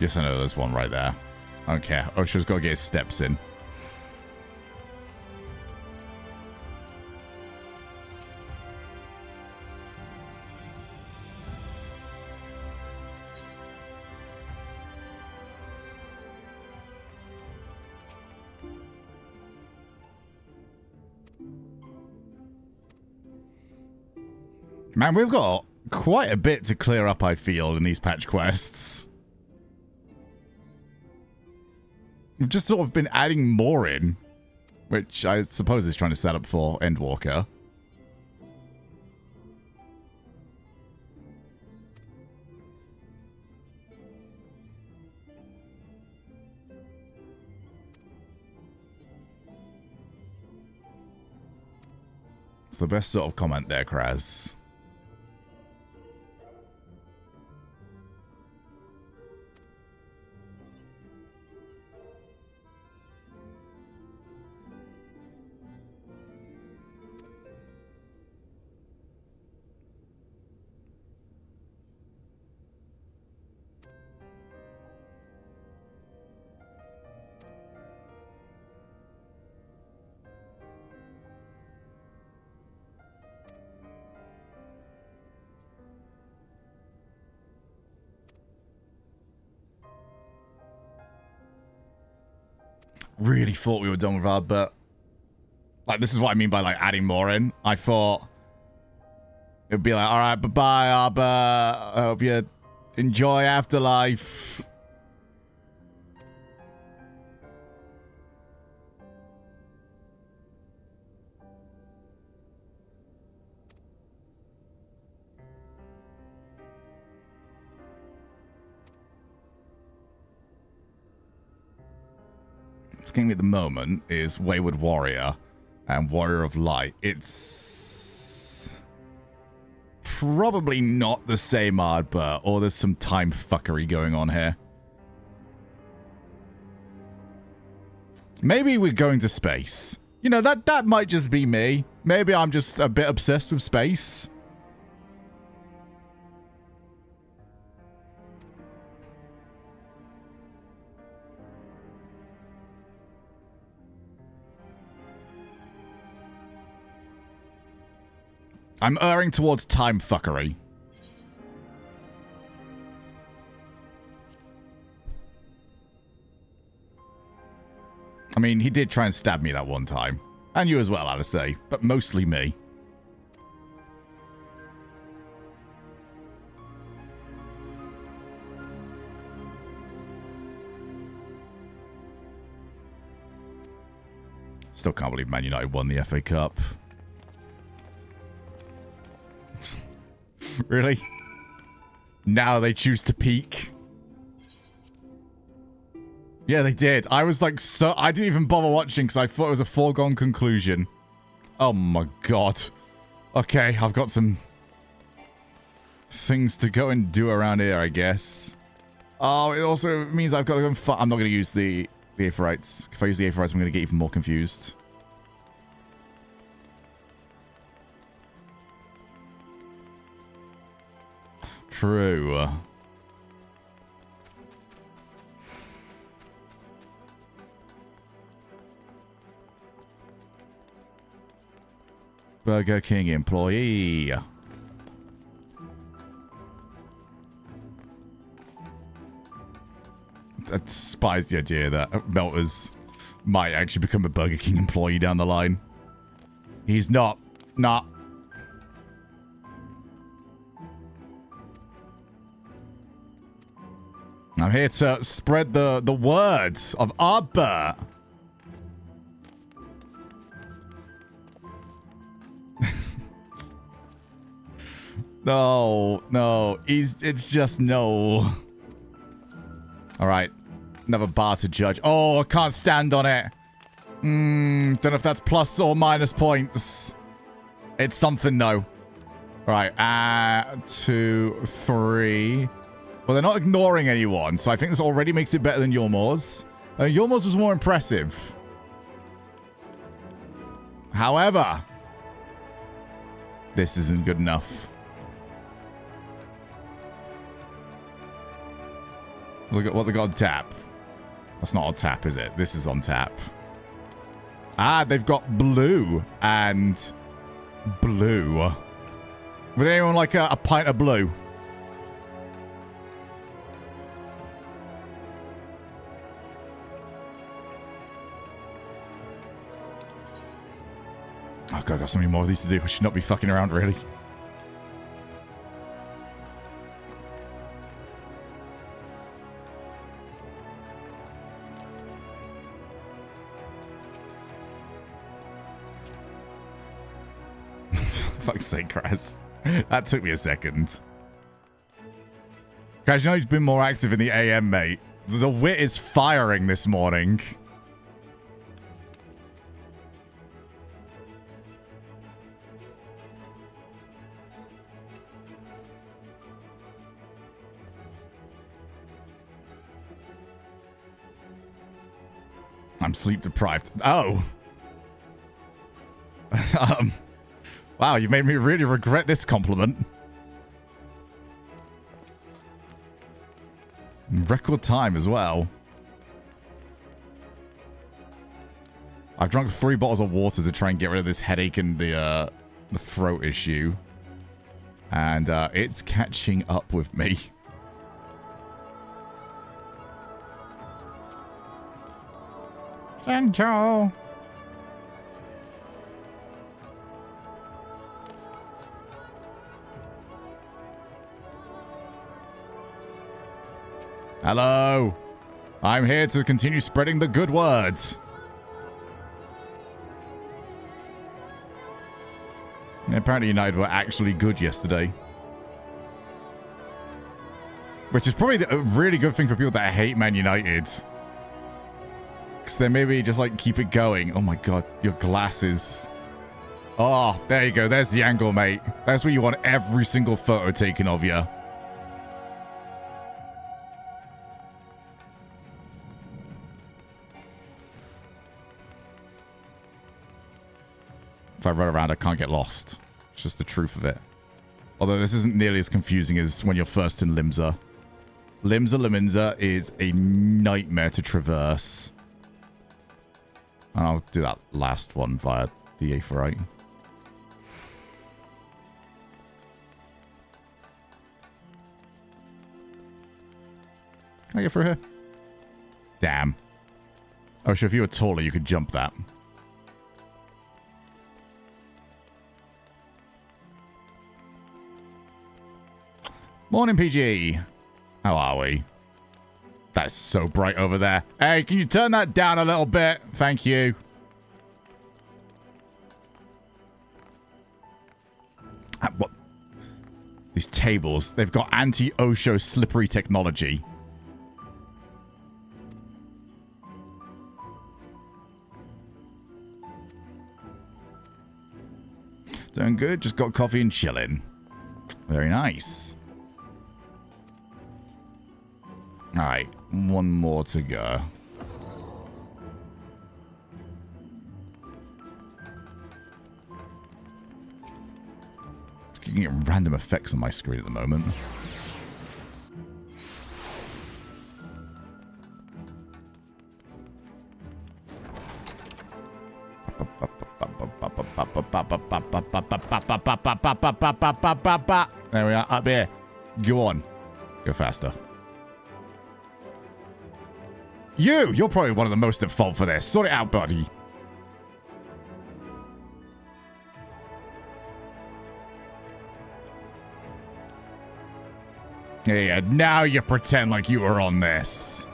Yes, I know there's one right there. I don't care. Osha's got to get his steps in. Man, we've got quite a bit to clear up, I feel, in these patch quests. We've just sort of been adding more in, which I suppose is trying to set up for Endwalker. It's the best sort of comment there, Kraz. Really thought we were done with that, but like this is what I mean by like adding more in. I thought it'd be like, all right, bye-bye, Arbor. I hope you enjoy Afterlife. What's getting me at the moment is Wayward Warrior and Warrior of Light. It's probably not the same Arbor, or there's some time fuckery going on here. Maybe we're going to space. You know, that might just be me. Maybe I'm just a bit obsessed with space. I'm erring towards time fuckery. I mean, he did try and stab me that one time. And you as well, I'd say. But mostly me. Still can't believe Man United won the FA Cup. Really? Now they choose to peak? Yeah, they did. I was like, I didn't even bother watching because I thought it was a foregone conclusion. Oh my god. Okay, I've got some things to go and do around here, I guess. Oh, it also means I've got to go and I'm not going to use the Aetherites. If I use the Aetherites, I'm going to get even more confused. True. Burger King employee. I despise the idea that Melters might actually become a Burger King employee down the line. He's not. Not. I'm here to spread the word of Arbor. No. It's just no. Alright. Another bar to judge. Oh, I can't stand on it. Don't know if that's plus or minus points. It's something, though. Alright. 2, 3. Well, they're not ignoring anyone, so I think this already makes it better than Yormor's. Yormor's was more impressive. However, this isn't good enough. Look at what they got on tap. That's not on tap, is it? This is on tap. Ah, they've got blue and blue. Would anyone like a pint of blue? Oh god, I've got so many more of these to do. I should not be fucking around, really. Fuck's sake, Kraz. That took me a second. Kraz, you know who's been more active in the AM, mate? The wit is firing this morning. I'm sleep deprived. Oh. Wow, you made me really regret this compliment. In record time as well. I've drunk 3 bottles of water to try and get rid of this headache and the throat issue. And it's catching up with me. Gentle. Hello. I'm here to continue spreading the good word. Apparently United were actually good yesterday. Which is probably a really good thing for people that hate Man United. Because then maybe just like keep it going. Oh my god, your glasses. Oh, there you go. There's the angle, mate. That's where you want every single photo taken of you. If I run around, I can't get lost. It's just the truth of it. Although this isn't nearly as confusing as when you're first in Limsa. Limsa is a nightmare to traverse. And I'll do that last one via the Aetherite. Can I get through here? Damn. Oh, sure, if you were taller, you could jump that. Morning, PG. How are we? That's so bright over there. Hey, can you turn that down a little bit? Thank you. What? These tables, they've got anti-OSHO slippery technology. Doing good. Just got coffee and chilling. Very nice. All right, one more to go. Just getting random effects on my screen at the moment. There we are, up here. Go on. Go faster. You're probably one of the most at fault for this. Sort it out, buddy. Yeah, now you pretend like you were on this.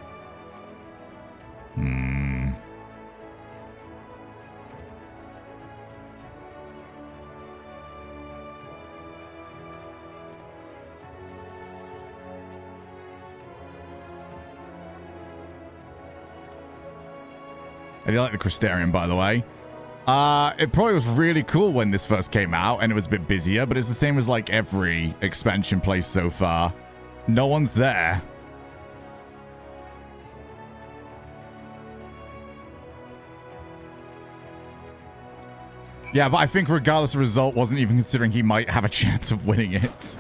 I do like the Crystarium, by the way. It probably was really cool when this first came out, and it was a bit busier, but it's the same as, like, every expansion place so far. No one's there. Yeah, but I think regardless of the result, wasn't even considering he might have a chance of winning it.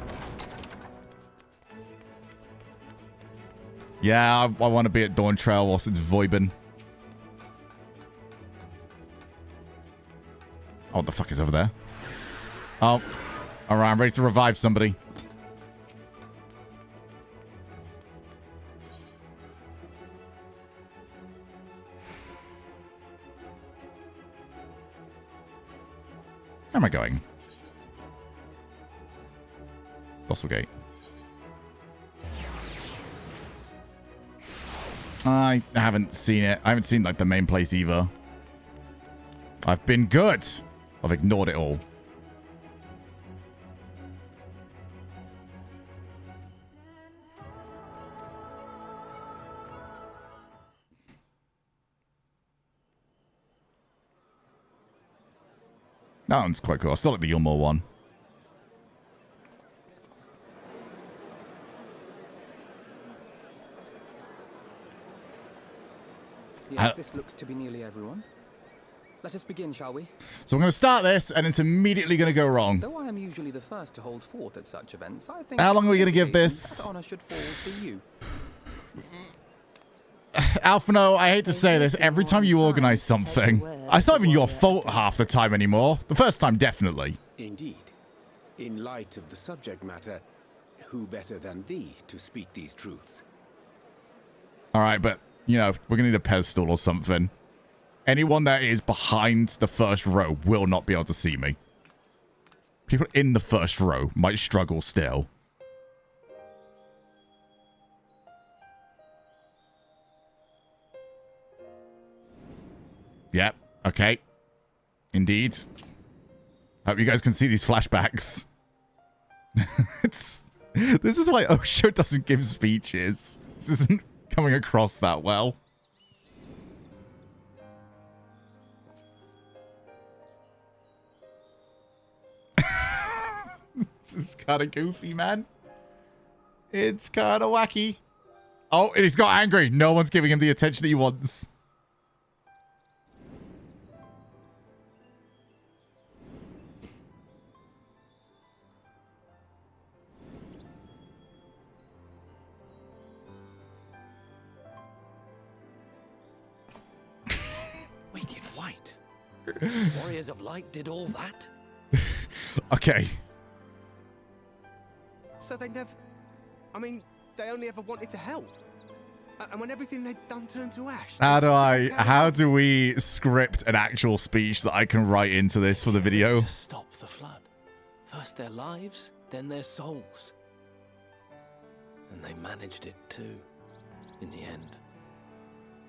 Yeah, I want to be at Dawn Trail whilst it's Voibin. Oh, what the fuck is over there? Oh. Alright, I'm ready to revive somebody. Where am I going? Gate. I haven't seen it. I haven't seen, like, the main place either. I've been good. I've ignored it all. That one's quite cool. I still like the Yulmore one. Yes, this looks to be nearly everyone. Let us begin, shall we? So I'm going to start this, and it's immediately going to go wrong. Though I am usually the first to hold forth at such events, I think... How long are we going to give this? That honor should fall to you. Alphino, I hate to say this, every time you organize something, it's not even your fault half the time anymore. The first time, definitely. Indeed. In light of the subject matter, who better than thee to speak these truths? All right, but, you know, we're going to need a pedestal or something. Anyone that is behind the first row will not be able to see me. People in the first row might struggle still. Yep. Okay. Indeed. Hope you guys can see these flashbacks. This is why Osho doesn't give speeches. This isn't coming across that well. This is kind of goofy, man. It's kind of wacky. Oh, and he's got angry. No one's giving him the attention that he wants. Wicked White. Warriors of Light did all that? Okay. So they never... I mean, they only ever wanted to help. And when everything they'd done turned to ash... How do we script an actual speech that I can write into this for the video? To stop the flood. First their lives, then their souls. And they managed it too, in the end.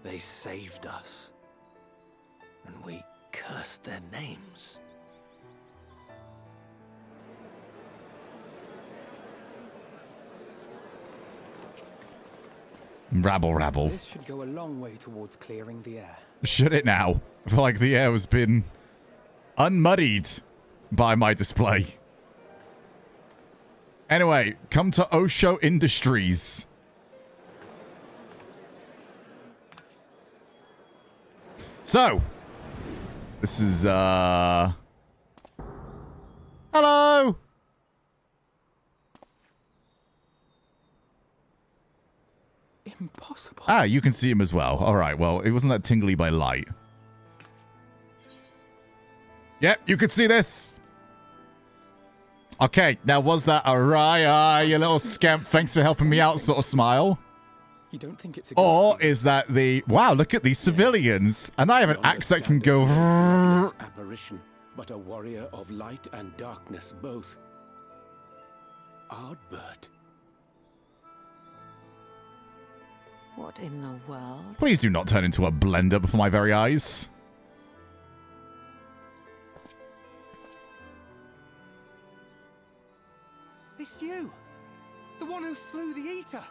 They saved us. And we cursed their names. Rabble, rabble. This should go a long way towards clearing the air. Should it now? I feel like the air has been unmuddied by my display. Anyway, come to Osho Industries. So, this is, hello! Impossible. Ah, you can see him as well. All right, well, it wasn't that tingly by light. Yep, you could see this. Okay, now was that a right, you little scamp, thanks for helping me out sort of smile? You don't think it's a Or is that the, wow, look at these civilians. And I have an axe that can go... apparition, but a warrior of light and darkness both. Ardbert. What in the world? Please do not turn into a blender before my very eyes. It's you! The one who slew the Eater!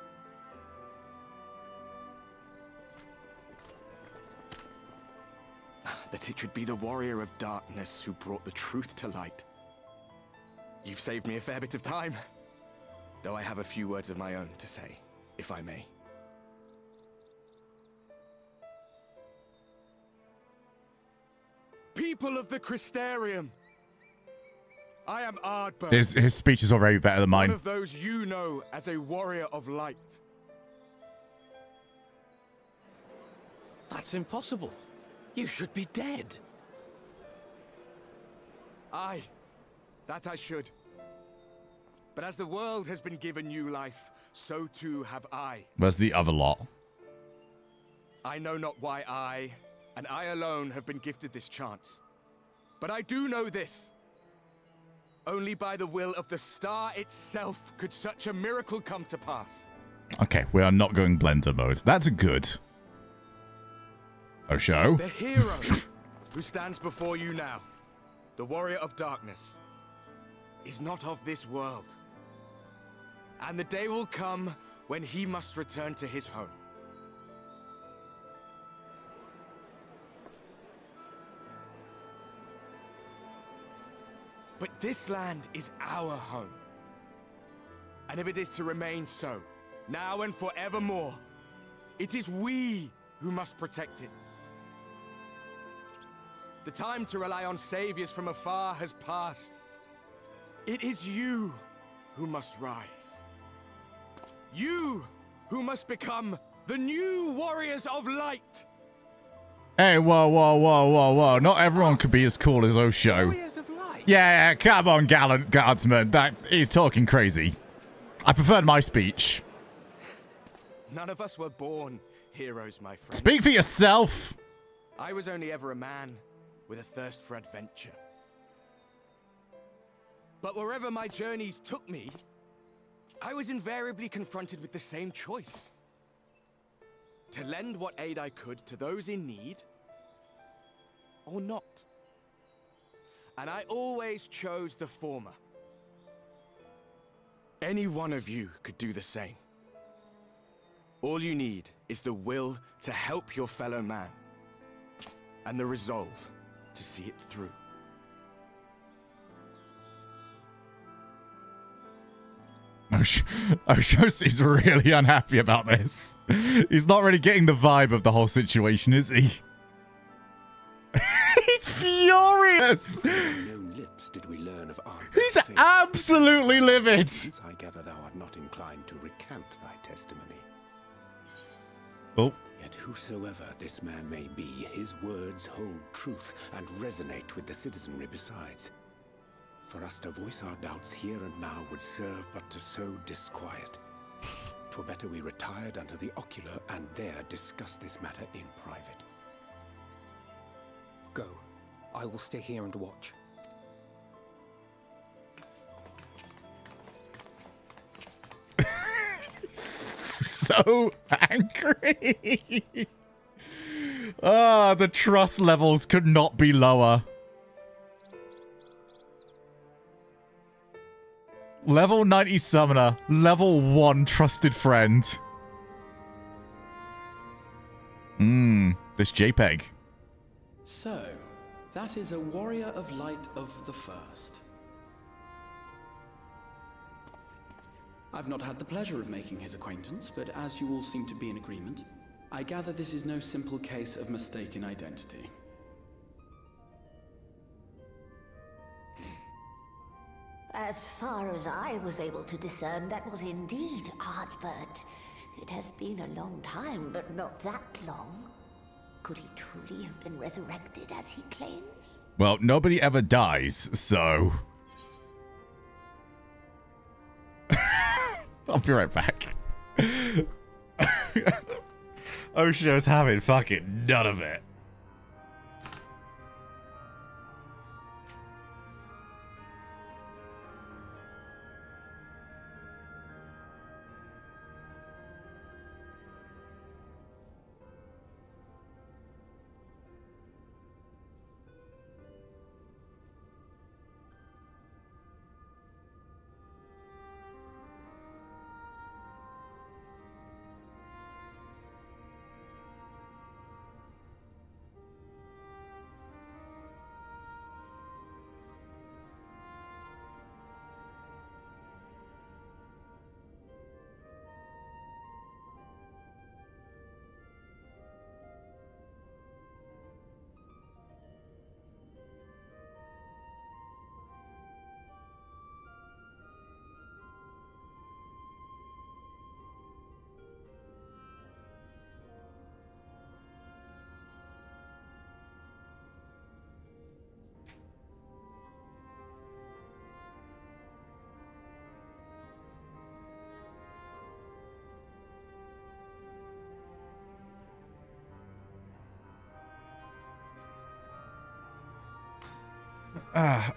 That it should be the warrior of darkness who brought the truth to light. You've saved me a fair bit of time. Though I have a few words of my own to say, if I may. People of the Crystarium! I am Ardbert. His speech is already better than mine. One of those you know as a warrior of light. That's impossible. You should be dead. Aye, that I should. But as the world has been given new life, so too have I. Where's the other lot? I know not why I, and I alone, have been gifted this chance. But I do know this. Only by the will of the star itself could such a miracle come to pass. Okay, we are not going blender mode. That's good. Osho. The hero who stands before you now, the warrior of darkness, is not of this world. And the day will come when he must return to his home. But this land is our home. And if it is to remain so, now and forevermore, it is we who must protect it. The time to rely on saviors from afar has passed. It is you who must rise. You who must become the new warriors of light. Hey, whoa, whoa, whoa, whoa, whoa. Not everyone could be as cool as Osho. Warriors of light. Yeah, come on, gallant guardsman. He's talking crazy. I preferred my speech. None of us were born heroes, my friend. Speak for yourself. I was only ever a man with a thirst for adventure. But wherever my journeys took me, I was invariably confronted with the same choice. To lend what aid I could to those in need, or not. And I always chose the former. Any one of you could do the same. All you need is the will to help your fellow man, and the resolve to see it through. Osho seems really unhappy about this. He's not really getting the vibe of the whole situation, is he? He's furious. Lips did we learn of He's absolutely livid. Since I gather thou art not inclined to recant thy testimony. Oh. Yet whosoever this man may be, his words hold truth and resonate with the citizenry besides. For us to voice our doubts here and now would serve but to sow disquiet. 'Twere better we retired unto the ocular and there discuss this matter in private. Go. I will stay here and watch. so angry. Ah, the trust levels could not be lower. Level 90 summoner, level 1 trusted friend. This JPEG. So, that is a warrior of light of the first. I've not had the pleasure of making his acquaintance, but as you all seem to be in agreement, I gather this is no simple case of mistaken identity. As far as I was able to discern, that was indeed Ardbert. It has been a long time, but not that long. Could he truly have been resurrected as he claims? Well, nobody ever dies, so... I'll be right back. Osho's having fucking none of it.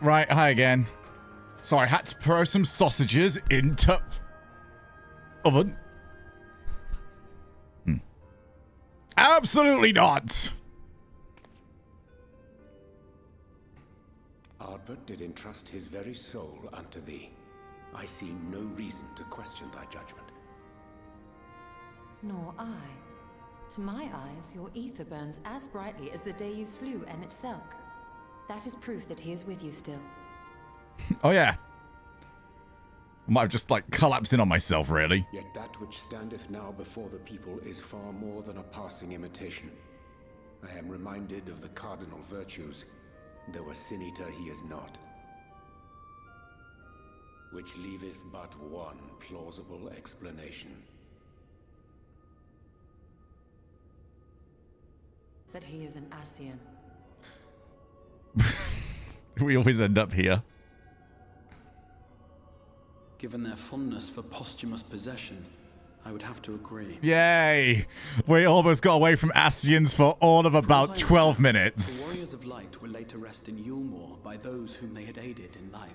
Right, hi again. Sorry, had to throw some sausages into oven. Absolutely not. Ardbert did entrust his very soul unto thee. I see no reason to question thy judgment. Nor I. To my eyes, your ether burns as brightly as the day you slew Emmett Selk. That is proof that he is with you still. Oh yeah. I might have just like collapsed in on myself, really. Yet that which standeth now before the people is far more than a passing imitation. I am reminded of the cardinal virtues, though a sin-eater he is not. Which leaveth but one plausible explanation. That he is an Ascian. We always end up here. Given their fondness for posthumous possession, I would have to agree. Yay! We almost got away from Ascians for all of about 12 minutes. The Warriors of Light were laid to rest in Yulmore by those whom they had aided in life.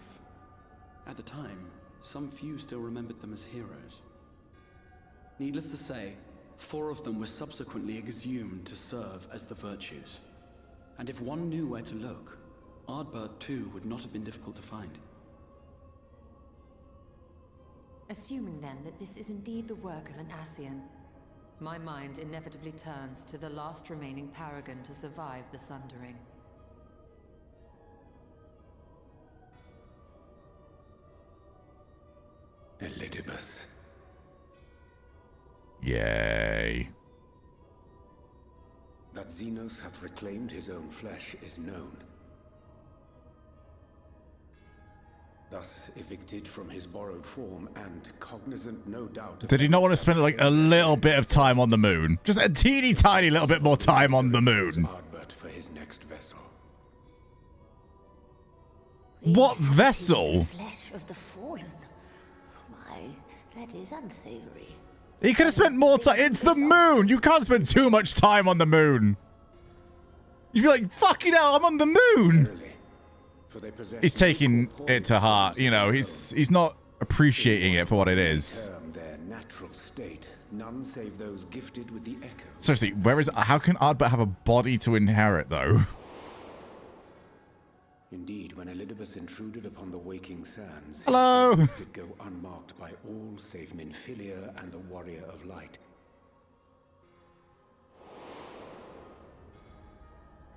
At the time, some few still remembered them as heroes. Needless to say, 4 of them were subsequently exhumed to serve as the virtues. And if one knew where to look, Ardbert too would not have been difficult to find. Assuming then that this is indeed the work of an Ascian, my mind inevitably turns to the last remaining paragon to survive the Sundering. Elidibus. Yay. That Xenos hath reclaimed his own flesh is known. Thus evicted from his borrowed form and cognizant, no doubt. Did he not want to spend like a little bit of time on the moon? Just a teeny tiny little bit more time on the moon. Ardbert for his next vessel. What vessel? Flesh of the fallen. My, that is unsavory. He could have spent more time. It's the moon. You can't spend too much time on the moon. You'd be like, fucking hell, I'm on the moon. He's taking it to heart. You know, he's not appreciating it for what it is. Their natural state, none save those gifted with the echo. Seriously, how can Ardbert have a body to inherit, though? Indeed, when Elidibus intruded upon the waking sands, hello, his presence did go unmarked by all save Minfilia and the Warrior of Light.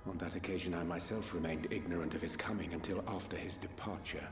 On that occasion, I myself remained ignorant of his coming until after his departure.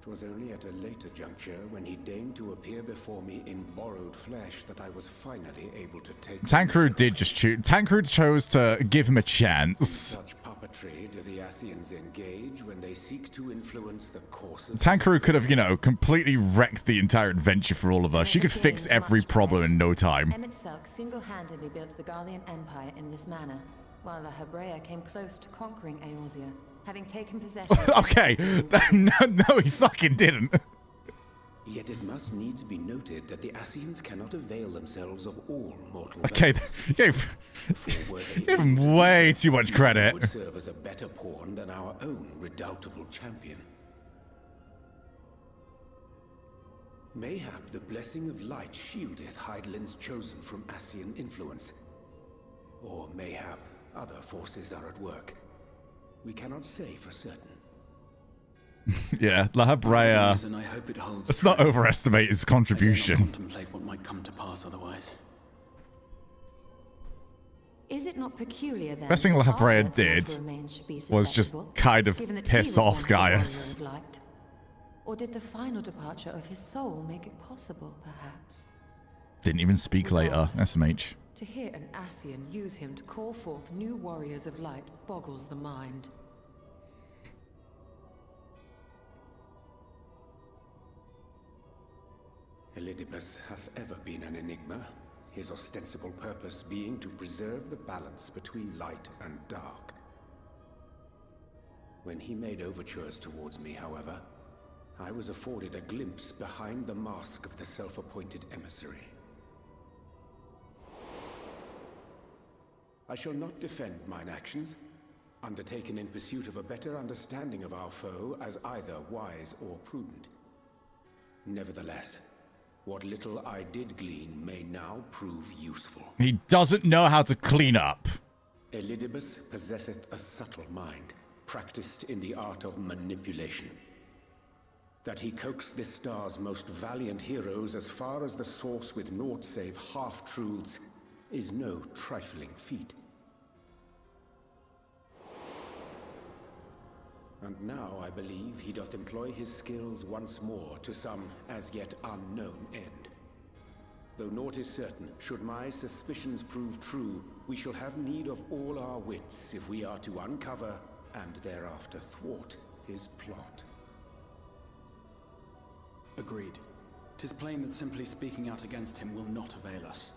It was only at a later juncture, when he deigned to appear before me in borrowed flesh, that I was finally able to take... Tancred did just choose. Tancred chose to give him a chance. Such puppetry do the Ascians engage when they seek to influence the course of... Tancred could have, you know, completely wrecked the entire adventure for all of us. She could fix every problem in no time. Emmett Sulk single-handedly built the Garlean Empire in this manner, while La Hebrea came close to conquering Eorzea, having taken possession... Okay, no, he fucking didn't. Yet it must needs be noted that the Ascians cannot avail themselves of all mortal okay, you gave him way too much credit. Would serve as a better pawn than our own redoubtable champion. Mayhap the blessing of light shieldeth Hydaelyn's chosen from Ascian influence. Or mayhap other forces are at work. We cannot say for certain. Yeah, La Hebrea. Let's not overestimate his contribution. Contemplate what might come to pass otherwise. Is it not peculiar then? Best thing La Hebrea did was just kind of piss off Gaius. Or did the final departure of his soul make it possible, perhaps? Didn't even speak later, SMH. To hear an Ascian use him to call forth new warriors of light boggles the mind. Elidibus hath ever been an enigma, his ostensible purpose being to preserve the balance between light and dark. When he made overtures towards me, however, I was afforded a glimpse behind the mask of the self-appointed emissary. I shall not defend mine actions, undertaken in pursuit of a better understanding of our foe as either wise or prudent. Nevertheless, what little I did glean may now prove useful. He doesn't know how to clean up. Elidibus possesseth a subtle mind, practiced in the art of manipulation. That he coaxed this star's most valiant heroes as far as the source with naught save half-truths is no trifling feat. And now I believe he doth employ his skills once more to some as yet unknown end. Though naught is certain, should my suspicions prove true, we shall have need of all our wits if we are to uncover and thereafter thwart his plot. Agreed. 'Tis plain that simply speaking out against him will not avail us.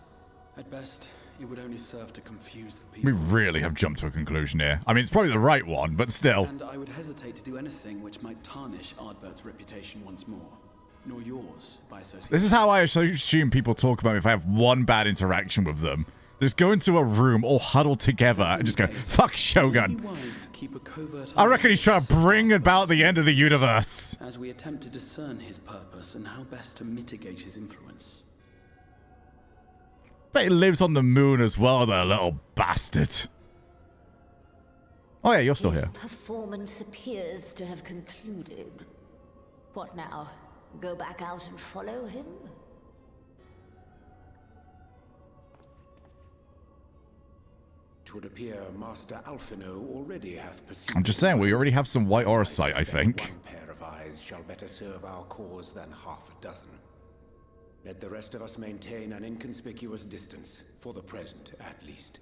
At best, it would only serve to confuse the people. We really have jumped to a conclusion here. I mean, it's probably the right one, but still. And I would hesitate to do anything which might tarnish Ardbert's reputation once more. Nor yours, by association. This is how I assume people talk about me if I have one bad interaction with them. They just go into a room all huddled together and just go, fuck Shogun. I reckon he's trying to bring about the end of the universe. As we attempt to discern his purpose and how best to mitigate his influence. Bet he lives on the moon as well, the little bastard. Oh yeah, you're still here. Performance appears to have concluded. What now? Go back out and follow him? Would appear Master Alphino already hath pursued. I'm just saying, we already have some white aura sight, I think. One pair of eyes shall better serve our cause than half a dozen. Let the rest of us maintain an inconspicuous distance, for the present at least.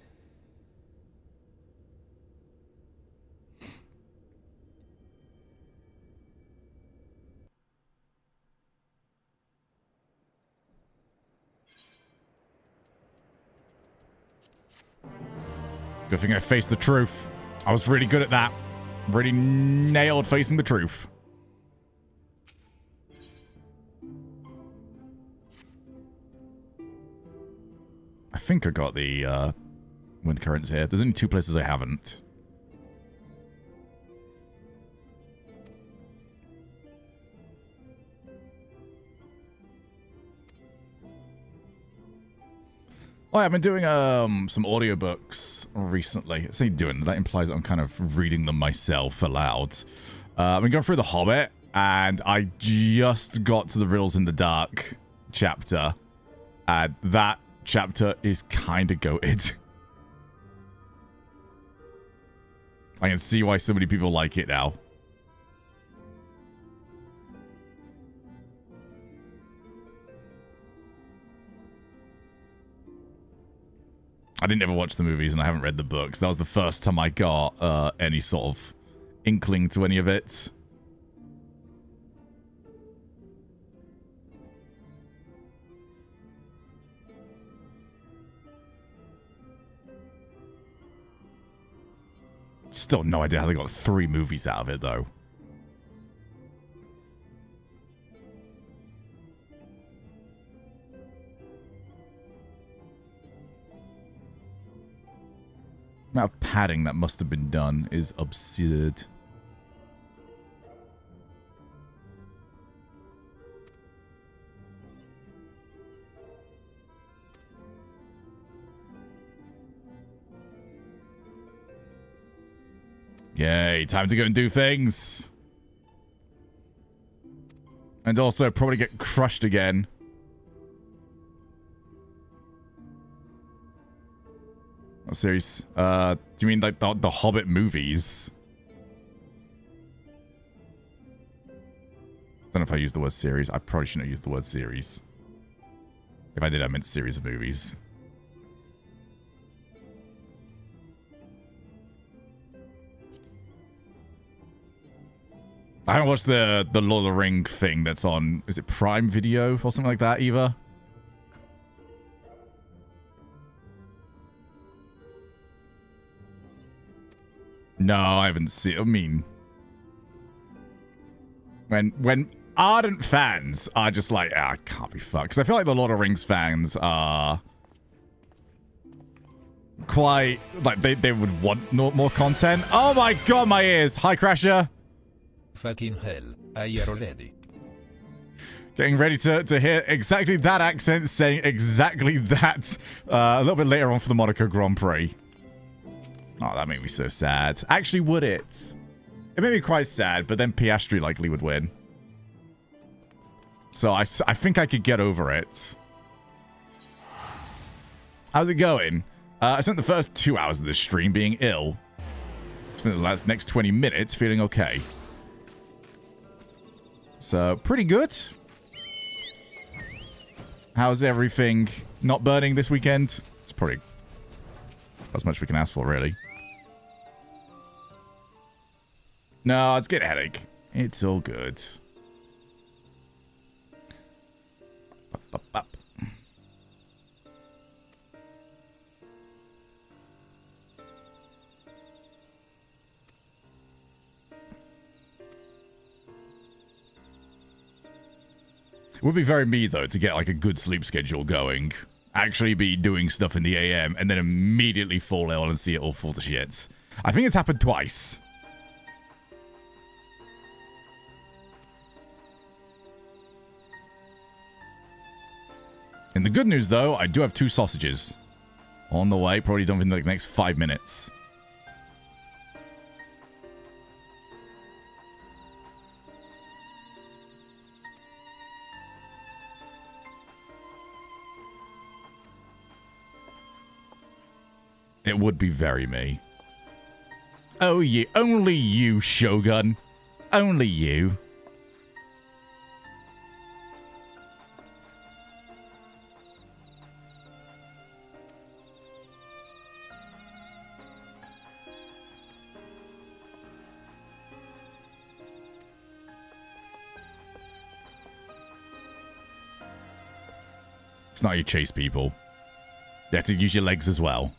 Good thing I faced the truth. I was really good at that. Really nailed facing the truth. I think I got the wind currents here. There's only two places I haven't. Oh, yeah, I've been doing some audiobooks recently. I say doing, that implies I'm kind of reading them myself aloud. I've been going through The Hobbit, and I just got to the Riddles in the Dark chapter. And that chapter is kind of goated. I can see why so many people like it now. I didn't ever watch the movies and I haven't read the books. That was the first time I got any sort of inkling to any of it. Still no idea how they got 3 movies out of it, though. The amount of padding that must have been done is absurd. Yay, time to go and do things. And also probably get crushed again. What series? Do you mean like the Hobbit movies? Don't know if I used the word series. I probably shouldn't have used the word series. If I did, I meant series of movies. I haven't watched the Lord of the Ring thing that's on, is it Prime Video or something like that either? No, I haven't seen. I mean, when ardent fans are just like, I can't be fucked. Because I feel like the Lord of the Rings fans are quite like they would want more content. Oh my god, my ears! Hi, Crasher. Fucking hell, are you ready? Getting ready to hear exactly that accent saying exactly that a little bit later on for the Monaco Grand Prix. Oh, that made me so sad. Actually, would it? It made me quite sad, but then Piastri likely would win. So I think I could get over it. How's it going? I spent the first 2 hours of this stream being ill. Spent the next 20 minutes feeling okay. So, pretty good. How's everything not burning this weekend? It's probably as much we can ask for, really. No, I was getting a headache. It's all good. Up. It would be very me, though, to get like a good sleep schedule going. Actually be doing stuff in the AM and then immediately fall ill and see it all fall to shit. I think it's happened twice. And the good news, though, I do have 2 sausages on the way. Probably done in the next 5 minutes. It would be very me. Oh, yeah. Only you, Shogun. Only you. It's not how you chase people. You have to use your legs as well.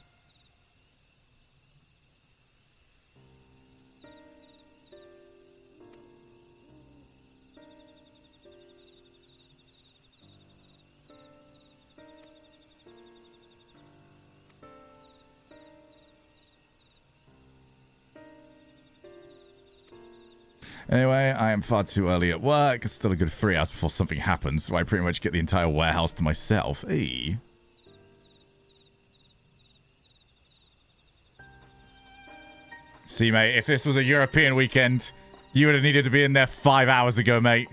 Anyway, I am far too early at work. It's still a good 3 hours before something happens, so I pretty much get the entire warehouse to myself. Hey. See, mate, if this was a European weekend, you would have needed to be in there 5 hours ago, mate.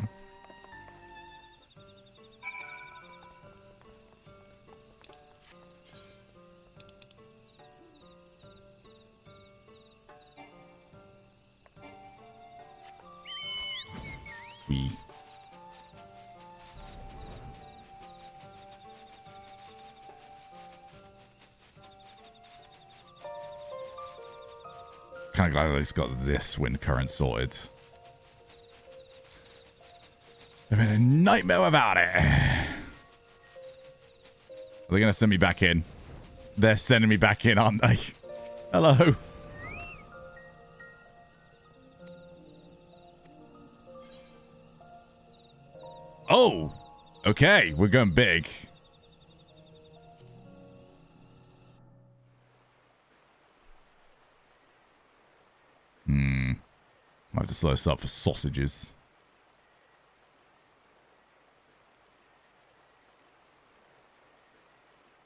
Kind of glad I just got this wind current sorted. I've been a nightmare without it. Are they going to send me back in? They're sending me back in, aren't they? Hello. Oh, okay. We're going big. I have to slow this up for sausages.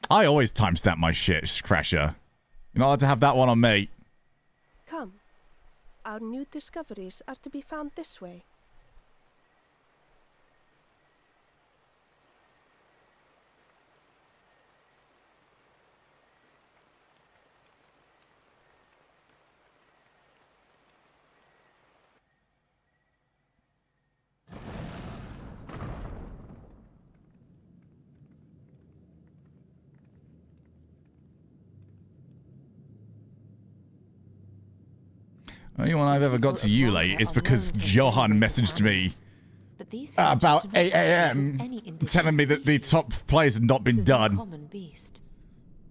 I always timestamp my shit, Crasher. You're not allowed to have that one on me. Come. Our new discoveries are to be found this way. The only one I've ever got to you late is because Johan messaged me about 8 a.m. telling me that the top plays had not been done.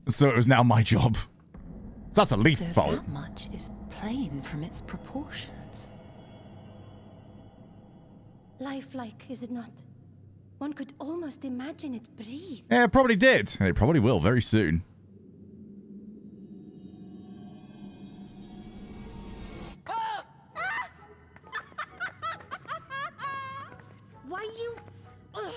So it was now my job. That's a Leaf fault. That much is plain from its proportions. Lifelike, is it not? One could almost imagine it breathe. Yeah, it probably did. And it probably will very soon. Why you... Ugh.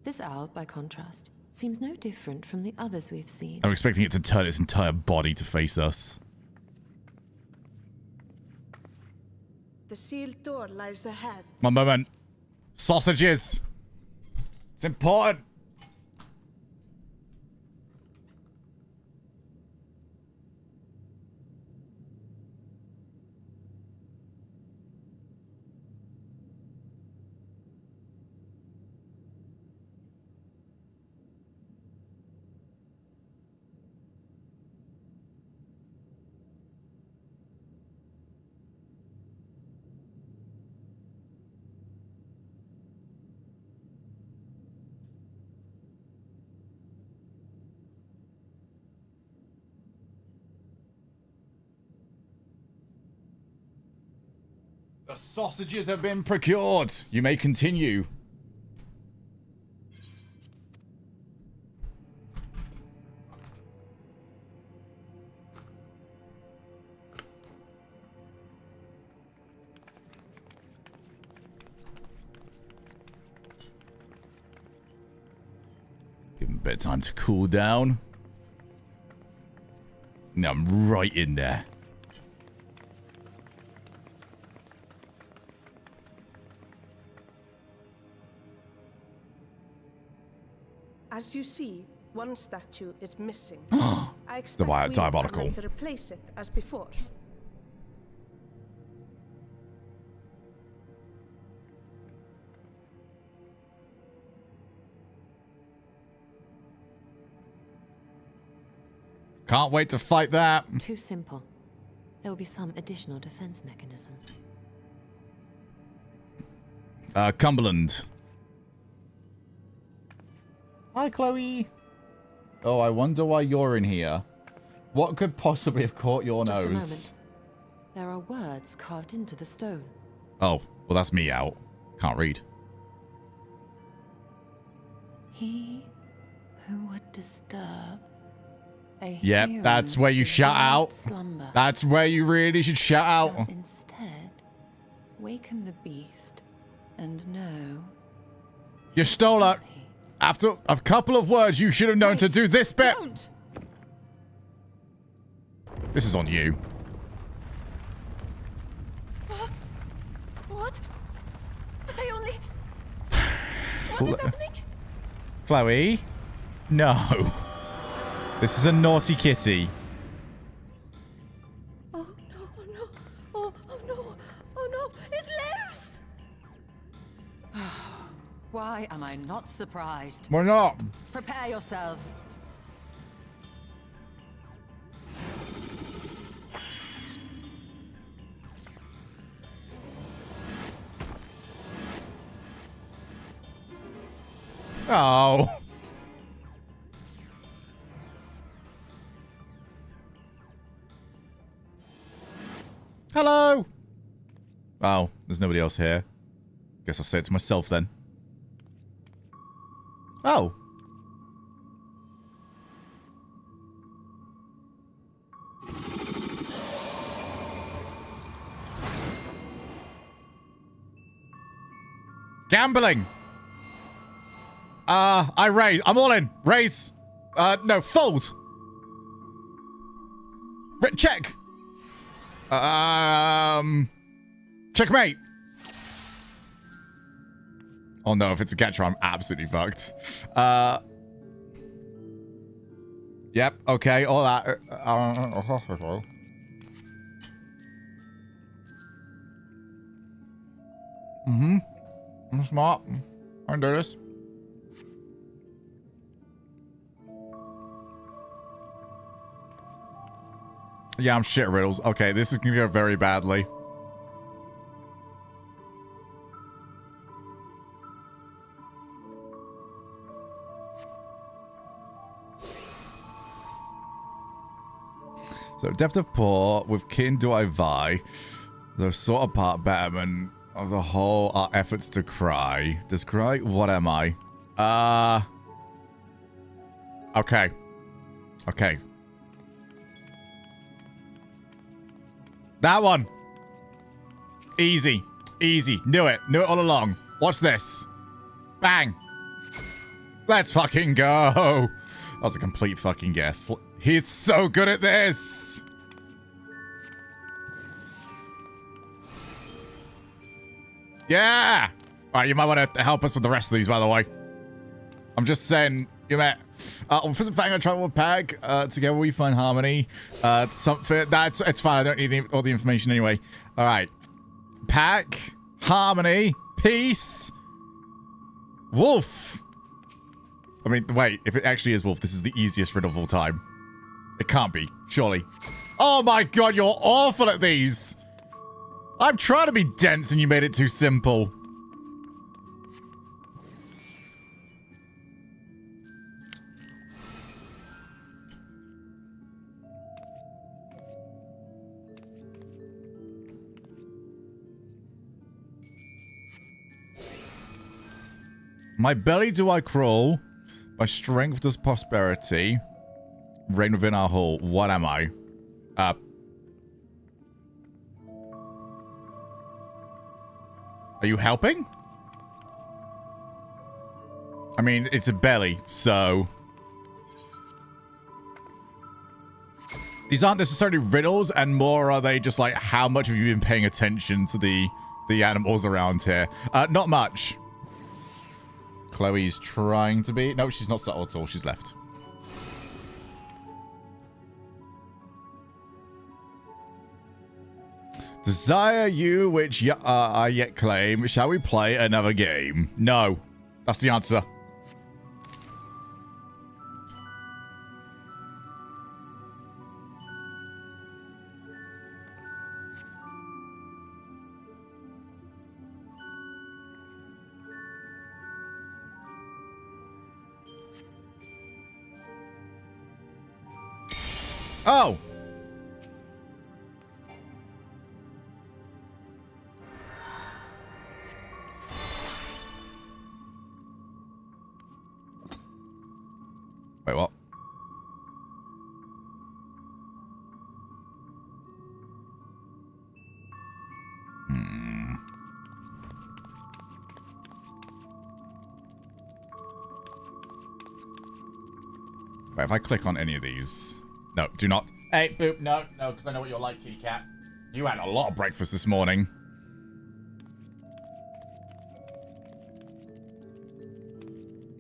This owl, by contrast, seems no different from the others we've seen. I'm expecting it to turn its entire body to face us. The sealed door lies ahead. One moment. Sausages. It's important. The sausages have been procured. You may continue. Give him a bit of time to cool down. Now I'm right in there. As you see, one statue is missing. I expect The we are diabolical. going to replace it as before. Can't wait to fight that. Too simple. There will be some additional defense mechanism. Cumberland. Hi, Chloe. Oh, I wonder why you're in here. What could possibly have caught your Just a nose? moment. There are words carved into the stone. Oh, well, that's me out. Can't read. He who would disturb a Yep, hero's that's where you shout divine out. Slumber. That's where you really should shout Shall out. instead, waken the beast and no. You stole it. After a couple of words, you should have known to do this bit. Don't. This is on you. What? But I only... What is happening? Chloe? No. This is a naughty kitty. Oh no, oh no, oh no, oh no, it lives! Why am I not surprised? Why not? Prepare yourselves. Oh. Hello. Oh, there's nobody else here. Guess I'll say it to myself then. Oh. Gambling. I raise. I'm all in. Raise. No, fold. Check. Checkmate. Oh no, if it's a catcher, I'm absolutely fucked. Yep, okay, all that. I'm smart. I can do this. Yeah, I'm shit at riddles. Okay, this is gonna go very badly. So, depth of paw with kin do I vie. The sort of part betterment of the whole are efforts to cry. Does cry? What am I? Okay. Okay. That one. Easy. Easy. Knew it. Knew it all along. Watch this. Bang. Let's fucking go. That was a complete fucking guess. He's so good at this. Yeah. All right, you might want to help us with the rest of these, by the way. I'm just saying, you met. For some fact, I travel with Peg. Together we find harmony. Something that's it's fine. I don't need all the information anyway. All right, Pack, harmony, peace, wolf. I mean, wait. If it actually is wolf, this is the easiest riddle of all time. It can't be, surely. Oh my god, you're awful at these. I'm trying to be dense, and you made it too simple. My belly do I crawl, my strength does prosperity, reign within our hall. What am I? Are you helping? I mean, it's a belly, so... These aren't necessarily riddles, and more are they just like, how much have you been paying attention to the animals around here? Not much. Chloe's trying to be... No, she's not subtle at all. She's left. Desire you which I yet claim. Shall we play another game? No. That's the answer. Oh! Wait, what? Wait, if I click on any of these... No, do not. Hey, Boop, no, because I know what you're like, kitty cat. You had a lot of breakfast this morning.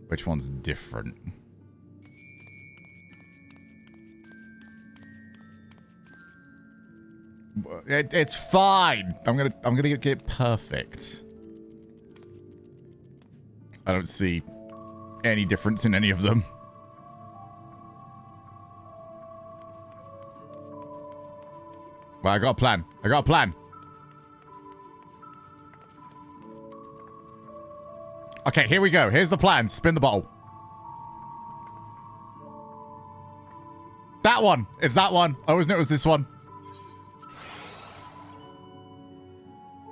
Which one's different? It's fine. I'm gonna get it perfect. I don't see any difference in any of them. Well, I got a plan. I got a plan. Okay, here we go. Here's the plan. Spin the bottle. That one. It's that one. I always knew it was this one.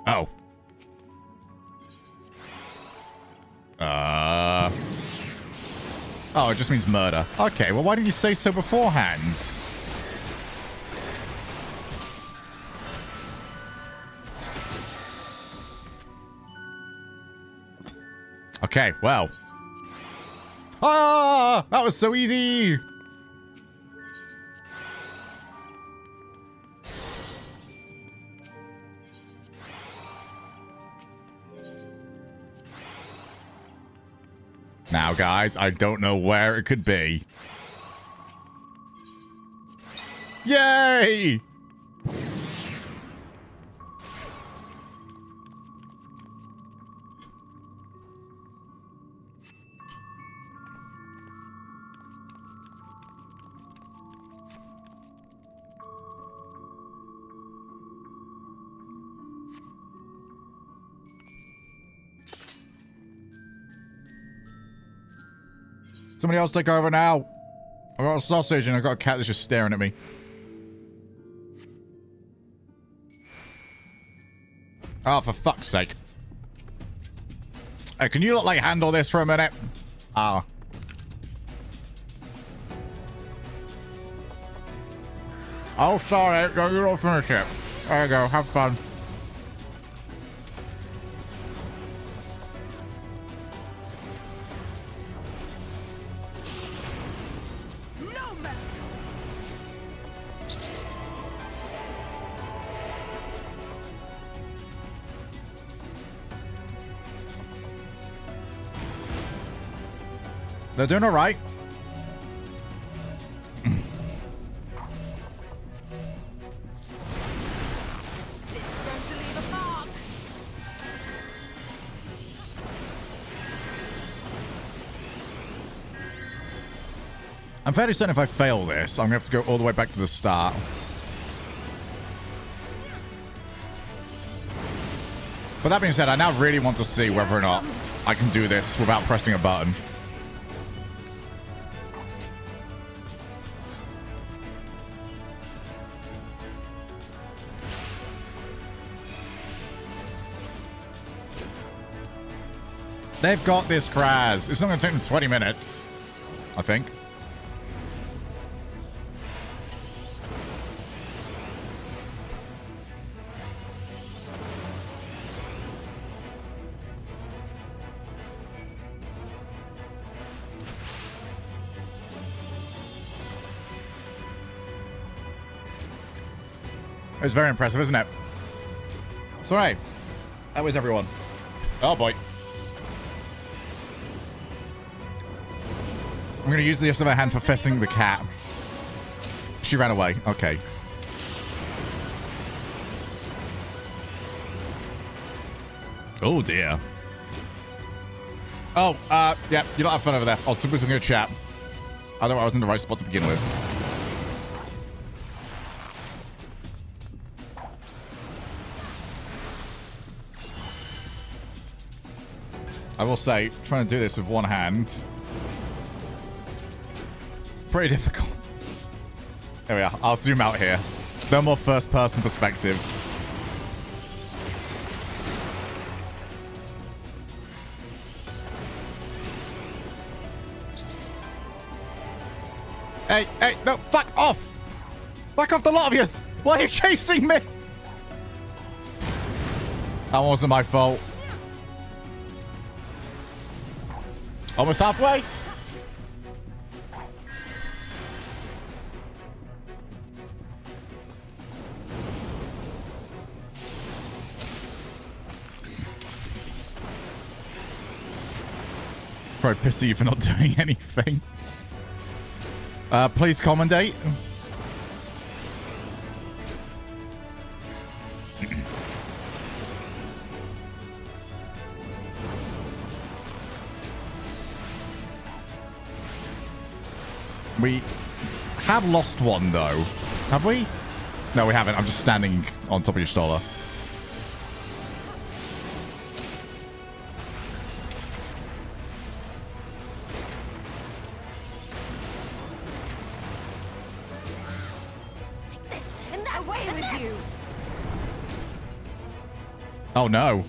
Oh. Oh, it just means murder. Okay, well, why didn't you say so beforehand? Okay, well. Ah! That was so easy! Now, guys, I don't know where it could be. Yay! Somebody else take over now. I got a sausage and I got a cat that's just staring at me. Oh, for fuck's sake. Hey, can you not, like, handle this for a minute? Ah. Oh, sorry. No, you don't finish it. There you go. Have fun. They're doing all right. I'm fairly certain if I fail this, I'm going to have to go all the way back to the start. But that being said, I now really want to see whether or not I can do this without pressing a button. They've got this, Kraz. It's not going to take them 20 minutes, I think. It's very impressive, isn't it? It's all right. That was everyone. Oh, boy. I'm going to use the rest of her hand for fessing the cat. She ran away. Okay. Oh, dear. Oh, yeah, you don't have fun over there. I'll simply going to chat. I thought I was in the right spot to begin with. I will say, trying to do this with one hand... pretty difficult. There we are. I'll zoom out here. No more first-person perspective. Hey, hey, no, fuck off! Fuck off the lot of yous! Why are you chasing me? That wasn't my fault. Almost halfway. Probably piss at you for not doing anything. Please commendate. We have lost one, though. Have we? No, we haven't. I'm just standing on top of your Stoller. Take this and that away with you. Oh, no.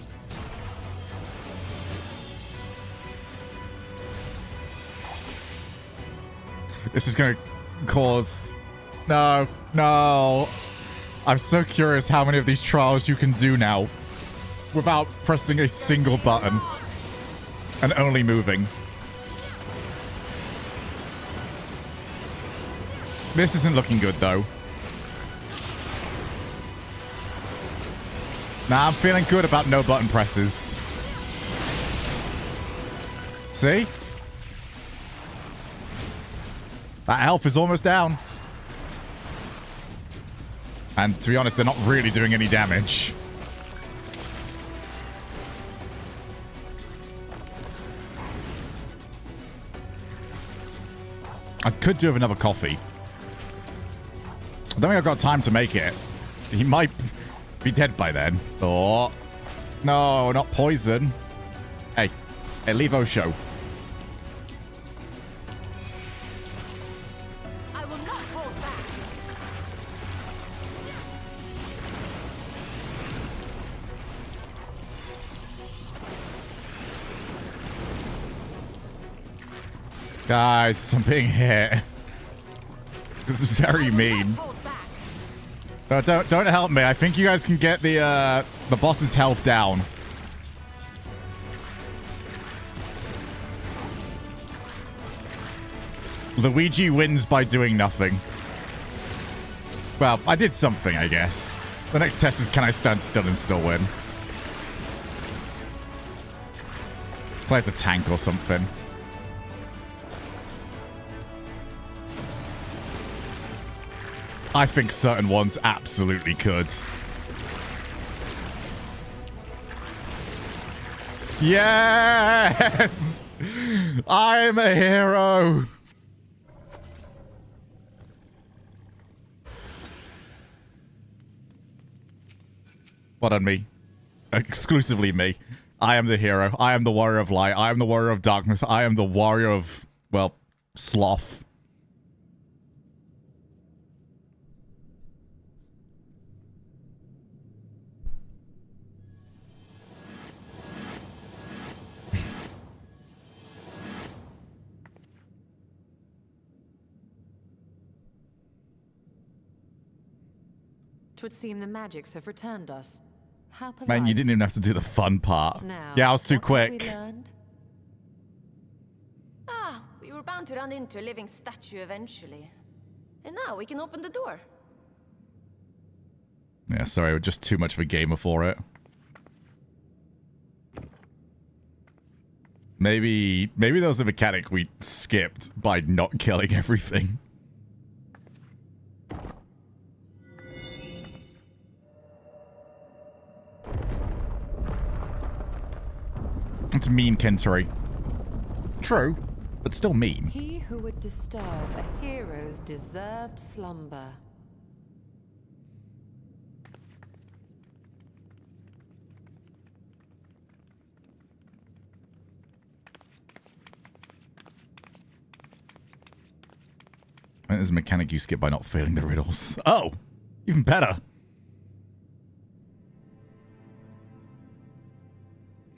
This is going to cause... No, no. I'm so curious how many of these trials you can do now without pressing a single button and only moving. This isn't looking good, though. Nah, I'm feeling good about no button presses. See? That health is almost down. And to be honest, they're not really doing any damage. I could do with another coffee. I don't think I've got time to make it. He might be dead by then. Oh. No, not poison. Hey. Hey, leave Osho. I will not hold back. Guys, I'm being hit. This is very mean. No, don't help me. I think you guys can get the boss's health down. Luigi wins by doing nothing. Well, I did something, I guess. The next test is, can I stand still and still win? Play as a tank or something. I think certain ones absolutely could. Yes! I'm a hero! What on me? Exclusively me. I am the hero. I am the warrior of light. I am the warrior of darkness. I am the warrior of, well, sloth. Twould seem the magics have returned us. How polite. Man, you didn't even have to do the fun part. Now, yeah, I was too what have quick. we learned? Ah, we were bound to run into a living statue eventually. And now we can open the door. Yeah, sorry, we're just too much of a gamer for it. Maybe there was a mechanic we skipped by not killing everything. It's mean, Kentari. True, but still mean. He who would disturb a hero's deserved slumber. There's a mechanic you skip by not failing the riddles. Oh, even better.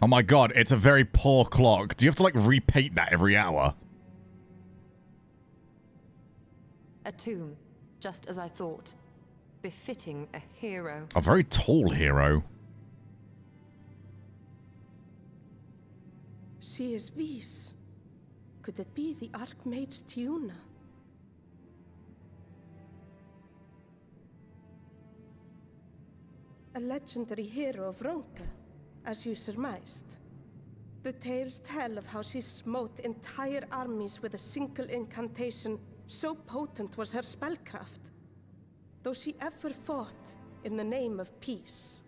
Oh my god, it's a very poor clock. Do you have to, like, repaint that every hour? A tomb, just as I thought. Befitting a hero. A very tall hero. She is Vis. Could it be the Archmage Tiuna? A legendary hero of Ronka, as you surmised. The tales tell of how she smote entire armies with a single incantation, so potent was her spellcraft. Though she ever fought in the name of peace.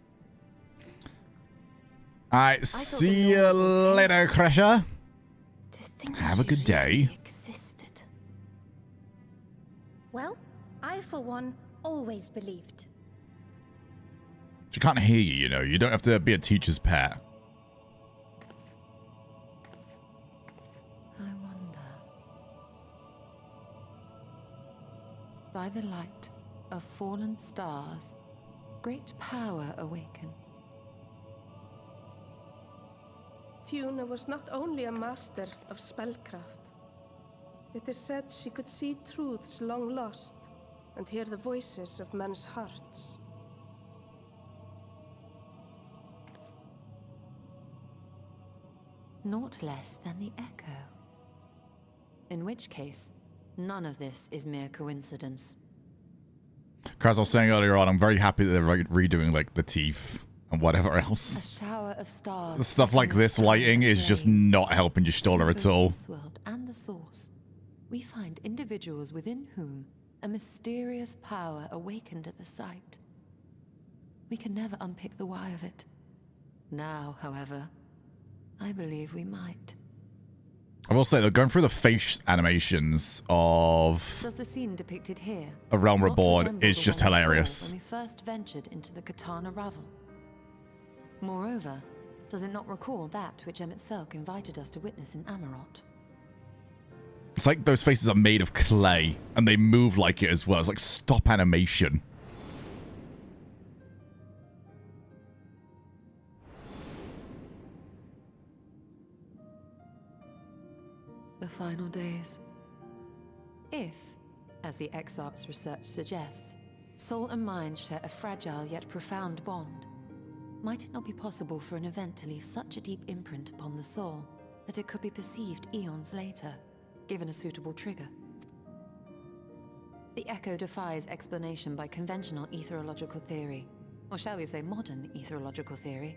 Alright, see you later, Crusher. Have a good day. Well, I, for one, always believed. She can't hear you, you know. You don't have to be a teacher's pet. I wonder. By the light of fallen stars, great power awakens. Tuna was not only a master of spellcraft. It is said she could see truths long lost and hear the voices of men's hearts. Naught less than the echo. In which case, none of this is mere coincidence. As I was saying earlier on, I'm very happy that they're redoing like the teeth and whatever else. A shower of stars. Stuff like this lighting is just not helping your story at all. This world and the source, we find individuals within whom a mysterious power awakened at the sight. We can never unpick the why of it. Now, however, I believe we might. I will say, though, going through the face animations of Does the scene depicted here A Realm not Reborn resemble is the just one we saw hilarious. when we first ventured into the Katana Ravel? Moreover, does it not recall that which Emmett Selk invited us to witness in Amarot? It's like those faces are made of clay, and they move like it as well. It's like stop animation. The final days. If, as the XIV's research suggests, soul and mind share a fragile yet profound bond, might it not be possible for an event to leave such a deep imprint upon the soul that it could be perceived eons later, given a suitable trigger? The echo defies explanation by conventional etherological theory, or shall we say modern etherological theory.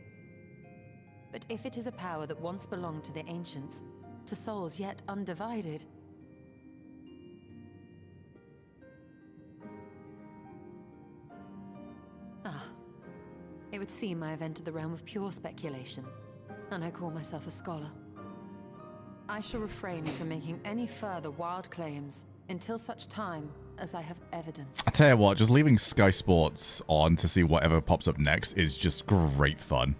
But if it is a power that once belonged to the ancients, to souls yet undivided, it would seem I have entered the realm of pure speculation, and I call myself a scholar. I shall refrain from making any further wild claims until such time as I have evidence. I tell you what, just leaving Sky Sports on to see whatever pops up next is just great fun.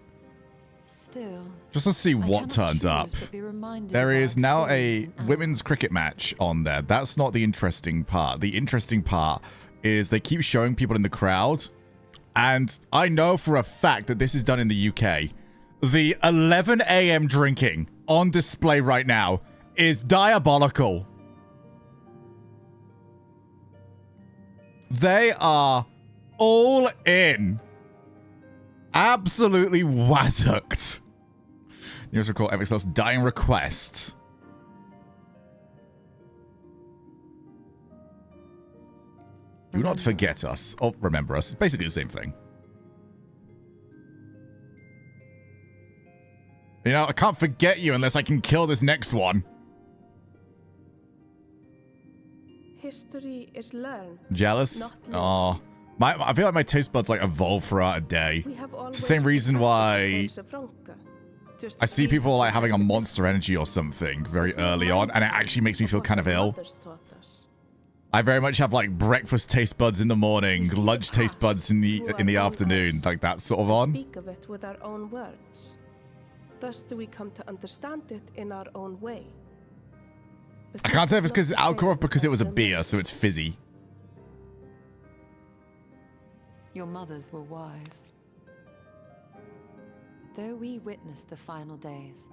Still, Just to see what turns up. There is now a women's cricket match on there. That's not the interesting part. The interesting part is they keep showing people in the crowd. And I know for a fact that this is done in the UK. The 11 a.m. drinking on display right now is diabolical. They are all in. Absolutely wazzocked. News recall Everexcel's dying request. Do not forget us. Or remember us. Basically the same thing. You know, I can't forget you unless I can kill this next one. History is learned. Jealous? Oh. I feel like my taste buds like evolve throughout a day. It's the same reason why I see people like having a Monster Energy or something very early on, and it actually makes me feel kind of ill. I very much have like breakfast taste buds in the morning, lunch taste buds in the afternoon, like that sort of on. Speak of it with our own words. Thus do we come to understand it in our own way. I can't tell if it's because it's alcohol or because it was a beer, so it's fizzy. Your mothers were wise. Though we witnessed the final days,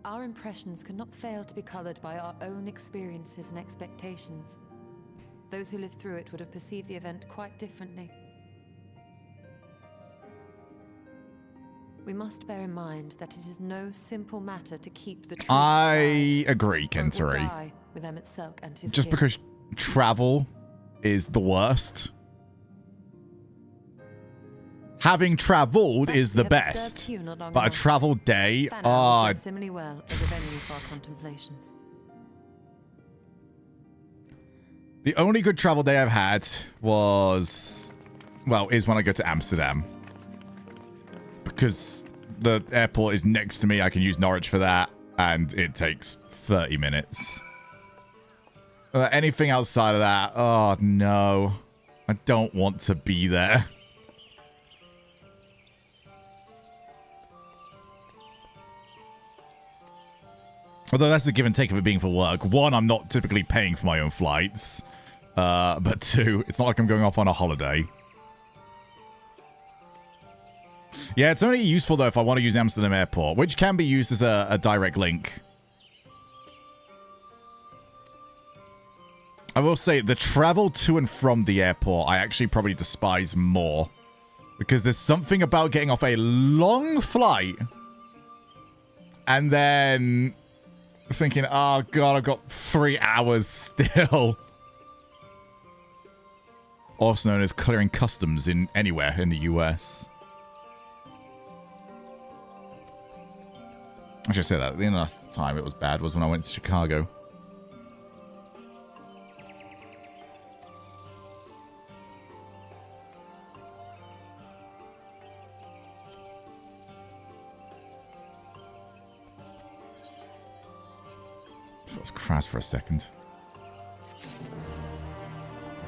our impressions could not fail to be colored by our own experiences and expectations. Those who lived through it would have perceived the event quite differently. We must bear in mind that it is no simple matter to keep the truth I agree, Kentari. with Emmett Selk and his Just kin. because travel is the worst. having traveled is the best. But a travel day, oh, similarly well as a venue for our contemplations. the only good travel day I've had was, well, is when I go to Amsterdam. Because the airport is next to me, I can use Norwich for that, and it takes 30 minutes. Anything outside of that, oh no. I don't want to be there. Although that's the give and take of it being for work. One, I'm not typically paying for my own flights. But two, it's not like I'm going off on a holiday. Yeah, it's only useful, though, if I want to use Amsterdam Airport, which can be used as a direct link. I will say, the travel to and from the airport, I actually probably despise more. Because there's something about getting off a long flight and then thinking, oh god, I've got 3 hours still. Also known as clearing customs in anywhere in the US. I should say that. The last time it was bad was when I went to Chicago. That was crass for a second.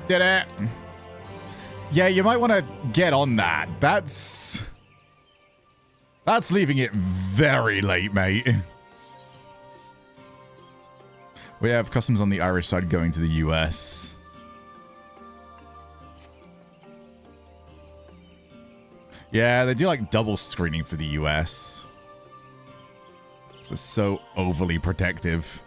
Did it! Yeah, you might want to get on that. That's leaving it very late, mate. We have customs on the Irish side going to the US. Yeah, they do like double screening for the US. It's just so overly protective.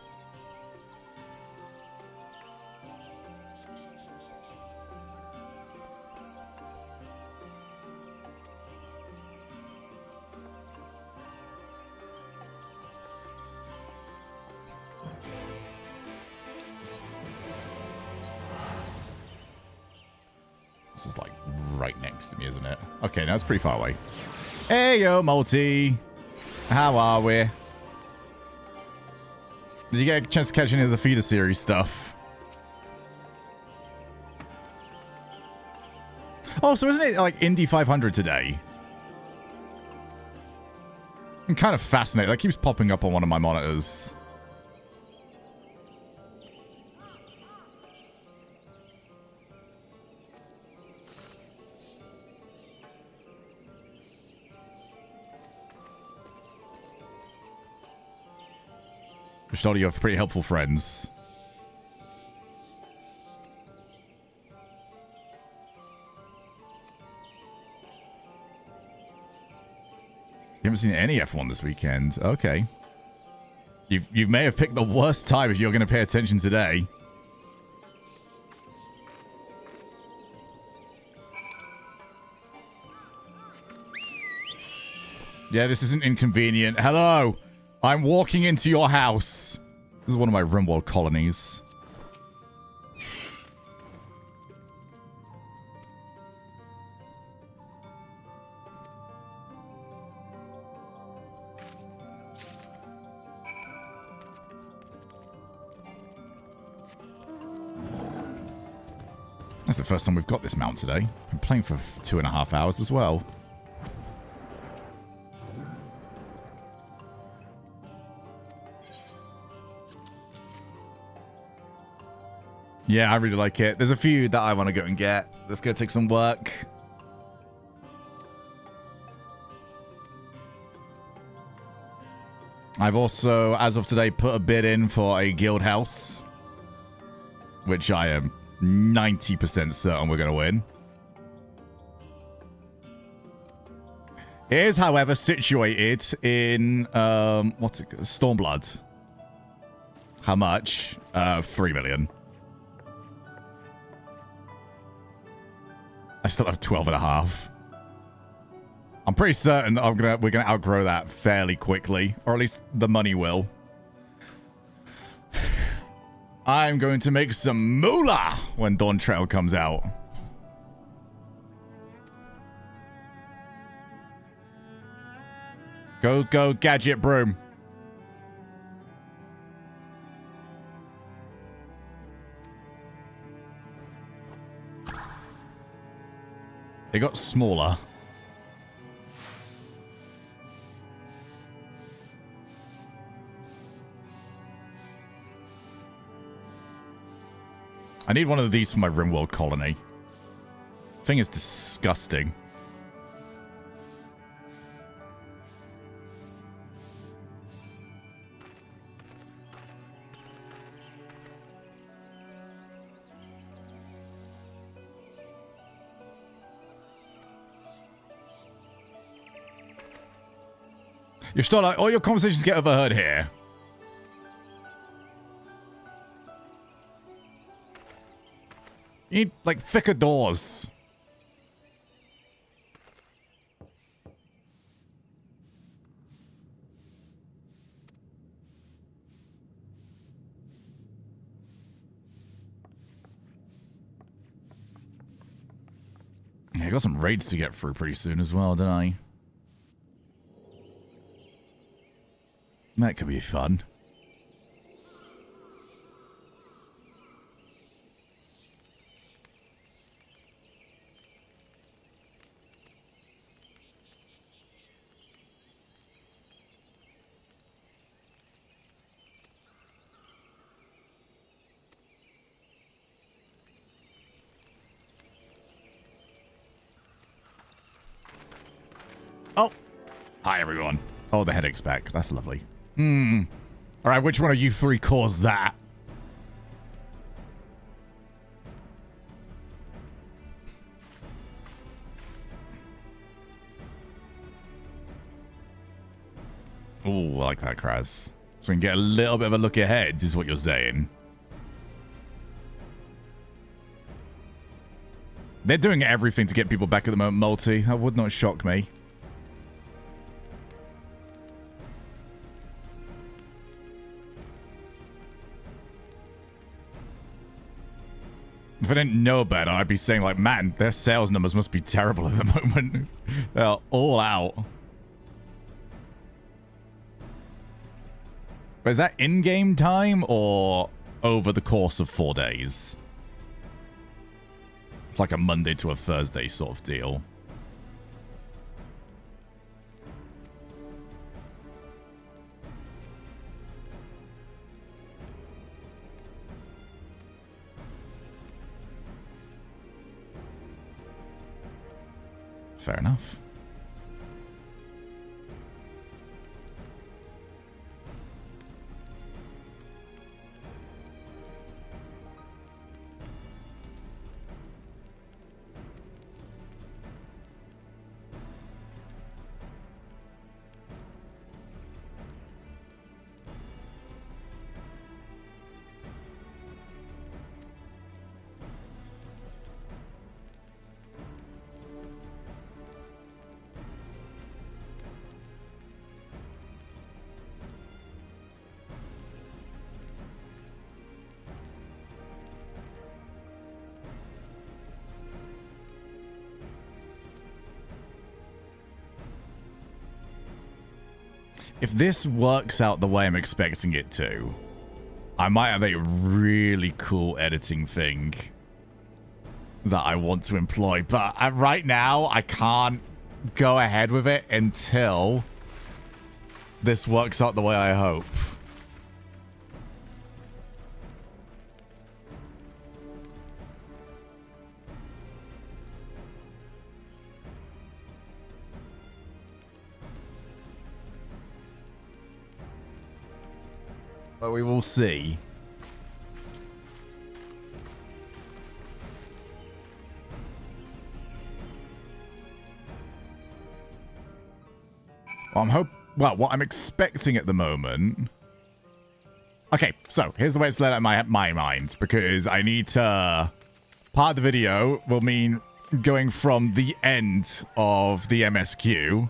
This is like right next to me, isn't it? Okay, now it's pretty far away. Hey, yo, Multi. How are we? Did you get a chance to catch any of the feeder series stuff? Oh, so isn't it like Indy 500 today? I'm kind of fascinated. That keeps popping up on one of my monitors. Rashodi, you have pretty helpful friends. You haven't seen any F1 this weekend. Okay. You may have picked the worst time if you're going to pay attention today. Yeah, this isn't inconvenient. Hello! I'm walking into your house. This is one of my RimWorld colonies. That's the first time we've got this mount today. I'm playing for 2.5 hours as well. Yeah, I really like it. There's a few that I want to go and get. That's going to take some work. I've also, as of today, put a bid in for a guild house, which I am 90% certain we're going to win. It is, however, situated in, what's it, Stormblood. How much? 3 million. I still have 12.5. I'm pretty certain that we're gonna outgrow that fairly quickly, or at least the money will. I'm going to make some moolah when Dawn Trail comes out. Go, go, gadget broom. They got smaller. I need one of these for my RimWorld colony. Thing is disgusting. You're still like, all your conversations get overheard here. You need, like, thicker doors. Yeah, I got some raids to get through pretty soon as well, don't I? That could be fun. Oh! Hi, everyone. Oh, the headache's back. That's lovely. Alright, which one of you three caused that? Ooh, I like that, Kraz. So we can get a little bit of a look ahead, is what you're saying. They're doing everything to get people back at the moment, Multi. That would not shock me. If I didn't know better, I'd be saying, like, man, their sales numbers must be terrible at the moment. They're all out. But is that in-game time or over the course of 4 days? It's like a Monday to a Thursday sort of deal. Fair enough. If this works out the way I'm expecting it to, I might have a really cool editing thing that I want to employ. But right now, I can't go ahead with it until this works out the way I hope. But we will see. Well, what I'm expecting at the moment. Okay, so here's the way it's laid out in my mind, because I need to. Part of the video will mean going from the end of the MSQ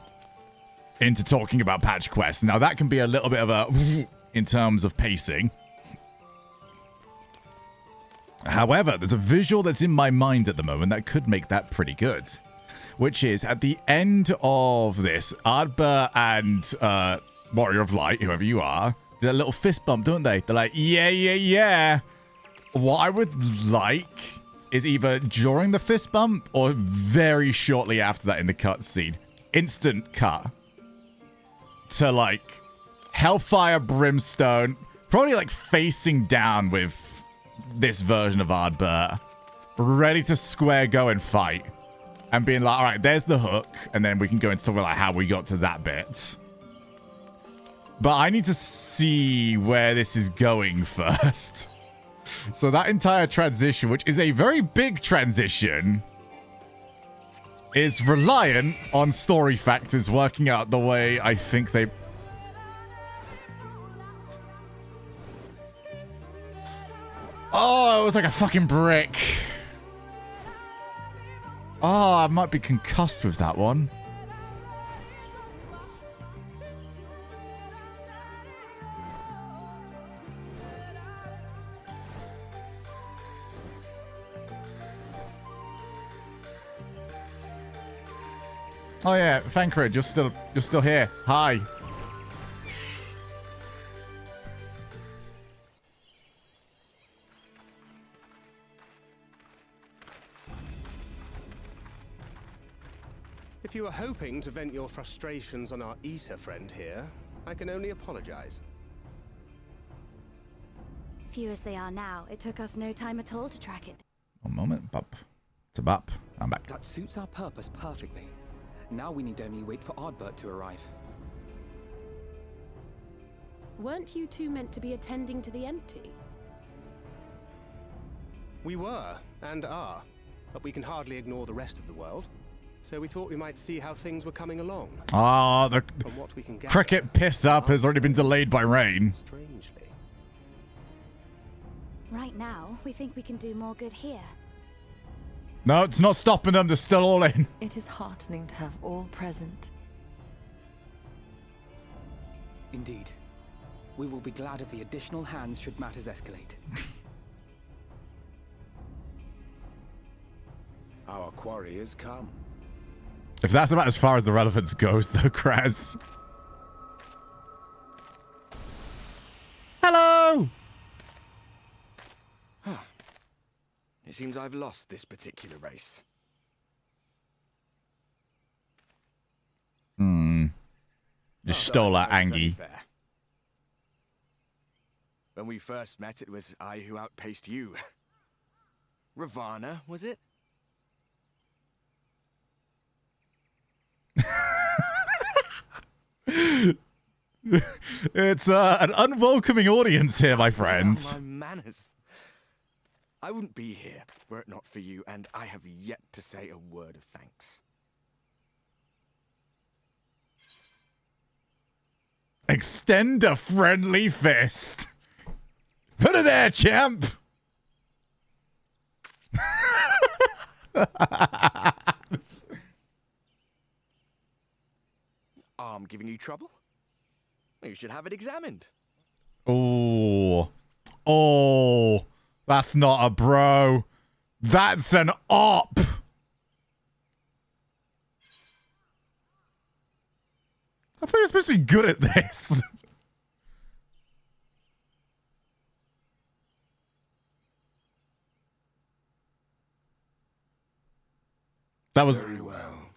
into talking about patch quests. Now that can be a little bit of a in terms of pacing. However, there's a visual that's in my mind at the moment that could make that pretty good. which is at the end of this, Ardbert and Warrior of Light, whoever you are, did a little fist bump, don't they? They're like, yeah, yeah, yeah. What I would like is either during the fist bump or very shortly after that in the cutscene. Instant cut to like Hellfire Brimstone, probably like facing down with this version of Ardbert, ready to square go and fight, and being like, all right, there's the hook, and then we can go into talk about like how we got to that bit. But I need to see where this is going first. So that entire transition, which is a very big transition, is reliant on story factors working out the way I think they... Oh, it was like a fucking brick. Oh, I might be concussed with that one. Oh yeah, Thancred, you're still here. Hi. If you were hoping to vent your frustrations on our Eater friend here, I can only apologize. Few as they are now, it took us no time at all to track it. One moment, Bop. It's a Bop. I'm back. That suits our purpose perfectly. Now we need only wait for Ardbert to arrive. Weren't you two meant to be attending to the empty? We were, and are, but we can hardly ignore the rest of the world. So we thought we might see how things were coming along. Ah, the cricket piss up has already been delayed by rain. Strangely. Right now, we think we can do more good here. No, it's not stopping them. They're still all in. It is heartening to have all present. Indeed. We will be glad of the additional hands should matters escalate. Our quarry has come. If that's about as far as the relevance goes, though, Kraz. Hello! It seems I've lost this particular race. Just stole our Angie. When we first met, it was I who outpaced you. Ravana, was it? It's an unwelcoming audience here, my friend. My manners. I wouldn't be here were it not for you, and I have yet to say a word of thanks. Extend a friendly fist. Put it there, champ. Arm giving you trouble? You should have it examined. Oh. Oh. That's not a bro. That's an op. I thought you were supposed to be good at this. That was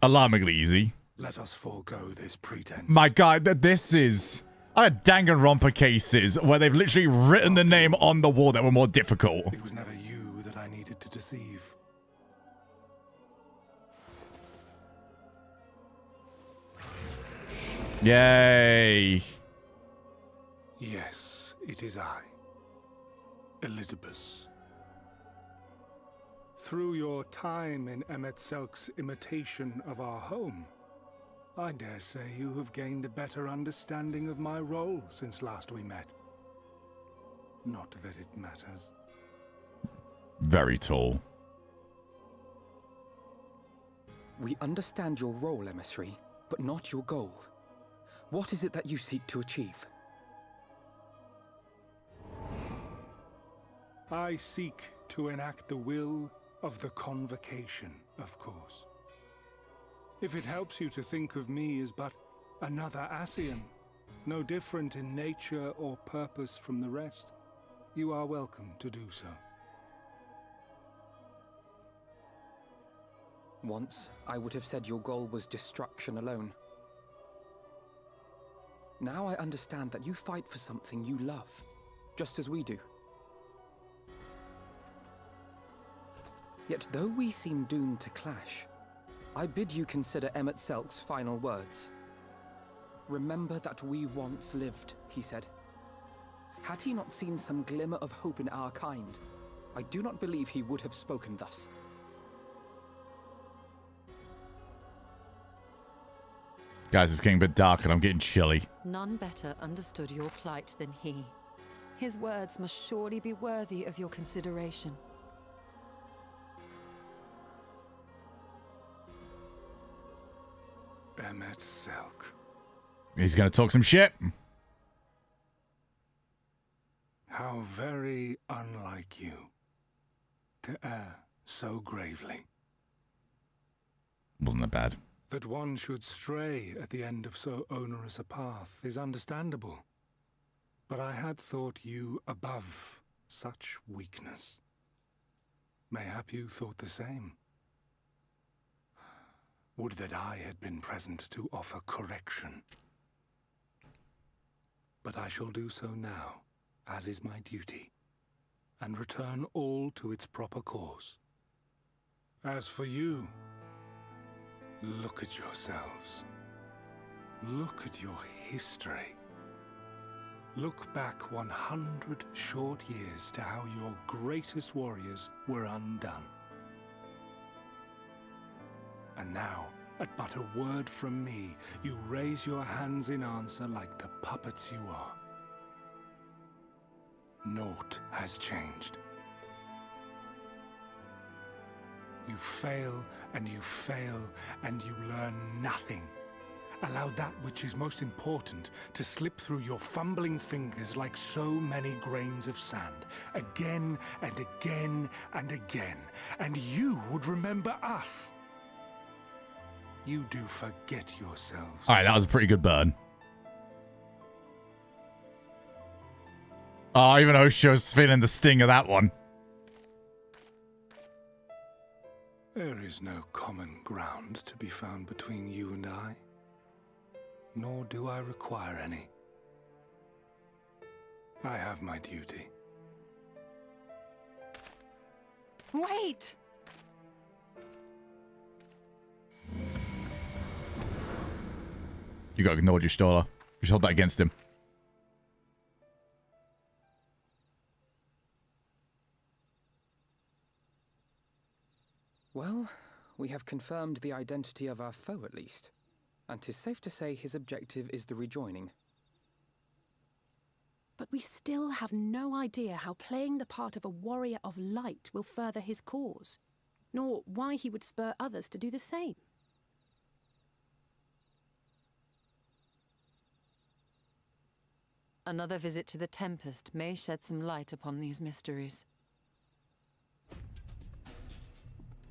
alarmingly easy. Let us forego this pretense. My God, this is... I had Danganronpa cases where they've literally written the name on the wall that were more difficult. It was never you that I needed to deceive. Yay. Yes, it is I, Elizabeth. Through your time in Emetzelk's imitation of our home, I dare say you have gained a better understanding of my role since last we met. Not that it matters. Very tall. We understand your role, emissary, but not your goal. What is it that you seek to achieve? I seek to enact the will of the Convocation, of course. If it helps you to think of me as but another Ascian, no different in nature or purpose from the rest, you are welcome to do so. Once, I would have said your goal was destruction alone. Now I understand that you fight for something you love, just as we do. Yet though we seem doomed to clash, I bid you consider Emmett Selk's final words. Remember that we once lived, he said. Had he not seen some glimmer of hope in our kind, I do not believe he would have spoken thus. Guys, it's getting a bit dark and I'm getting chilly. None better understood your plight than he. His words must surely be worthy of your consideration. Emmett Selk. He's going to talk some shit. How very unlike you to err so gravely. Wasn't that bad. That one should stray at the end of so onerous a path is understandable. But I had thought you above such weakness. Mayhap you thought the same. Would that I had been present to offer correction. But I shall do so now, as is my duty, and return all to its proper course. As for you, look at yourselves. Look at your history. Look back 100 short years to how your greatest warriors were undone. And now, at but a word from me, you raise your hands in answer like the puppets you are. Naught has changed. You fail, and you fail, and you learn nothing. Allow that which is most important to slip through your fumbling fingers like so many grains of sand, again and again and again, and you would remember us. You do forget yourselves. All right, that was a pretty good burn. Oh, even Osho's feeling the sting of that one. There is no common ground to be found between you and I, nor do I require any. I have my duty. Wait! You got ignored your Stola. Just hold that against him. Well, we have confirmed the identity of our foe at least. And 'tis safe to say his objective is the rejoining. But we still have no idea how playing the part of a warrior of light will further his cause, nor why he would spur others to do the same. Another visit to the Tempest may shed some light upon these mysteries.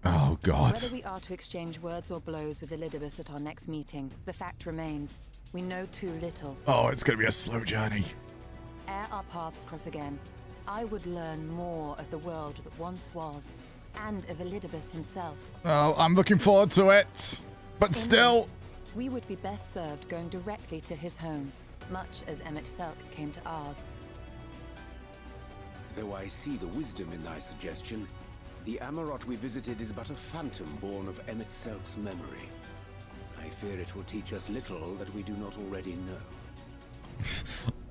Oh, God. Whether we are to exchange words or blows with Elidibus at our next meeting, the fact remains, we know too little. Oh, it's going to be a slow journey. Ere our paths cross again, I would learn more of the world that once was, and of Elidibus himself. Oh, I'm looking forward to it. But still... this, we would be best served going directly to his home, much as Emmett Selk came to ours. Though I see the wisdom in thy suggestion, the Amarot we visited is but a phantom born of Emmett Selk's memory. I fear it will teach us little that we do not already know.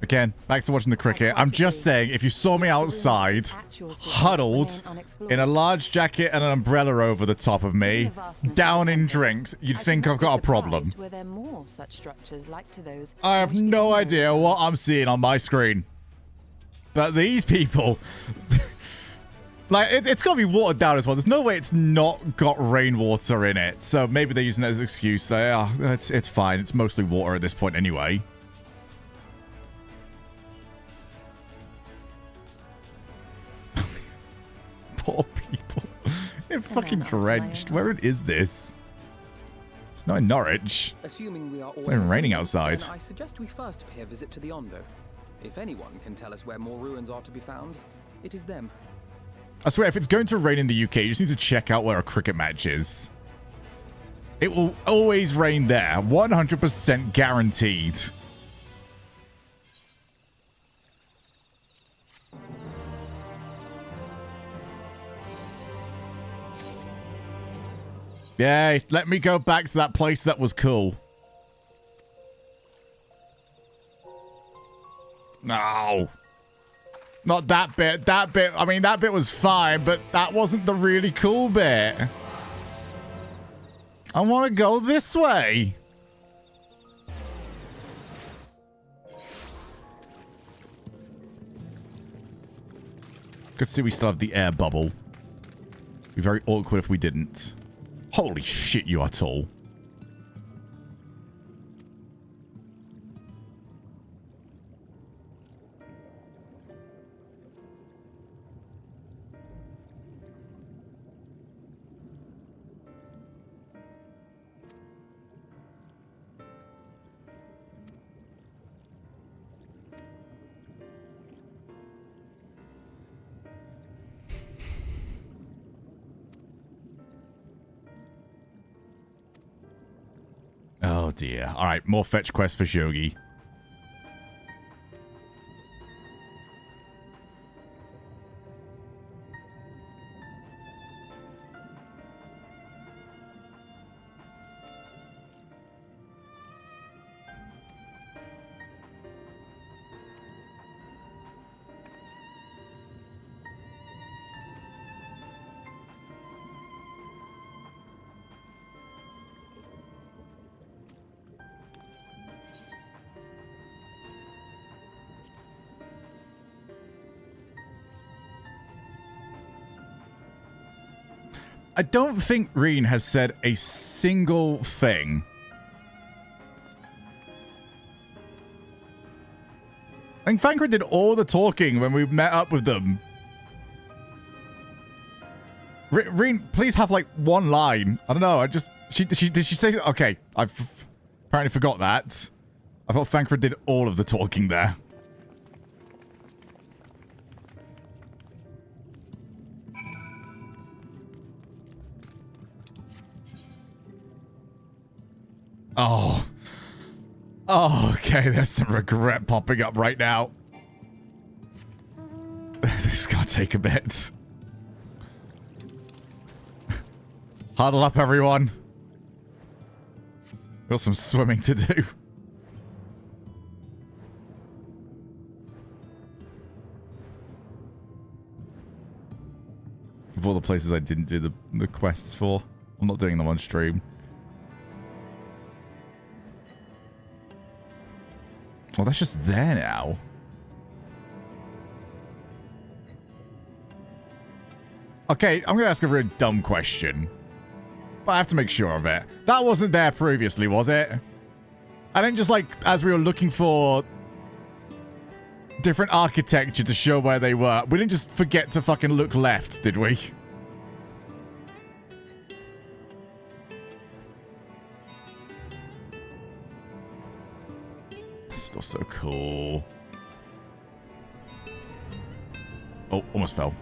Again, back to watching the cricket. I'm just saying, if you saw me outside, huddled, in a large jacket and an umbrella over the top of me, down in drinks, you'd think I've got a problem. Were there more such structures like to those? I have no idea what I'm seeing on my screen. But these people... like, it's got to be watered down as well. There's no way it's not got rainwater in it. So maybe they're using that as an excuse. So, yeah, it's fine. It's mostly water at this point anyway. Poor people. They're fucking drenched. Where is this? It's not in Norwich. Assuming we are all It's not even raining outside. then I suggest we first pay a visit to the Ondo. If anyone can tell us where more ruins are to be found, it is them. I swear, if it's going to rain in the UK, you just need to check out where a cricket match is. It will always rain there. 100% guaranteed. Yay, let me go back to that place that was cool. No. Not that bit. That bit, I mean, that bit was fine, but that wasn't the really cool bit. I want to go this way. Good to see we still have the air bubble. It'd be very awkward if we didn't. Holy shit, you are tall. Oh dear. Alright, more fetch quests for Shogi. I don't think Reen has said a single thing. I think Thancred did all the talking when we met up with them. Reen, please have like one line. I don't know. I just did she say? Okay, I've apparently forgot that. I thought Thancred did all of the talking there. Oh. Oh, okay. There's some regret popping up right now. This is gonna take a bit. Huddle up, everyone. Got some swimming to do. Of all the places I didn't do the quests for, I'm not doing them on stream. Well, that's just there now. Okay, I'm going to ask a very dumb question. But I have to make sure of it. That wasn't there previously, was it? I didn't just, like, as we were looking for different architecture to show where they were, we didn't just forget to fucking look left, did we? Still so cool. Oh, almost fell.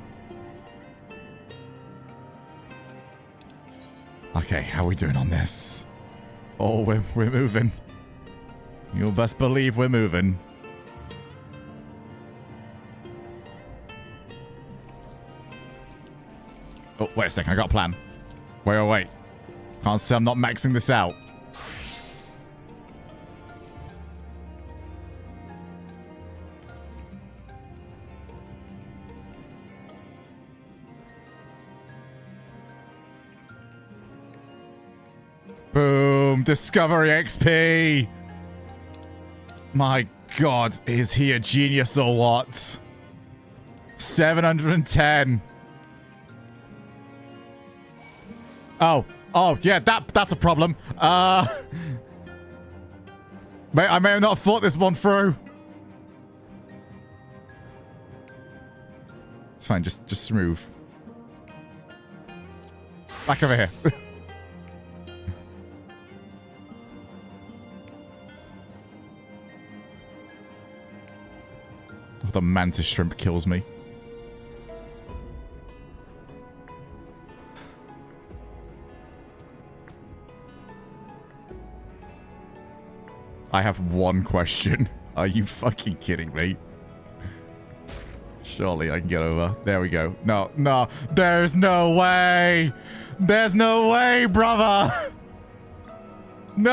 Okay, how are we doing on this? Oh, we're moving. You'll best believe we're moving. Oh, wait a second. I got a plan. Wait. Can't say I'm not maxing this out. Boom! Discovery XP! My god, is he a genius or what? 710. Oh, yeah, that's a problem. I may have not thought this one through. It's fine, just move. Back over here. The mantis shrimp kills me. I have one question. Are you fucking kidding me? Surely I can get over. There we go. No, no. There's no way. There's no way, brother. No.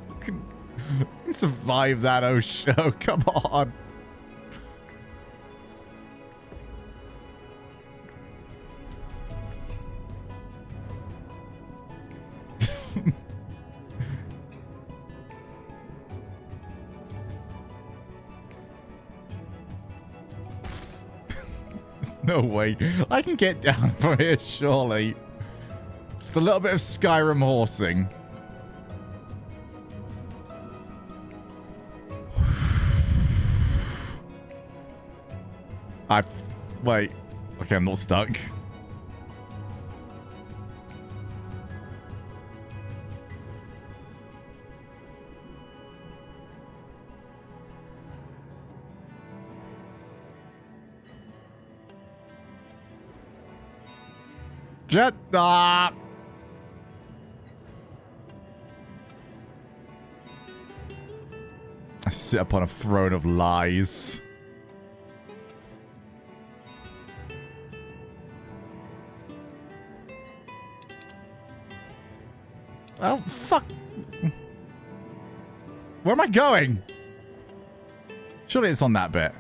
I can survive that, oh show. Come on. No way. I can get down from here, surely. Just a little bit of Skyrim horsing. Wait. Okay, I'm not stuck. Jet. I sit upon a throne of lies. Oh, fuck. Where am I going? Surely it's on that bit.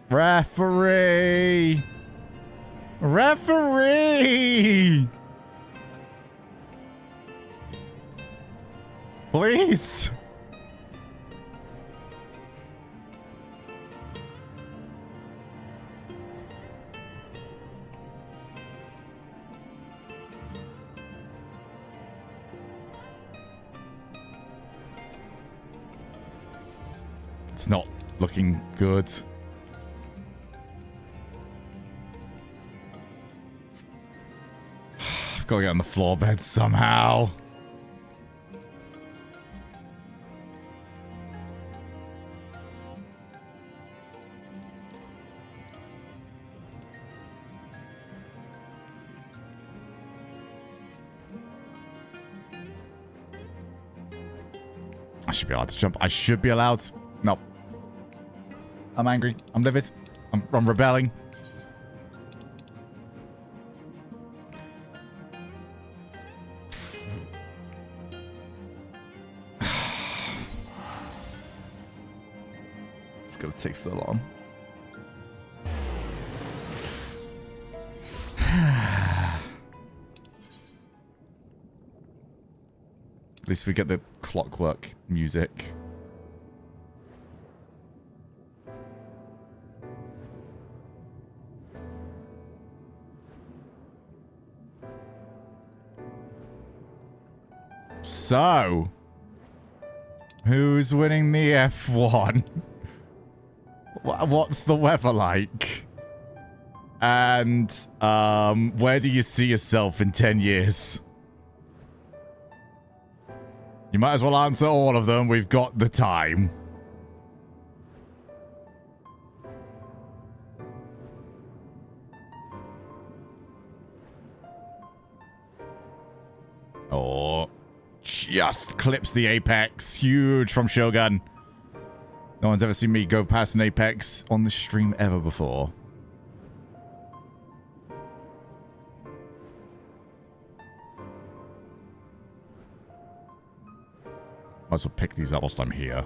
Referee! Referee! Please! It's not looking good. I've got to get on the floor bed somehow. I should be allowed to jump. I should be allowed. No. I'm angry. I'm livid. I'm rebelling. It's gonna take so long. At least we get the clockwork music. So, who's winning the F1? What's the weather like? And where do you see yourself in 10 years? You might as well answer all of them. We've got the time. Oh, just clips the apex. Huge from Shogun. No one's ever seen me go past an apex on the stream ever before. Might as well pick these up whilst I'm here.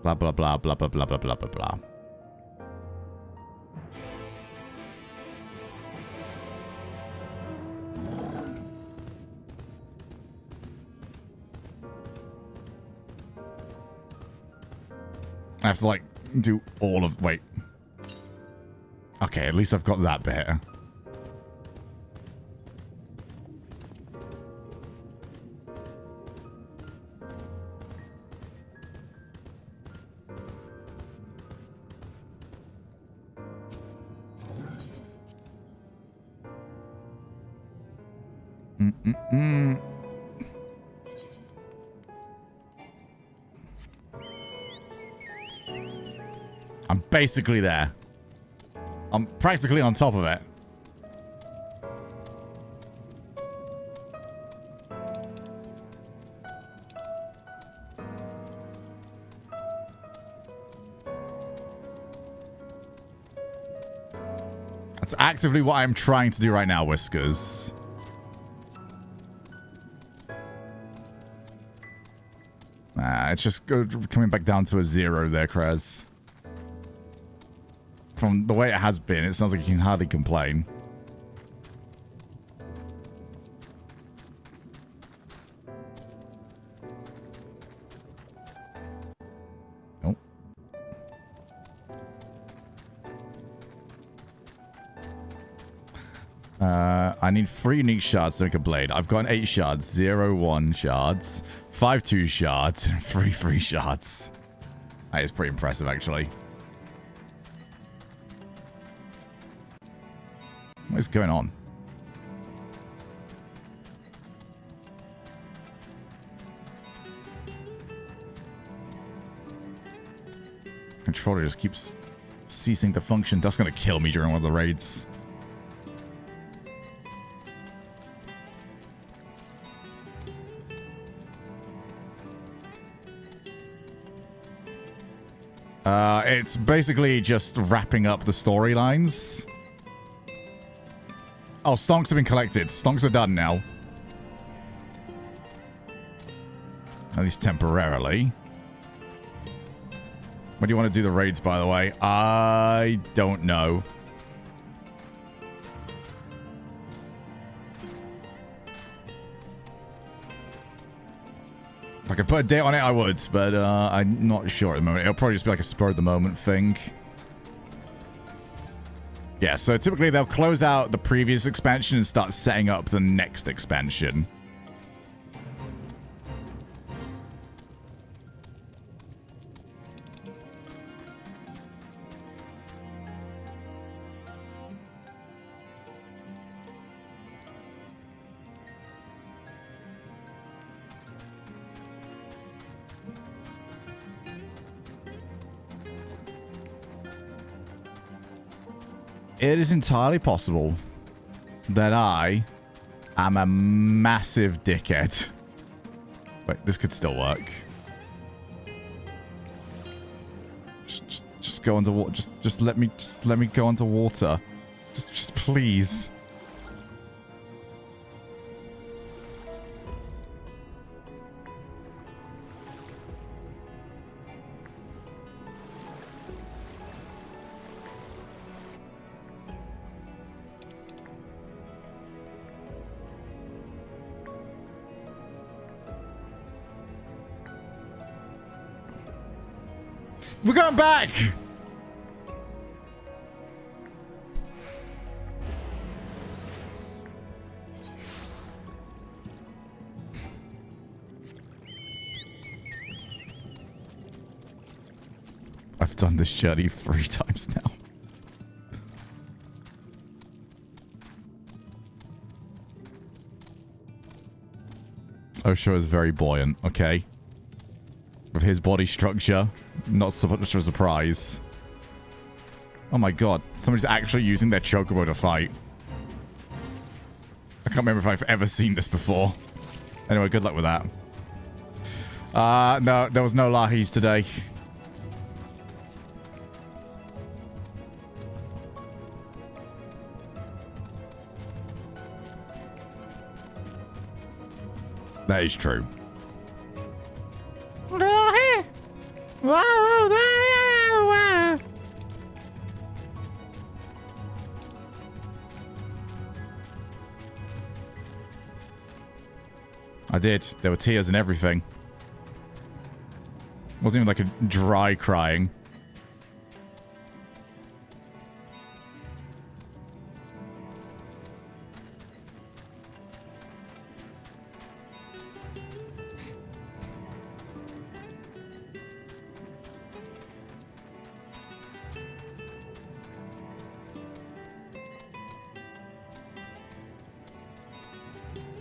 Blah, blah, blah, blah, blah, blah, blah, blah, blah, blah. I have to, like, do all of... Wait. Okay, at least I've got that bit. I'm basically there. I'm practically on top of it. That's actively what I'm trying to do right now, Whiskers. It's just coming back down to a 0 there, Krez. From the way it has been, it sounds like you can hardly complain. Oh. I need 3 unique shards to make a blade. I've got 8 shards, 0, 1 shards, 5, 2 shards, and 3, 3 shards. That is pretty impressive, actually. What is going on? Controller just keeps ceasing to function. That's going to kill me during one of the raids. It's basically just wrapping up the storylines. Oh, stonks have been collected. Stonks are done now. At least temporarily. When do you want to do the raids, by the way? I don't know. If I could put a date on it, I would, but I'm not sure at the moment. It'll probably just be like a spur-of-the-moment thing. Yeah, so typically they'll close out the previous expansion and start setting up the next expansion. It is entirely possible that I am a massive dickhead. Wait, this could still work. Just go underwater. Just let me go underwater. Just please. We're going back! I've done this journey 3 times now. Osho is very buoyant, okay? With his body structure, not so much of a surprise. Oh my god, somebody's actually using their chocobo to fight. I can't remember if I've ever seen this before. Anyway, good luck with that. No, there was no lahis today. That is true. I did. There were tears and everything. It wasn't even like a dry crying.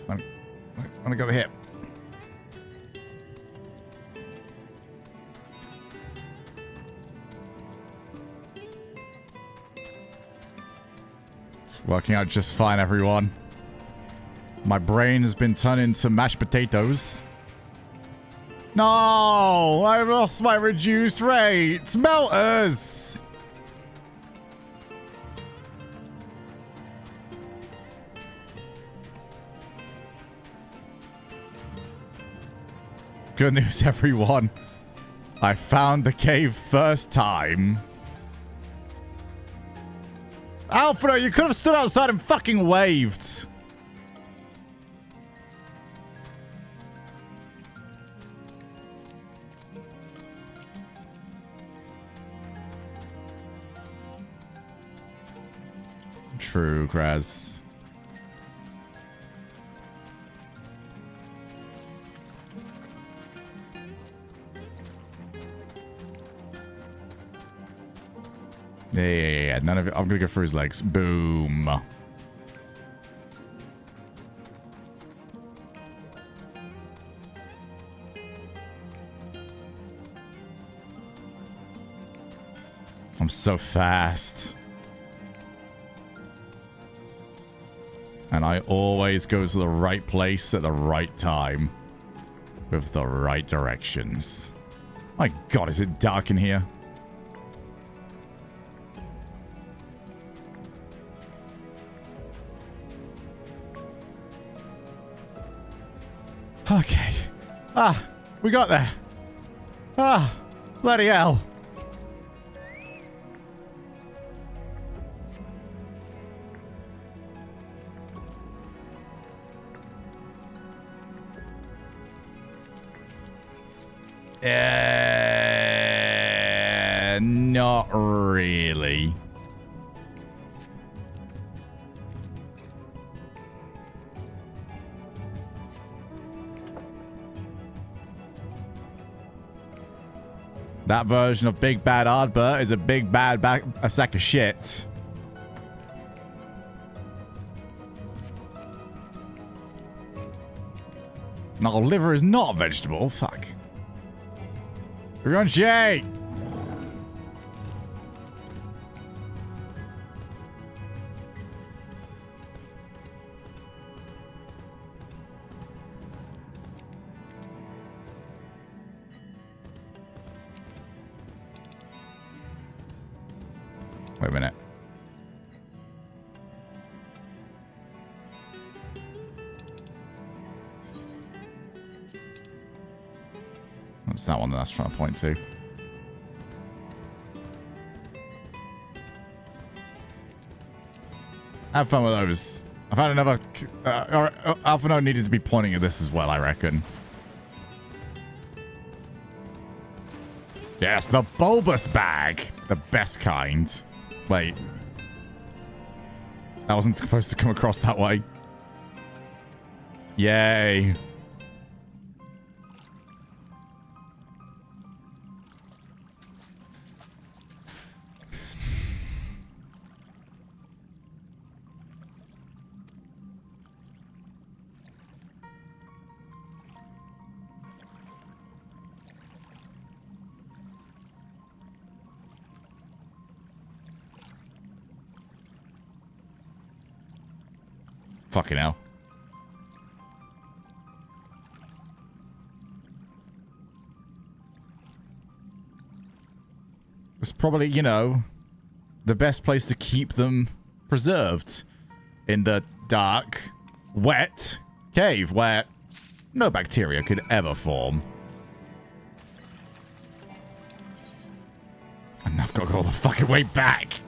I'm gonna go here. It's working out just fine, everyone. My brain has been turned into mashed potatoes. No! I lost my reduced rate! Melters! Good news, everyone. I found the cave first time. Alfredo, you could have stood outside and fucking waved. True, Kraz. Yeah. None of it. I'm gonna go for his legs. Boom. I'm so fast. And I always go to the right place at the right time. With the right directions. My God, is it dark in here? Okay. Ah, we got there. Ah, bloody hell. Not really. That version of Big Bad Ardbert is a big bad a sack of shit. No, liver is not a vegetable. Fuck. We're on Jay. Wait a minute. What's that one that that's trying to point to? Have fun with those. I found another... Alphino needed to be pointing at this as well, I reckon. Yes, the bulbous bag. The best kind. Wait. That wasn't supposed to come across that way. Yay. Fucking hell. It's probably, you know, the best place to keep them preserved. In the dark, wet cave where no bacteria could ever form. And I've got to go all the fucking way back.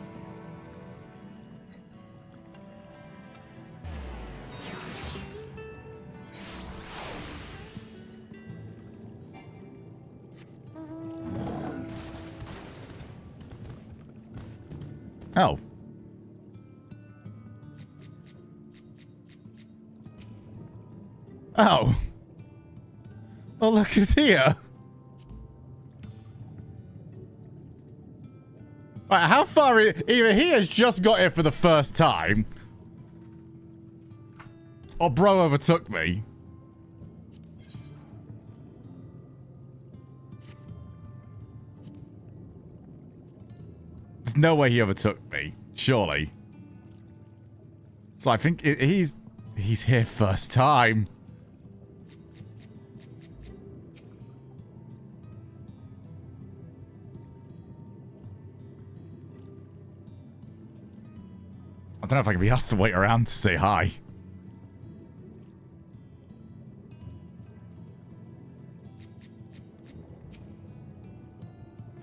Oh. Oh. Oh, look who's here. Right, how far... Either he has just got here for the first time, Oh, bro overtook me. There's no way he overtook me. Surely. So I think he's here first time. I don't know if I can be asked to wait around to say hi.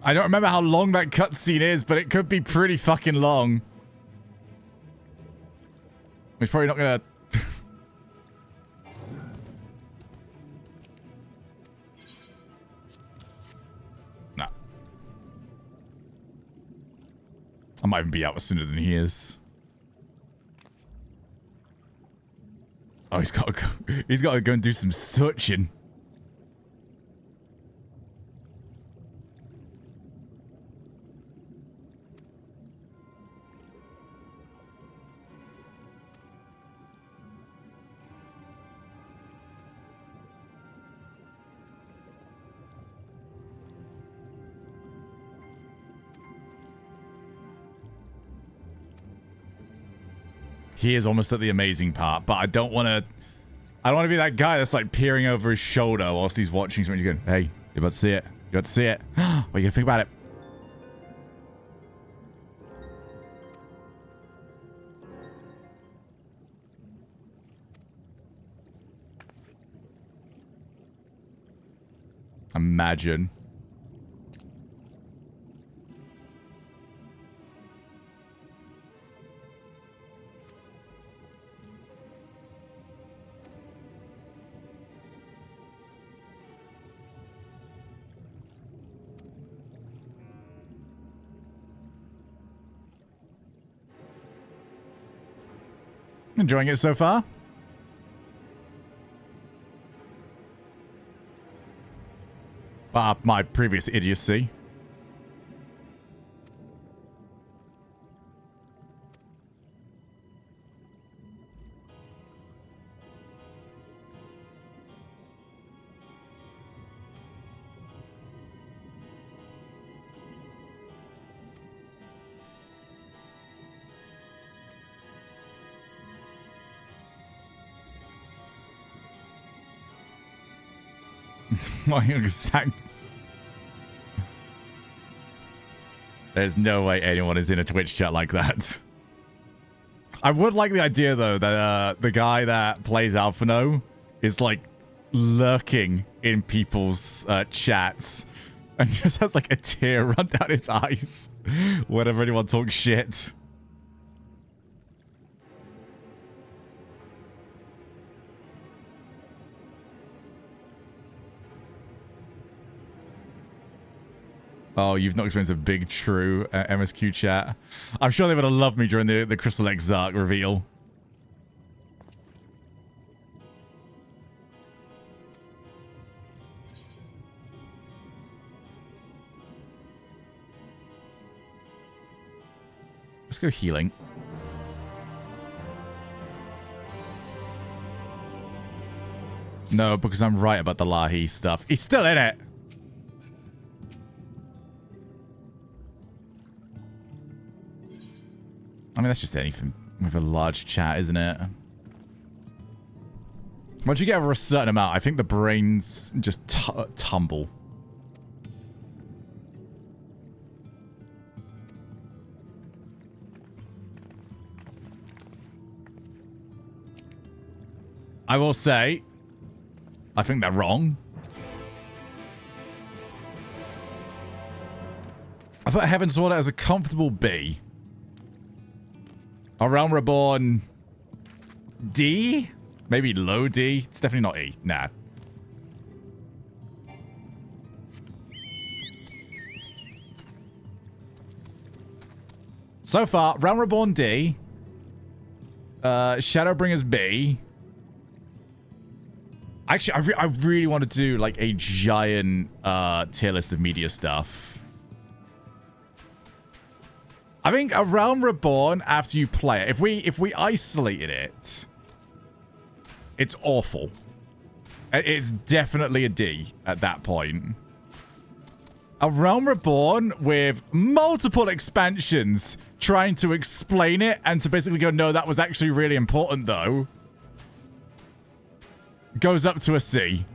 I don't remember how long that cutscene is, but it could be pretty fucking long. He's probably not gonna... No. I might even be out sooner than he is. Oh, he's got to go. He's got to go and do some searching. He is almost at the amazing part, but I don't want to be that guy that's like peering over his shoulder whilst he's watching something. You're going, hey, you're about to see it. You're about to see it. What are you going to think about it? Imagine. Enjoying it so far? Bar my previous idiocy. My exact. There's no way anyone is in a Twitch chat like that. I would like the idea though that the guy that plays Alphino is like lurking in people's chats and just has like a tear run down his eyes whenever anyone talks shit. Oh, you've not experienced a big true MSQ chat. I'm sure they would have loved me during the Crystal Exarch reveal. Let's go healing. No, because I'm right about the Lahi stuff. He's still in it. I mean, that's just anything with a large chat, isn't it? Once you get over a certain amount, I think the brains just tumble. I will say, I think they're wrong. I put Heaven's Order as a comfortable B. A Realm Reborn D? Maybe low D? It's definitely not E. Nah. So far, Realm Reborn D. Shadowbringers B. Actually, I really want to do like a giant tier list of media stuff. I think A Realm Reborn after you play it. If we isolated it, It's awful. It's definitely a D at that point. A Realm Reborn with multiple expansions trying to explain it and to basically go, no, that was actually really important, though. Goes up to a C.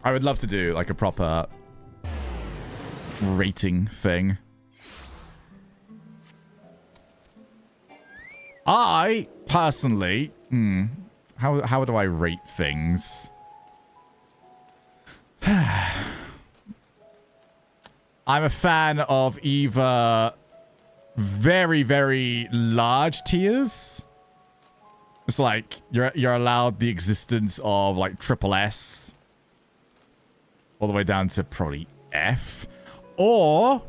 I would love to do like a proper rating thing. I personally, how do I rate things? I'm a fan of either very, very large tiers. It's like you're allowed the existence of like triple S all the way down to probably F, or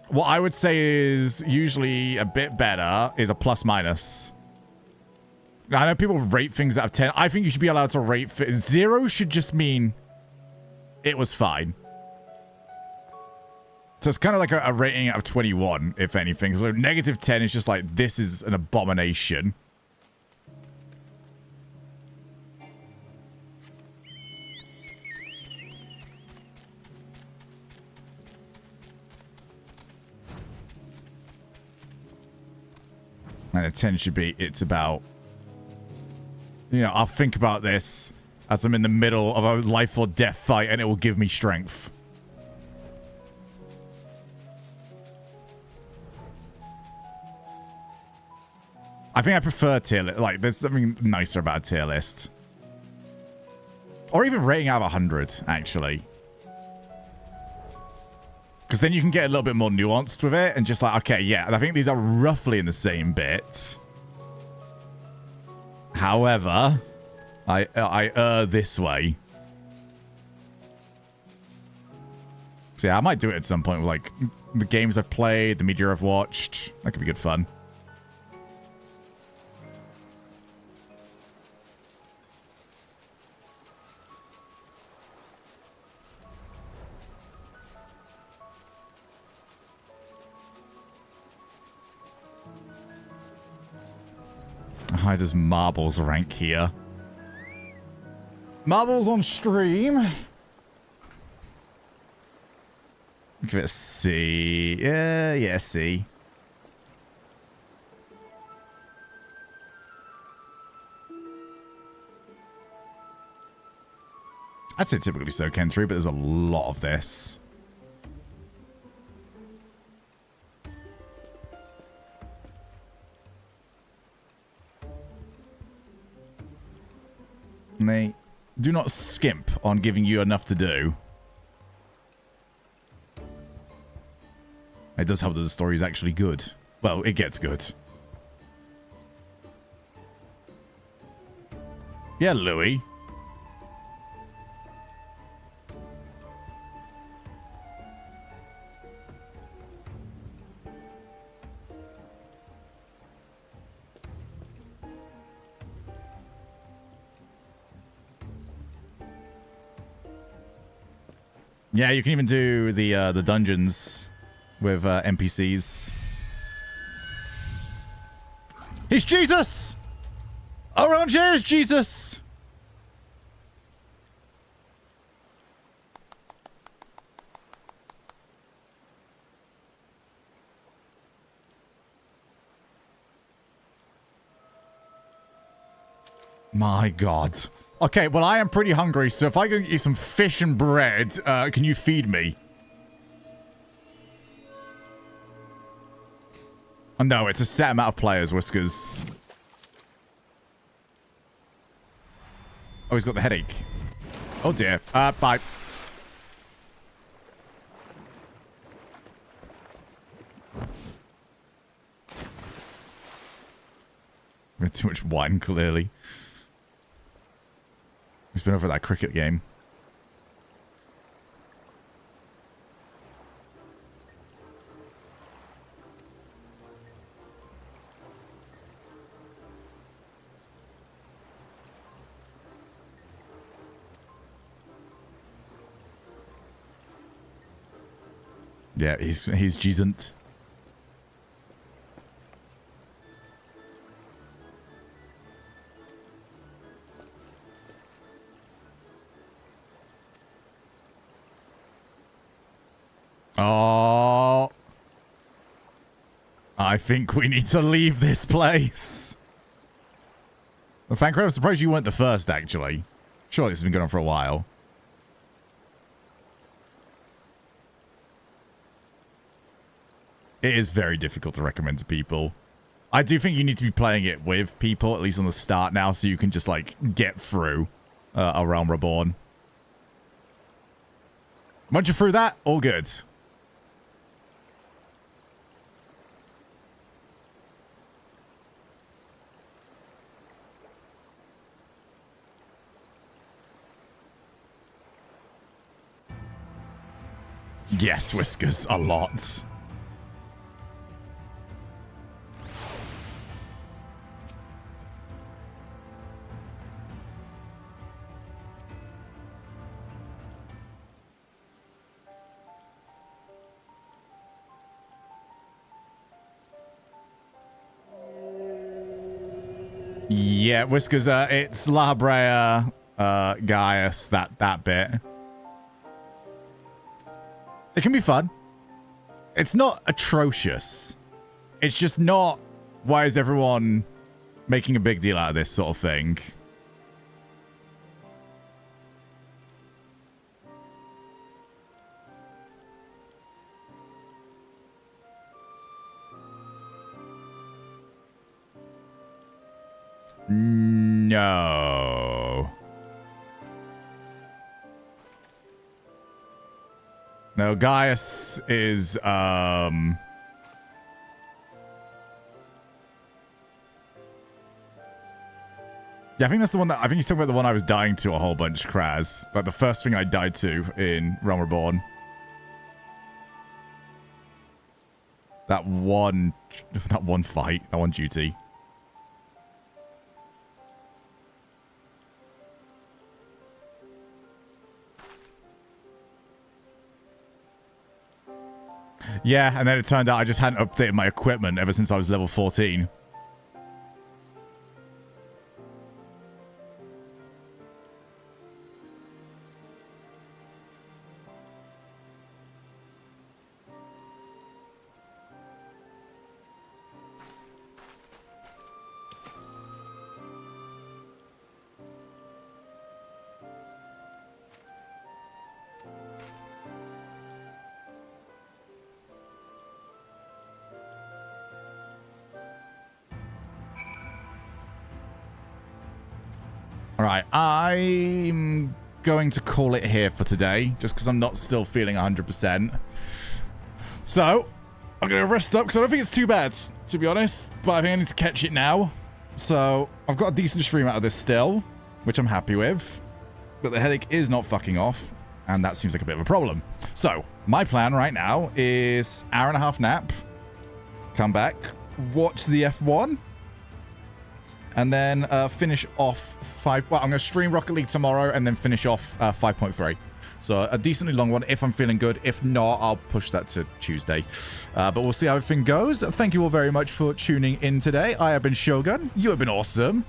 what I would say is usually a bit better is a plus minus. I know people rate things out of 10. I think you should be allowed to rate... 0 should just mean it was fine. So it's kind of like a rating out of 21, if anything. So negative 10 is just like, this is an abomination. And a 10 should be, it's about, you know, I'll think about this as I'm in the middle of a life or death fight and it will give me strength. I think I prefer tier list. Like, there's something nicer about a tier list. Or even rating out of 100, actually. Because then you can get a little bit more nuanced with it and just like, okay, yeah, I think these are roughly in the same bit. However, I err this way. So yeah, I might do it at some point with like the games I've played, the media I've watched. That could be good fun. How does Marbles rank here? Marbles on stream. Give it a C. Yeah, C. I'd say typically so, Kentry, but there's a lot of this. And they do not skimp on giving you enough to do. It does help that the story is actually good. Well, it gets good. Yeah, Louis. Yeah, you can even do the dungeons with NPCs. He's Jesus! Orange is Jesus! My God. Okay, well, I am pretty hungry, so if I can get you some fish and bread, can you feed me? Oh, no, it's a set amount of players, Whiskers. Oh, he's got the headache. Oh, dear. Bye. We had too much wine, clearly. He's been over that cricket game. Yeah, he's decent. Oh. I think we need to leave this place. Well, Fancred, I'm surprised you weren't the first, actually. Surely this has been going on for a while. It is very difficult to recommend to people. I do think you need to be playing it with people, at least on the start now, so you can just, like, get through A Realm Reborn. Once you're through that, all good. Yes, Whiskers, a lot. Yeah, Whiskers, it's La Brea, Gaius, that bit. It can be fun. It's not atrocious. It's just not, why is everyone making a big deal out of this sort of thing? No. No, Gaius is, yeah, I think that's the one that, I think you're talking about the one I was dying to a whole bunch, Kraz. Like the first thing I died to in Realm Reborn. That one fight, that one duty. Yeah, and then it turned out I just hadn't updated my equipment ever since I was level 14. Alright, I'm going to call it here for today, just because I'm not still feeling 100%. So, I'm going to rest up, because I don't think it's too bad, to be honest, but I think I need to catch it now. So, I've got a decent stream out of this still, which I'm happy with, but the headache is not fucking off, and that seems like a bit of a problem. So, my plan right now is hour-and-a-half nap, come back, watch the F1, and then finish off 5... Well, I'm going to stream Rocket League tomorrow and then finish off 5.3. So a decently long one if I'm feeling good. If not, I'll push that to Tuesday. But we'll see how everything goes. Thank you all very much for tuning in today. I have been Shogun. You have been awesome.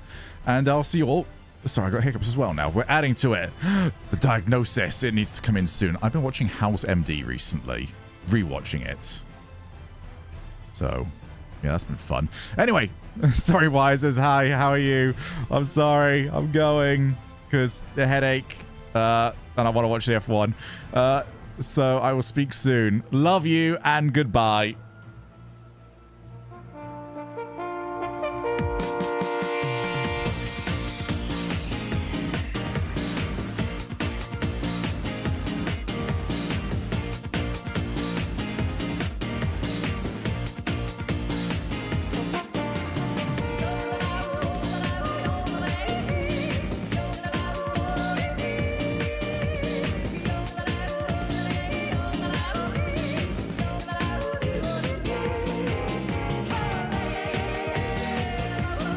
And I'll see you all... Sorry, I got hiccups as well now. We're adding to it. The diagnosis. It needs to come in soon. I've been watching House MD recently. Rewatching it. So... yeah, that's been fun. Anyway, sorry, Wisers. Hi, how are you? I'm sorry. I'm going because the headache and I want to watch the F1. So I will speak soon. Love you and goodbye.